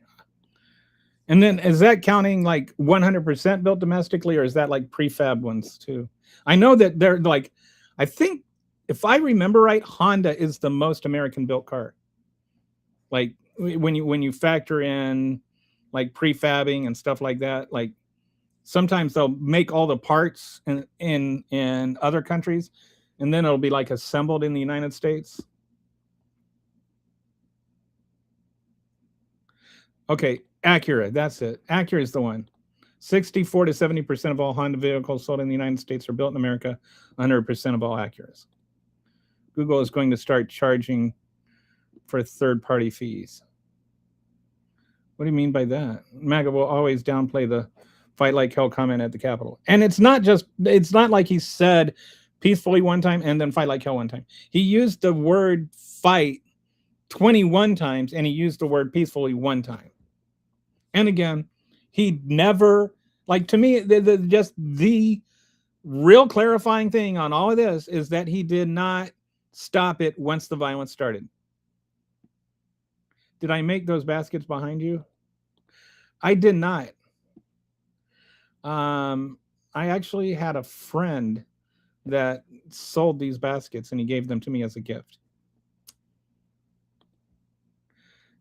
And then is that counting like 100% built domestically, or is that like prefab ones too? I know that they're like, I think if I remember right, Honda is the most American built car. Like when you factor in like prefabbing and stuff like that, like sometimes they'll make all the parts in other countries, and then it'll be like assembled in the United States. Okay, Acura, that's it. Acura is the one. 64 to 70% of all Honda vehicles sold in the United States are built in America. 100% of all Acuras. Google is going to start charging for third-party fees. What do you mean by that? MAGA will always downplay the fight like hell comment at the Capitol. And it's not like he said peacefully one time and then fight like hell one time. He used the word fight 21 times and he used the word peacefully one time. And again, he never, like, to me, the real clarifying thing on all of this is that he did not stop it once the violence started. Did I make those baskets behind you? I did not. I actually had a friend that sold these baskets and he gave them to me as a gift.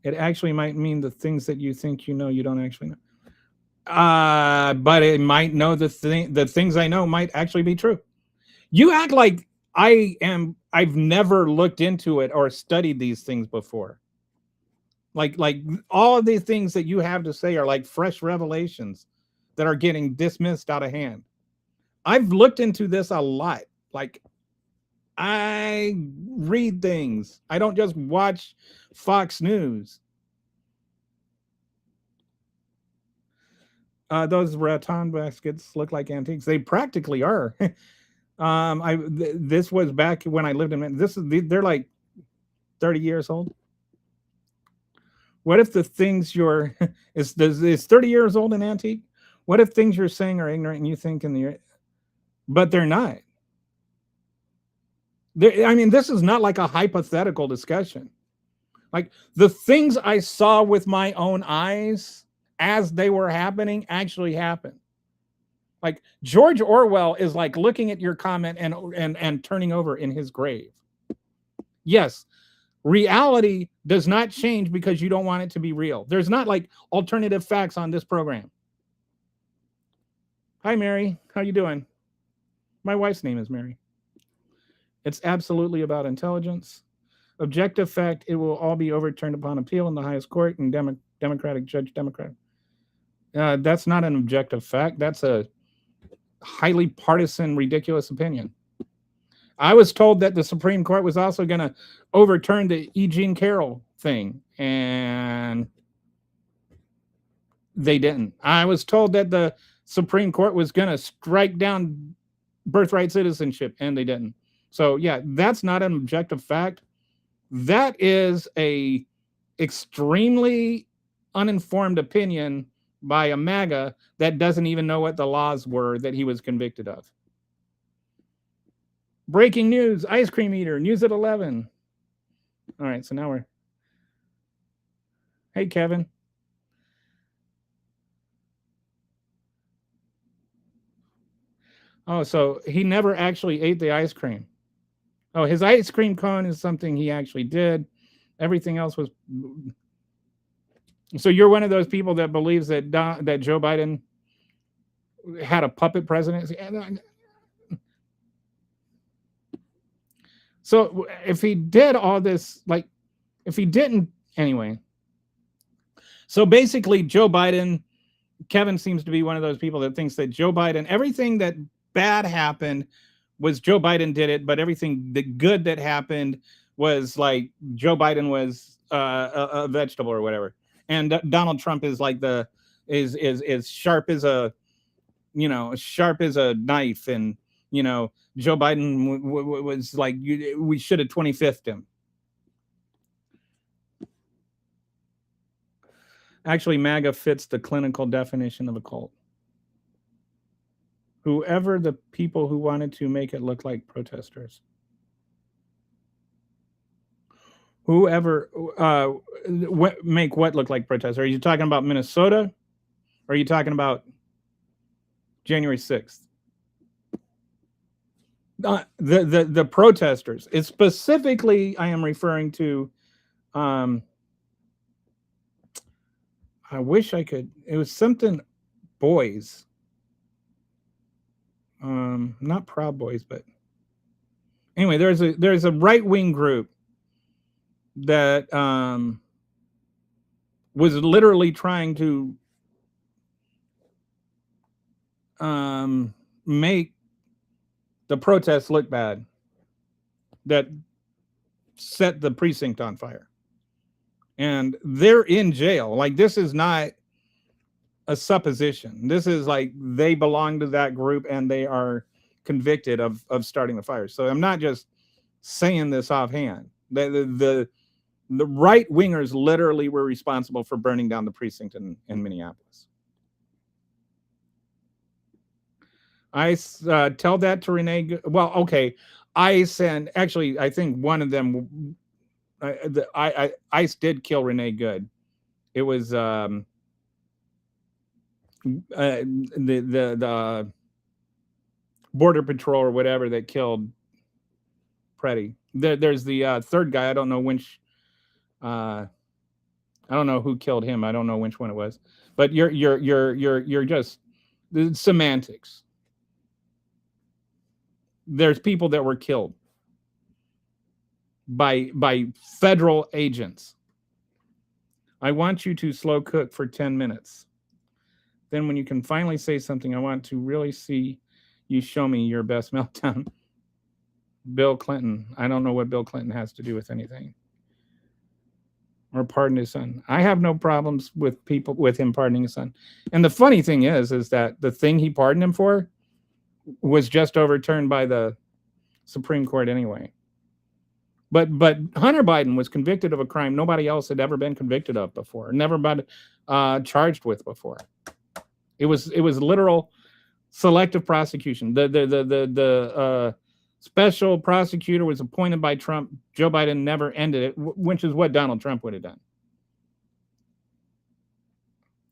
It actually might mean the things that you think you know, you don't actually know. But it might know the things I know might actually be true. You act like I've never looked into it or studied these things before. Like all of these things that you have to say are like fresh revelations that are getting dismissed out of hand. I've looked into this a lot. Like, I read things. I don't just watch Fox News. Those rattan baskets look like antiques. They practically are. This was back when I lived in. They're like 30 years old. What if the things you're is 30 years old an antique? What if things you're saying are ignorant and you think but they're not. I mean, this is not like a hypothetical discussion. Like, the things I saw with my own eyes as they were happening actually happened. Like, George Orwell is like looking at your comment and turning over in his grave. Yes, reality does not change because you don't want it to be real. There's not like alternative facts on this program. Hi, Mary. How you doing? My wife's name is Mary. It's absolutely about intelligence. Objective fact, it will all be overturned upon appeal in the highest court and Democratic judge, Democrat. That's not an objective fact. That's a highly partisan, ridiculous opinion. I was told that the Supreme Court was also going to overturn the E. Jean Carroll thing, and they didn't. I was told that the Supreme Court was going to strike down birthright citizenship, and they didn't. So, yeah, that's not an objective fact. That is a extremely uninformed opinion by a MAGA that doesn't even know what the laws were that he was convicted of. Breaking news, ice cream eater, news at 11. All right, so now we're... Hey, Kevin. Oh, so he never actually ate the ice cream. Oh, his ice cream cone is something he actually did. Everything else was... So you're one of those people that believes that that Joe Biden had a puppet presidency? So if he did all this, like, if he didn't... Anyway. So basically, Joe Biden... Kevin seems to be one of those people that thinks that Joe Biden... Everything that bad happened was Joe Biden did it, but everything the good that happened was like Joe Biden was a vegetable or whatever, and Donald Trump is like is sharp as a sharp as a knife, and Joe Biden was like we should have 25th him. Actually, MAGA fits the clinical definition of a cult. Whoever the people who wanted to make it look like protesters. Whoever make what look like protesters? Are you talking about Minnesota? Or are you talking about January 6th? The protesters. It's specifically, I am referring to. I wish I could. It was something boys. Not Proud Boys, but anyway, there's a right-wing group that was literally trying to make the protests look bad, that set the precinct on fire. And they're in jail. Like, this is not a supposition. This is like they belong to that group and they are convicted of starting the fire. So I'm not just saying this offhand. The right wingers literally were responsible for burning down the precinct in Minneapolis. ICE, tell that to Renee. Well, okay. ICE, and actually, I think one of them, ICE did kill Renee Good. It was the Border Patrol or whatever that killed Preddy. There's the third guy. I don't know which. I don't know who killed him. I don't know which one it was. But you're just semantics. There's people that were killed by federal agents. I want you to slow cook for 10 minutes. Then when you can finally say something, I want to really see you show me your best meltdown. Bill Clinton. I don't know what Bill Clinton has to do with anything. Or pardon his son. I have no problems with him pardoning his son. And the funny thing is that the thing he pardoned him for was just overturned by the Supreme Court anyway. But Hunter Biden was convicted of a crime nobody else had ever been convicted of before, never been charged with before. It was literal selective prosecution. The special prosecutor was appointed by Trump. Joe Biden never ended it, which is what Donald Trump would have done.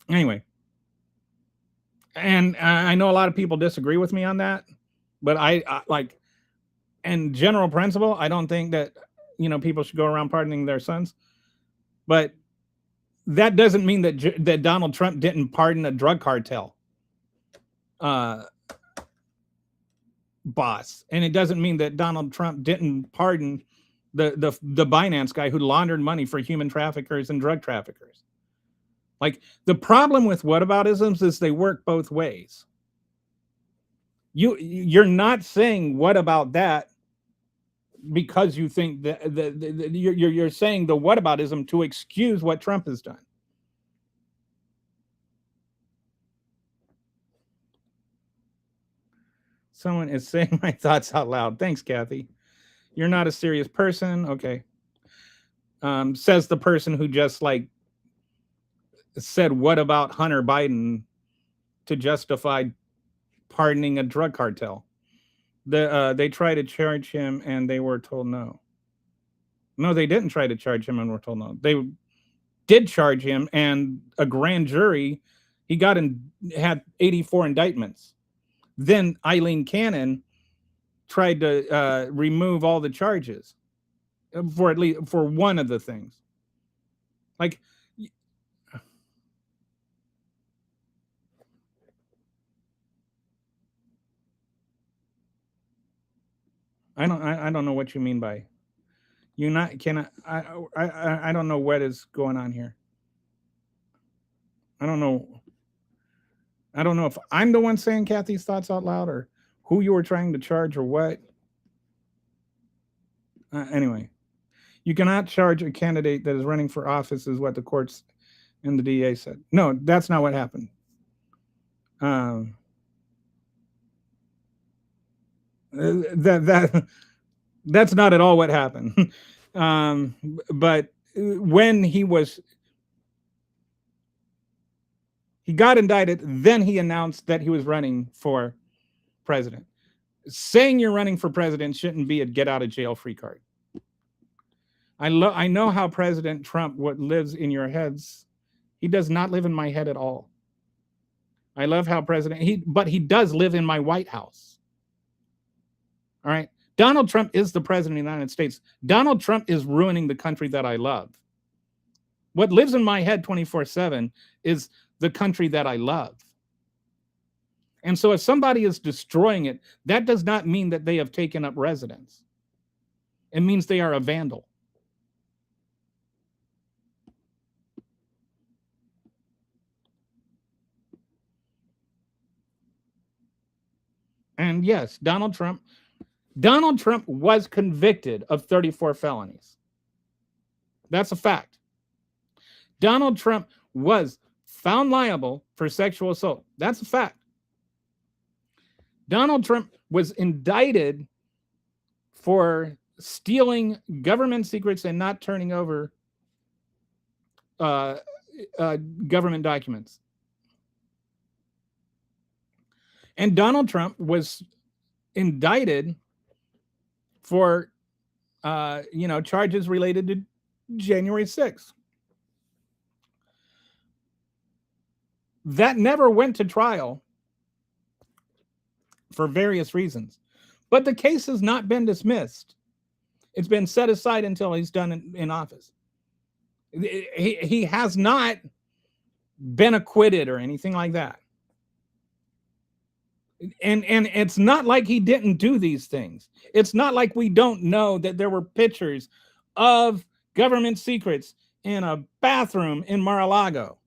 Anyway. And I know a lot of people disagree with me on that, but I like, in general principle, I don't think that, people should go around pardoning their sons. But that doesn't mean that Donald Trump didn't pardon a drug cartel boss, and it doesn't mean that Donald Trump didn't pardon the Binance guy who laundered money for human traffickers and drug traffickers. Like, the problem with whataboutisms is they work both ways. You're not saying what about that because you think that you're saying the whataboutism to excuse what Trump has done. Someone is saying my thoughts out loud. Thanks, Kathy. You're not a serious person. Okay. Says the person who just said, what about Hunter Biden to justify pardoning a drug cartel? They tried to charge him and they were told no. No, they didn't try to charge him and were told no. They did charge him, and a grand jury, he had 84 indictments. Then Eileen Cannon tried to remove all the charges for one of the things. Like, I don't know what you mean by you not can I don't know what is going on here. I don't know if I'm the one saying Kathy's thoughts out loud or who you were trying to charge or what. Anyway, you cannot charge a candidate that is running for office, is what the courts and the DA said. No, that's not what happened. That's not at all what happened. But when he was He got indicted, then he announced that he was running for president. Saying you're running for president shouldn't be a get out of jail free card. I know how President Trump what lives in your heads. He does not live in my head at all. I love how but he does live in my White House. All right. Donald Trump is the president of the United States. Donald Trump is ruining the country that I love. What lives in my head 24/7 is the country that I love. And so if somebody is destroying it, that does not mean that they have taken up residence. It means they are a vandal. And yes, Donald Trump was convicted of 34 felonies. That's a fact. Donald Trump was found liable for sexual assault. That's a fact. Donald Trump was indicted for stealing government secrets and not turning over government documents. And Donald Trump was indicted for, charges related to January 6th. That never went to trial for various reasons. But the case has not been dismissed. It's been set aside until he's done in office. He has not been acquitted or anything like that. And it's not like he didn't do these things. It's not like we don't know that there were pictures of government secrets in a bathroom in Mar-a-Lago.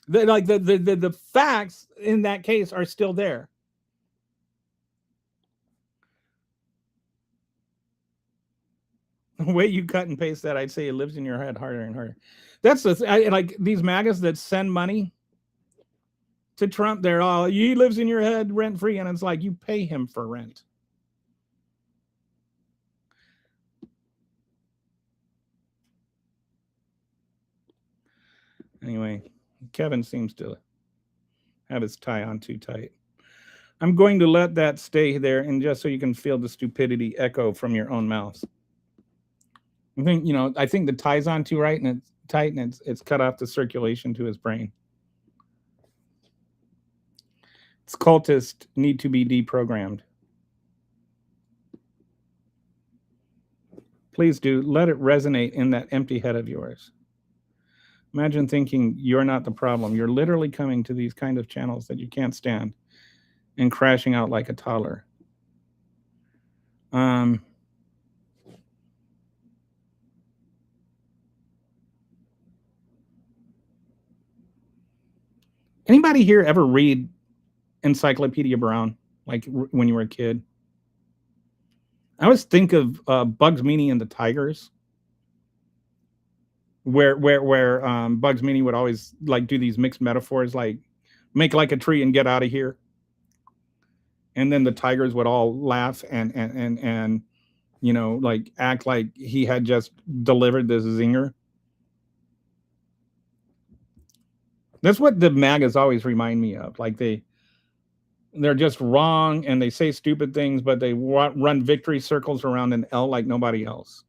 The facts in that case are still there. The way you cut and paste that, I'd say it lives in your head harder and harder. That's like these MAGAs that send money to Trump. They're all, he lives in your head rent free, and it's like you pay him for rent. Anyway, Kevin seems to have his tie on too tight. I'm going to let that stay there, and just so you can feel the stupidity echo from your own mouth. I think the tie's on too right, and it's tight, and it's cut off the circulation to his brain. Its cultists need to be deprogrammed. Please do let it resonate in that empty head of yours. Imagine thinking you're not the problem. You're literally coming to these kind of channels that you can't stand and crashing out like a toddler. Anybody here ever read Encyclopedia Brown, like when you were a kid? I always think of Bugs Meany and the Tigers, where Bugs Meany would always like do these mixed metaphors, like make like a tree and get out of here, and then the tigers would all laugh and like act like he had just delivered this zinger. That's what the MAGAs always remind me of. Like they're just wrong and they say stupid things, but they run victory circles around an L like nobody else.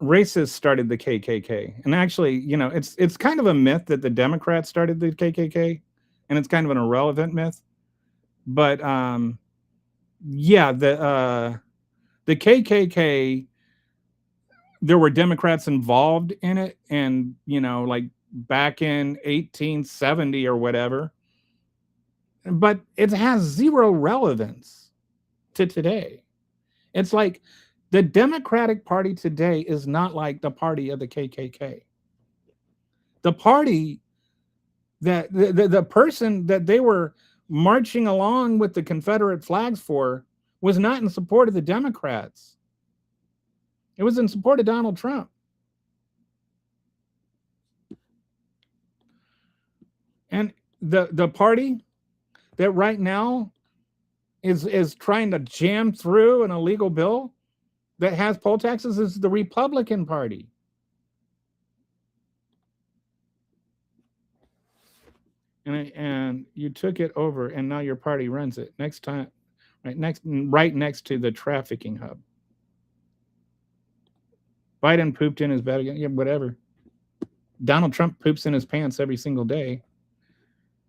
Racists started the KKK. And actually, it's kind of a myth that the Democrats started the KKK, and it's kind of an irrelevant myth. But the KKK, there were Democrats involved in it, and like back in 1870 or whatever, but it has zero relevance to today. It's like the Democratic Party today is not like the party of the KKK. The party that the person that they were marching along with the Confederate flags for was not in support of the Democrats. It was in support of Donald Trump. And the party that right now is trying to jam through an illegal bill that has poll taxes is the Republican Party. and you took it over, and now your party runs it. Next time, right next to the trafficking hub. Biden pooped in his bed again. Yeah, whatever. Donald Trump poops in his pants every single day.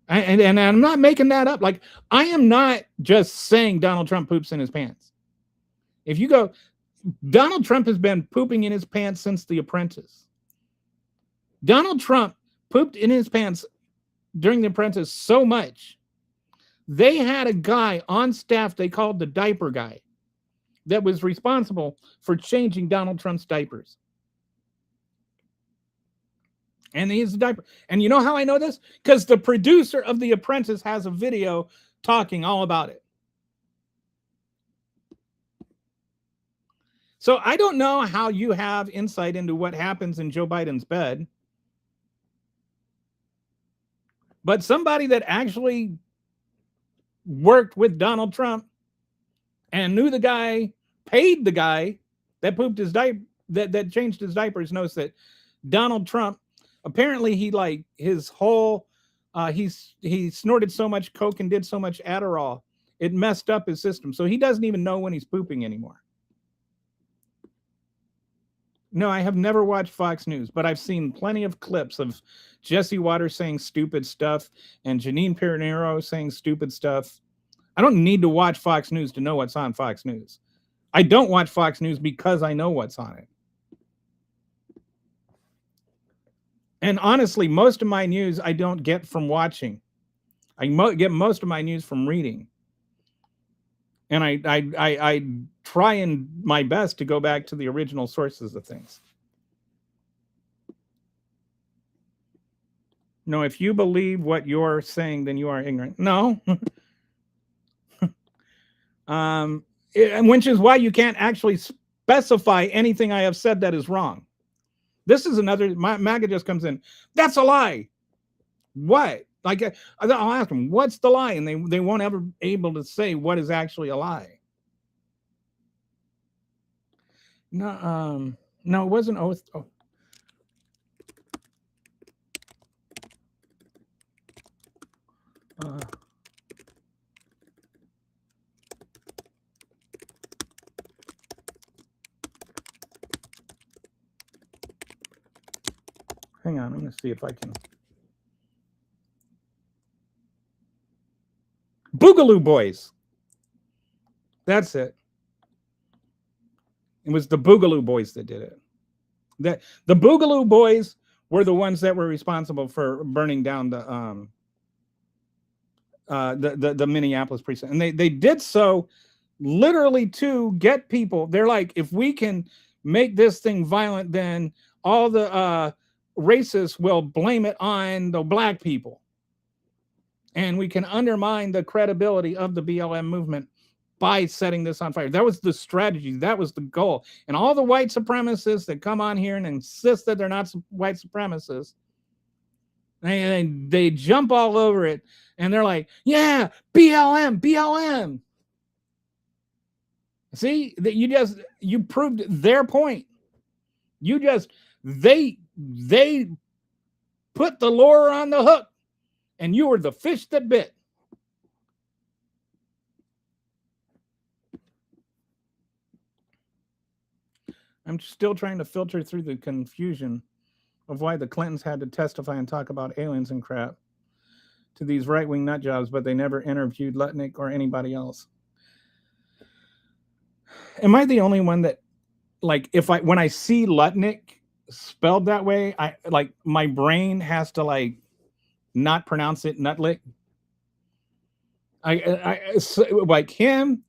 And I'm not making that up. Like, I am not just saying Donald Trump poops in his pants. If you go, Donald Trump has been pooping in his pants since The Apprentice. Donald Trump pooped in his pants during The Apprentice so much. They had a guy on staff they called the diaper guy that was responsible for changing Donald Trump's diapers. And he's a diaper. And you know how I know this? Because the producer of The Apprentice has a video talking all about it. So I don't know how you have insight into what happens in Joe Biden's bed. But somebody that actually worked with Donald Trump and knew the guy, paid the guy that pooped his diaper, that changed his diapers, knows that Donald Trump, apparently he like his whole, he snorted so much coke and did so much Adderall, it messed up his system. So he doesn't even know when he's pooping anymore. No, I have never watched Fox News, but I've seen plenty of clips of Jesse Waters saying stupid stuff and Janine Pirnero saying stupid stuff. I don't need to watch Fox News to know what's on Fox News. I don't watch Fox News because I know what's on it. And honestly, most of my news I don't get from watching. I get most of my news from reading. And I try and my best to go back to the original sources of things. No, if you believe what you're saying, then you are ignorant. No. Which is why you can't actually specify anything I have said that is wrong. This is another, MAGA just comes in. That's a lie. What? Like, I'll ask them, what's the lie? And they won't ever be able to say what is actually a lie. No, no, it wasn't oath. Oh. Hang on, I'm going to see if I can. Boogaloo Boys. That's it. It was the Boogaloo Boys that did it. The Boogaloo Boys were the ones that were responsible for burning down the Minneapolis precinct, and they did so literally to get people. They're like, if we can make this thing violent, then all the racists will blame it on the black people. And we can undermine the credibility of the BLM movement by setting this on fire. That was the strategy. That was the goal. And all the white supremacists that come on here and insist that they're not white supremacists, they jump all over it. And they're like, yeah, BLM, BLM. See, that you proved their point. They put the lure on the hook. And you were the fish that bit. I'm still trying to filter through the confusion of why the Clintons had to testify and talk about aliens and crap to these right-wing nut jobs, but they never interviewed Lutnick or anybody else. Am I the only one that, like, when I see Lutnick spelled that way, my brain has to like not pronounce it Nutlick? I like him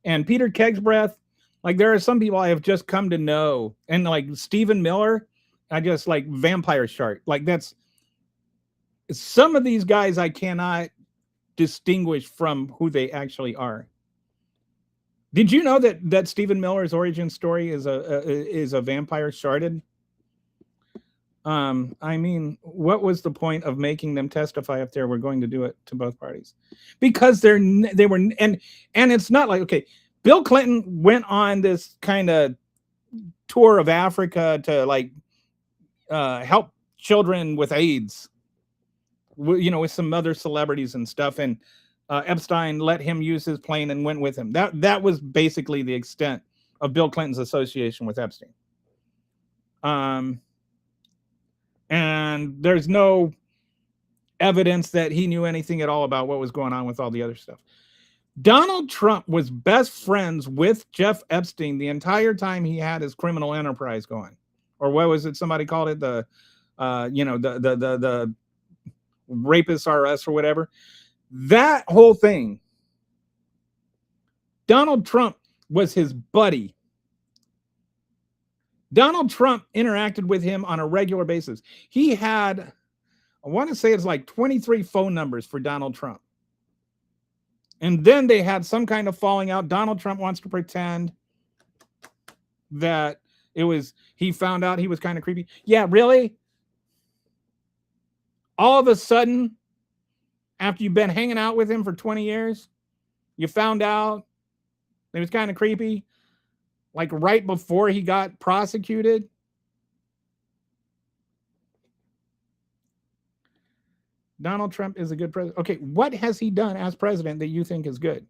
and Peter Kegsbreath. Like, there are some people I have just come to know, and like Stephen Miller, I just like Vampire Shark. Like, that's some of these guys I cannot distinguish from who they actually are. Did you know that Stephen Miller's origin story is a vampire sharded? I mean, what was the point of making them testify if they were going to do it to both parties? Because they were, and it's not like, okay, Bill Clinton went on this kind of tour of Africa to like help children with AIDS. with some other celebrities and stuff, and Epstein let him use his plane and went with him. That was basically the extent of Bill Clinton's association with Epstein. And there's no evidence that he knew anything at all about what was going on with all the other stuff. Donald Trump was best friends with Jeff Epstein the entire time he had his criminal enterprise going, or what was it? Somebody called it the rapist RS or whatever. That whole thing. Donald Trump was his buddy. Donald Trump interacted with him on a regular basis. He had, I want to say it's like 23 phone numbers for Donald Trump. And then they had some kind of falling out. Donald Trump wants to pretend that he found out he was kind of creepy. Yeah, really? All of a sudden, after you've been hanging out with him for 20 years, you found out it was kind of creepy, like right before he got prosecuted. Donald Trump is a good president. Okay, what has he done as president that you think is good?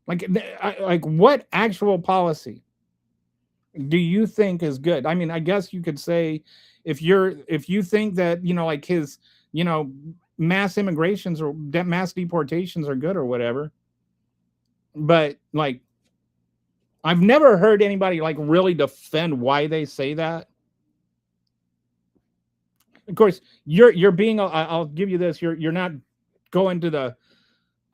Like what actual policy do you think is good? I mean, I guess you could say if you think that, like his, mass immigrations or mass deportations are good or whatever. But like, I've never heard anybody like really defend why they say that. Of course, you're being, I'll give you this, you're not going to the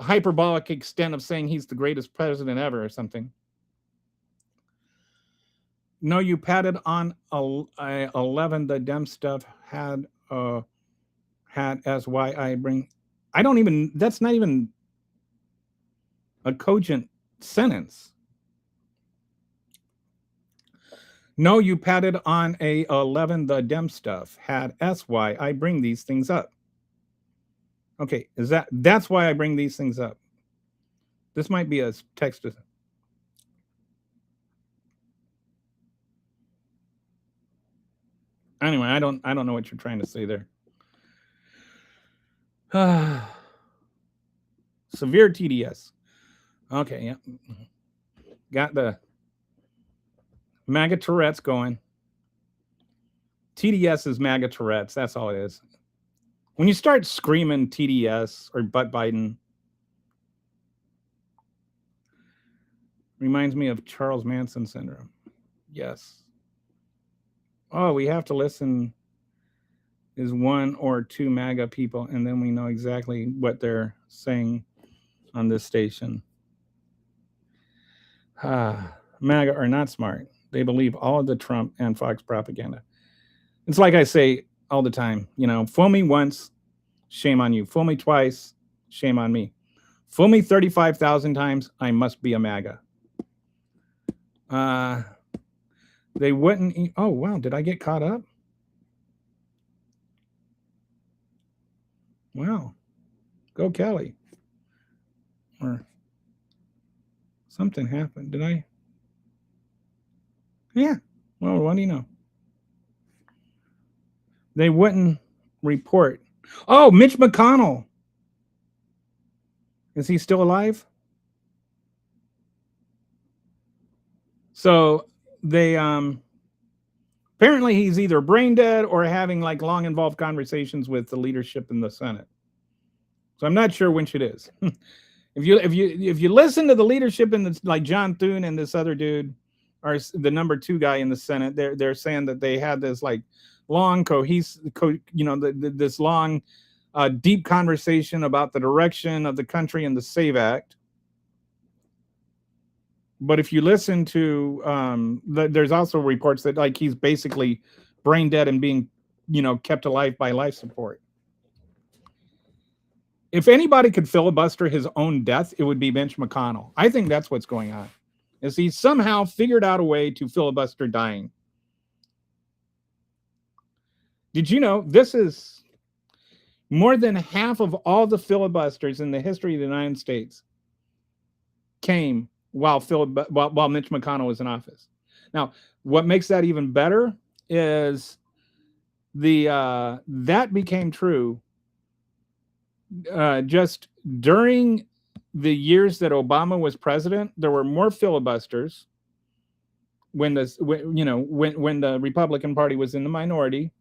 hyperbolic extent of saying he's the greatest president ever or something. No, you patted on 11. The Dem stuff had as why I bring. I don't even. That's not even a cogent sentence. No, you patted on 11. The Dem stuff had why I bring these things up. Okay, that's why I bring these things up. This might be a text. Anyway, I don't know what you're trying to say there. Severe TDS. Okay, yeah. Got the MAGA Tourette's going. TDS is MAGA Tourette's. That's all it is. When you start screaming TDS or butt Biden, reminds me of Charles Manson syndrome. Yes. Oh, we have to listen is one or two MAGA people, and then we know exactly what they're saying on this station. MAGA are not smart. They believe all of the Trump and Fox propaganda. It's like I say all the time, fool me once, shame on you. Fool me twice, shame on me. Fool me 35,000 times, I must be a MAGA. They wouldn't eat. Oh, wow. Did I get caught up? Wow. Go Kelly. Or something happened. Did I? Yeah. Well, what do you know? They wouldn't report. Oh, Mitch McConnell. Is he still alive? So they apparently he's either brain dead or having like long involved conversations with the leadership in the Senate. So I'm not sure which it is. If you listen to the leadership in the, like John Thune and this other dude, or the number 2 guy in the Senate, they're saying that they had this like long this long deep conversation about the direction of the country and the SAVE Act. But if you listen to, there's also reports that like he's basically brain dead and being, kept alive by life support. If anybody could filibuster his own death, it would be Mitch McConnell. I think that's what's going on. Is he somehow figured out a way to filibuster dying? Did you know this is more than half of all the filibusters in the history of the United States came while Mitch McConnell was in office. Now, what makes that even better is that became true just during the years that Obama was president, there were more filibusters when the Republican Party was in the minority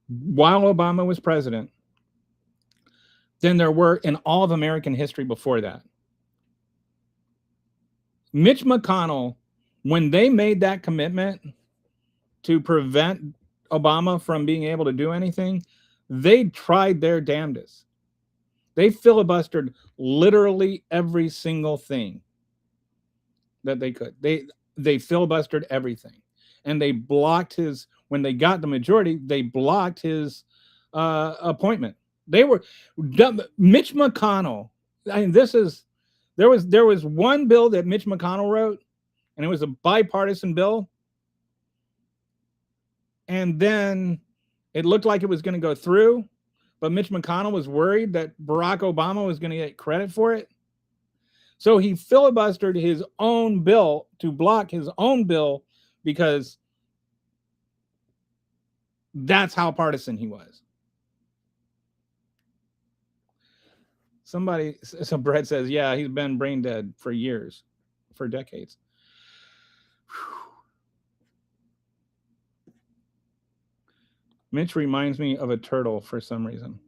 while Obama was president than there were in all of American history before that. Mitch McConnell, when they made that commitment to prevent Obama from being able to do anything, they tried their damnedest. They filibustered literally every single thing that they could. They filibustered everything, and they blocked his. When they got the majority, they blocked his appointment. They were Mitch McConnell. I mean, there was one bill that Mitch McConnell wrote, and it was a bipartisan bill. And then it looked like it was going to go through, but Mitch McConnell was worried that Barack Obama was going to get credit for it. So he filibustered his own bill to block his own bill because that's how partisan he was. So Brett says, yeah, he's been brain dead for years, for decades. Mitch reminds me of a turtle for some reason.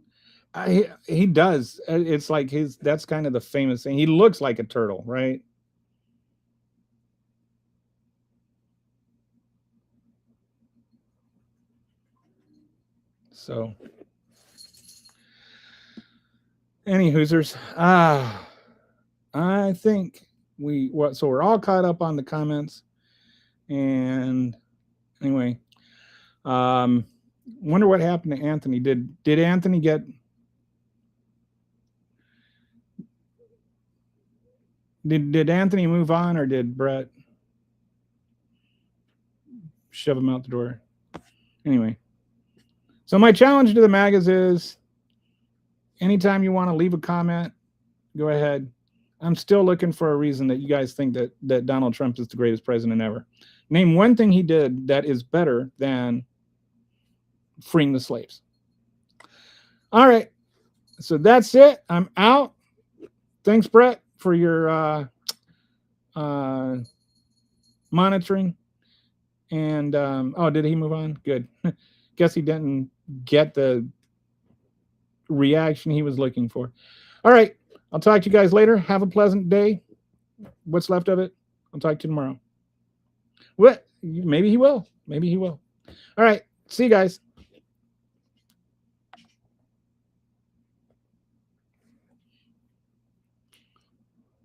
He does. It's like that's kind of the famous thing. He looks like a turtle, right? So, any Hoosers? I think so we're all caught up on the comments. And anyway, wonder what happened to Anthony. Did Anthony get? Did Anthony move on, or did Brett shove him out the door? Anyway, so my challenge to the magas is, anytime you want to leave a comment, go ahead. I'm still looking for a reason that you guys think that Donald Trump is the greatest president ever. Name one thing he did that is better than freeing the slaves. All right. So that's it. I'm out. Thanks, Brett, for your monitoring. And did he move on? Good. Guess he didn't get the reaction he was looking for. All right. I'll talk to you guys later. Have a pleasant day. What's left of it? I'll talk to you tomorrow. What? Maybe he will. Maybe he will. All right. See you guys.